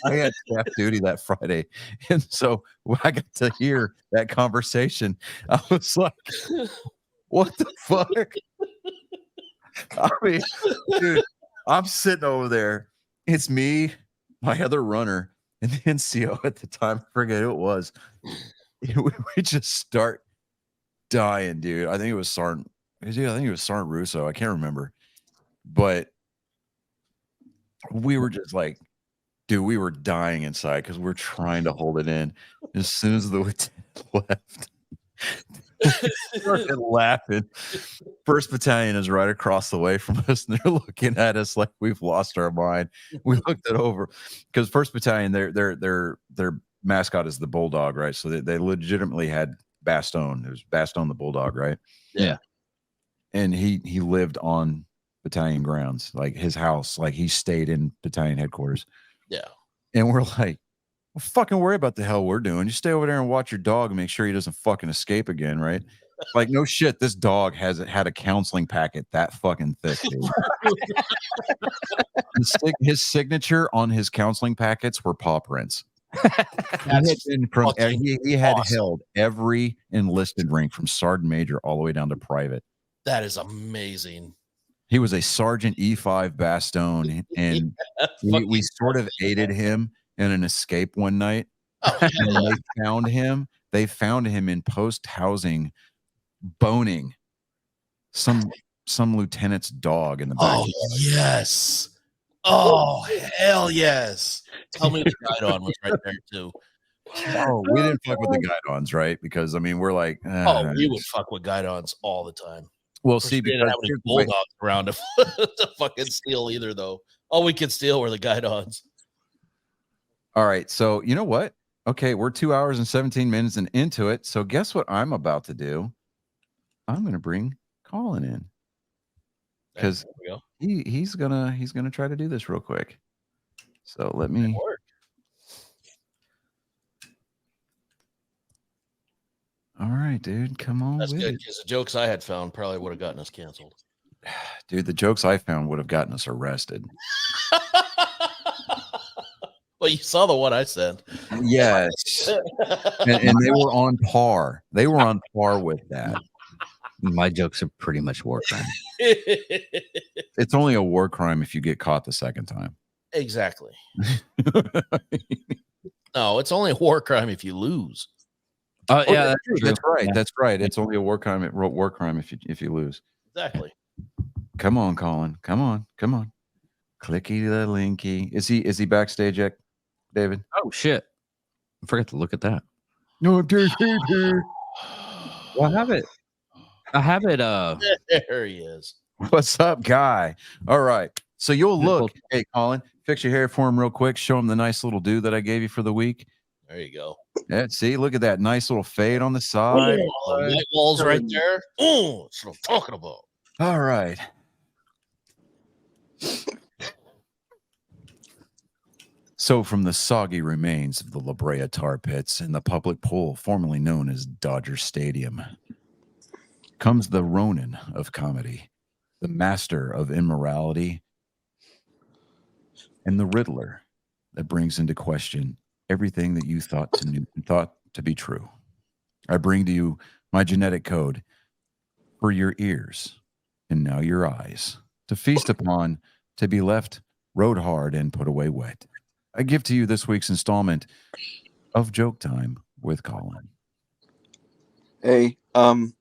I had staff duty that Friday, and so when I got to hear that conversation, I was like, what the fuck? I mean, dude, I'm sitting over there. It's me, my other runner, and the NCO at the time. I forget who it was. We just start dying, dude. I think it was Sergeant. I think it was Sergeant Russo. I can't remember, but we were just like, dude, we were dying inside because we're trying to hold it in. As soon as the lieutenant left, we started laughing. 1st Battalion is right across the way from us, and they're looking at us like we've lost our mind. We looked it over because 1st Battalion, their mascot is the bulldog, right? So they legitimately had Bastogne. It was Bastogne the bulldog, right? Yeah. And he lived on battalion grounds, like his house, like he stayed in battalion headquarters. Yeah. And we're like, well, fucking worry about the hell we're doing. You stay over there and watch your dog and make sure he doesn't fucking escape again, right? Like, no shit, this dog had a counseling packet that fucking thick, dude. His signature on his counseling packets were paw prints. He had held every enlisted rank from sergeant major all the way down to private. That is amazing. He was a Sergeant E5 Bastogne, and we sort of aided him in an escape one night. And they found him in post housing boning some lieutenant's dog in the back. Oh yes. Oh hell yes. Tell me the guidon was right there too. Oh, we didn't fuck with the guidons, right? Because I mean, we're like, we would fuck with guidons all the time. Well, see, because didn't have any bulldogs around to fucking steal either, though. All we could steal were the guidons. All right, so you know what? Okay, we're 2 hours and 17 minutes and into it. So guess what I'm about to do? I'm going to bring Colin in because he's gonna try to do this real quick. So let me. All right, dude, come on. That's good because the jokes I had found probably would have gotten us canceled. Dude, the jokes I found would have gotten us arrested. Well, you saw the one I sent. Yes. and they were on par. They were on par with that. My jokes are pretty much war crime. It's only a war crime if you get caught the second time. Exactly. No, it's only a war crime if you lose. Yeah, that's right. That's right. It's only a war crime if you lose. Exactly. Come on, Colin. Come on. Clicky the linky. Is he backstage yet, David? Oh shit. I forgot to look at that. No, well, I have it. There he is. What's up, guy? All right. So you'll look. Hey, Colin, fix your hair for him real quick. Show him the nice little do that I gave you for the week. There you go. Yeah, see, look at that nice little fade on the side. White walls right there. Oh, that's what I'm talking about. All right. So, from the soggy remains of the La Brea tar pits and the public pool formerly known as Dodger Stadium, comes the Ronin of comedy, the master of immorality, and the Riddler that brings into question everything that you thought to be true. I bring to you my genetic code for your ears and now your eyes, to feast upon, to be left rode hard and put away wet. I give to you this week's installment of Joke Time with Colin. Hey, the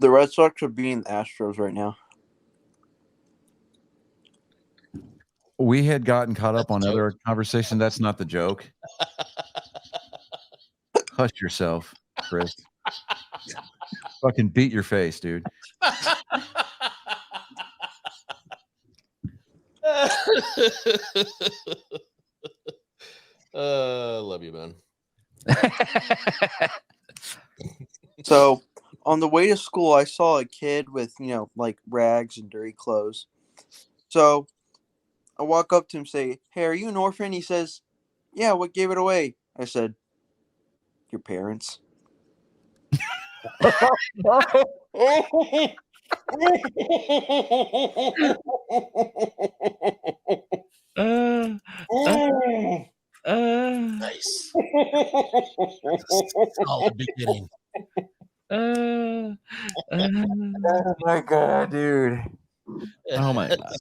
Red Sox are beating the Astros right now. We had gotten caught up on other conversation. That's not the joke. Hush yourself, Chris. Fucking beat your face, dude. Love you, man. So on the way to school, I saw a kid with, like rags and dirty clothes. So I walk up to him and say, "Hey, are you an orphan?" He says, "Yeah, what gave it away?" I said, "Your parents." Nice. Solid beginning. Oh my god, dude. Oh my god.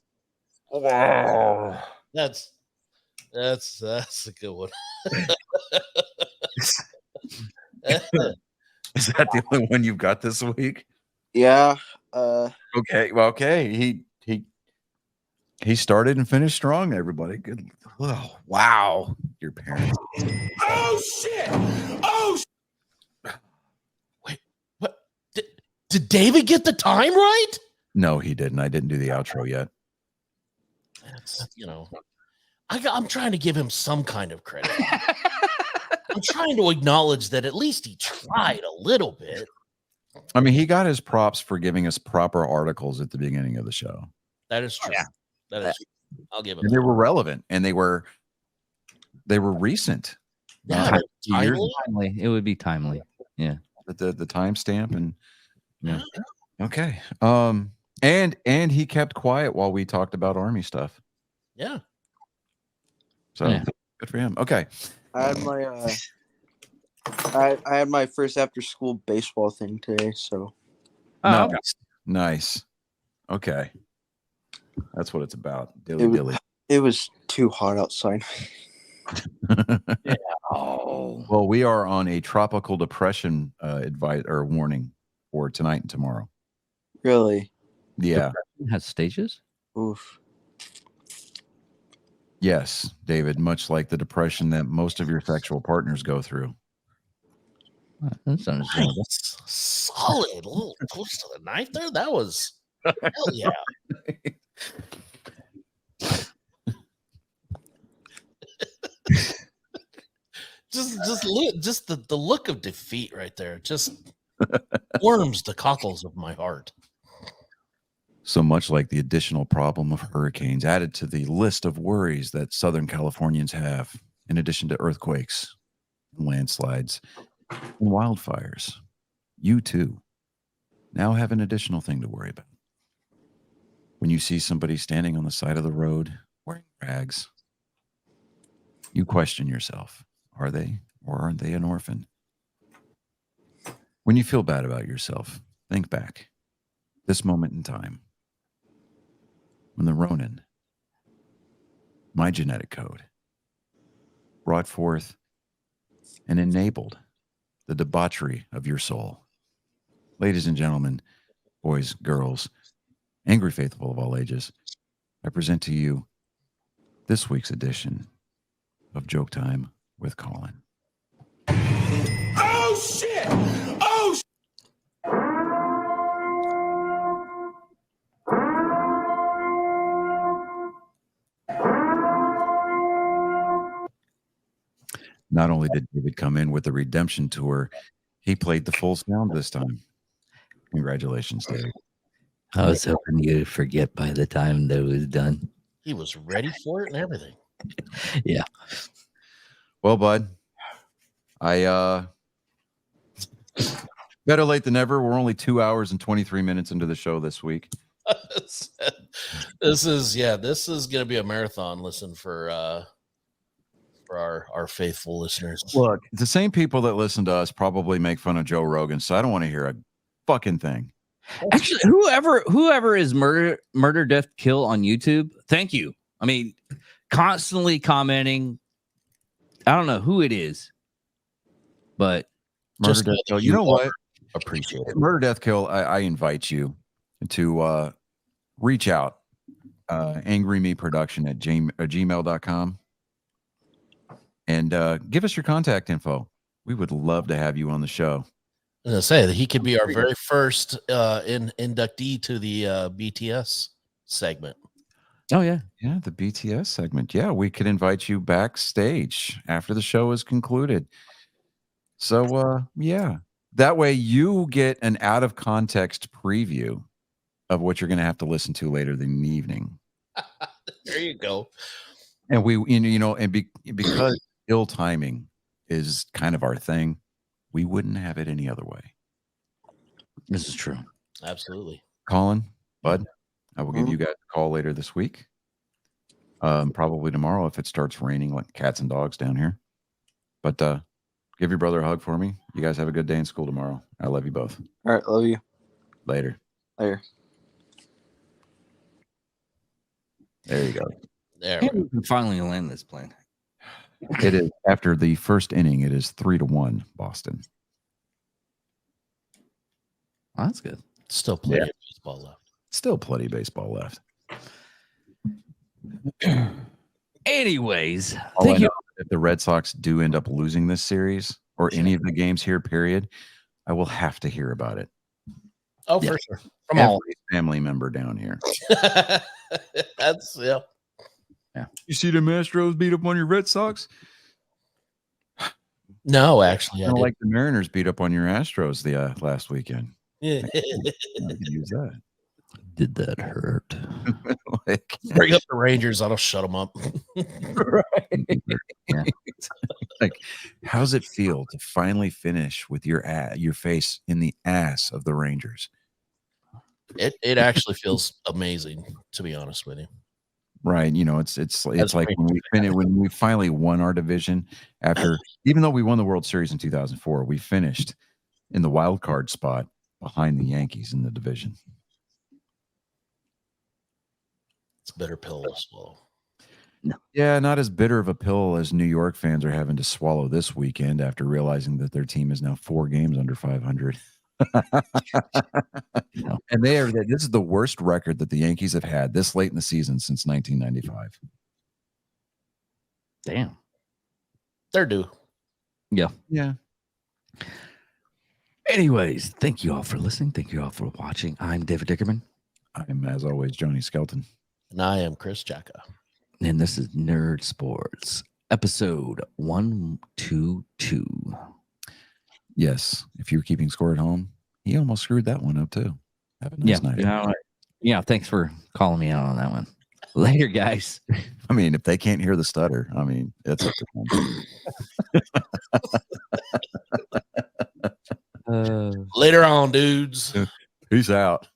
Wow. That's a good one. Is that the only one you've got this week? Yeah. Okay. Well, okay. He started and finished strong, everybody. Good. Oh, wow. Your parents. Oh shit! Oh wait, what? Did David get the time right? No, he didn't. I didn't do the outro yet. That's, I'm trying to give him some kind of credit. I'm trying to acknowledge that at least he tried a little bit. I mean, he got his props for giving us proper articles at the beginning of the show. That is true. Yeah. That is true. I'll give him And they were relevant and they were recent. that. Yeah, Timely. It would be timely. Yeah. The timestamp and yeah. Okay. And he kept quiet while we talked about Army stuff. Yeah. So good for him. Okay. I had my I had my first after school baseball thing today, so Oh, nice. Okay. That's what it's about. Dilly. it was too hot outside. Oh. Well, we are on a tropical depression advice or warning for tonight and tomorrow. Really? Yeah. It has stages? Oof. Yes, David, much like the depression that most of your sexual partners go through. That's understandable. Nice. Solid. A little close to the knife there. That was hell yeah. just the look of defeat right there just warms the cockles of my heart. So much like the additional problem of hurricanes added to the list of worries that Southern Californians have, in addition to earthquakes, landslides, and wildfires, you too now have an additional thing to worry about. When you see somebody standing on the side of the road wearing rags, you question yourself. Are they or aren't they an orphan? When you feel bad about yourself, think back. This moment in time, when the Ronin, my genetic code, brought forth and enabled the debauchery of your soul. Ladies and gentlemen, boys, girls, angry faithful of all ages, I present to you this week's edition of Joke Time with Colin. Oh shit! Oh Not only did David come in with the redemption tour, he played the full sound this time. Congratulations, David. I was hoping you'd forget by the time that it was done. He was ready for it and everything. Yeah. Well, bud, I better late than never. We're only 2 hours and 23 minutes into the show this week. This is gonna be a marathon. Listen for our faithful listeners. Look, the same people that listen to us probably make fun of Joe Rogan, so I don't want to hear a fucking thing. Actually, whoever is murder, death, kill on YouTube, thank you. I mean, constantly commenting. I don't know who it is, but Murder, Just death, kill. You know what? Appreciate it. Murder, death, kill. I invite you to reach out. angrymeproduction at gmail.com and give us your contact info. We would love to have you on the show. I was gonna say that he could be our very first inductee to the BTS segment. oh yeah, Yeah, the BTS segment. Yeah, we could invite you backstage after the show is concluded. So, yeah, that way you get an out of context preview of what you're going to have to listen to later in the evening. There you go. And because ill timing is kind of our thing, we wouldn't have it any other way. this is true. Absolutely. Colin, Bud, I will give you guys a call later this week. Probably tomorrow if it starts raining like cats and dogs down here. But give your brother a hug for me. You guys have a good day in school tomorrow. I love you both. All right, love you. Later. Later. There you go. There we go. We can finally land this plane. It is after the first inning. It is 3-1 Boston. Oh, that's good. Still plenty of baseball left. Still plenty of baseball left. Anyways, All thank I you. know, if the Red Sox do end up losing this series or any of the games here, period, I will have to hear about it. Oh, Yeah. for sure. From all. Every family member down here. That's Yeah. You see the Astros beat up on your Red Sox? No, actually, I Kind of didn't. like the Mariners beat up on your Astros the last weekend. Yeah. I could use that. Did that hurt? Like, Bring up the Rangers. I'll shut them up. like, how's it feel to finally finish with your face in the ass of the Rangers? It actually feels amazing, to be honest with you. Right, it's like when we finally won our division after, even though we won the World Series in 2004, we finished in the wild card spot behind the Yankees in the division. It's a bitter pill to swallow. Yeah, not as bitter of a pill as New York fans are having to swallow this weekend after realizing that their team is now 4 games under 500. And this is the worst record that the Yankees have had this late in the season since 1995. Damn. They're due. Yeah. Anyways, thank you all for listening. Thank you all for watching. I'm David Dickerman, I'm, as always, Johnny Skelton. And I am Chris Jacka. and this is Nerd Sports, episode 122. Yes, if you're keeping score at home, he almost screwed that one up too. Have a nice night. Yeah, thanks for calling me out on that one. Later, guys. I mean, if they can't hear the stutter, I mean, it's up to them. Later on, dudes. Peace out.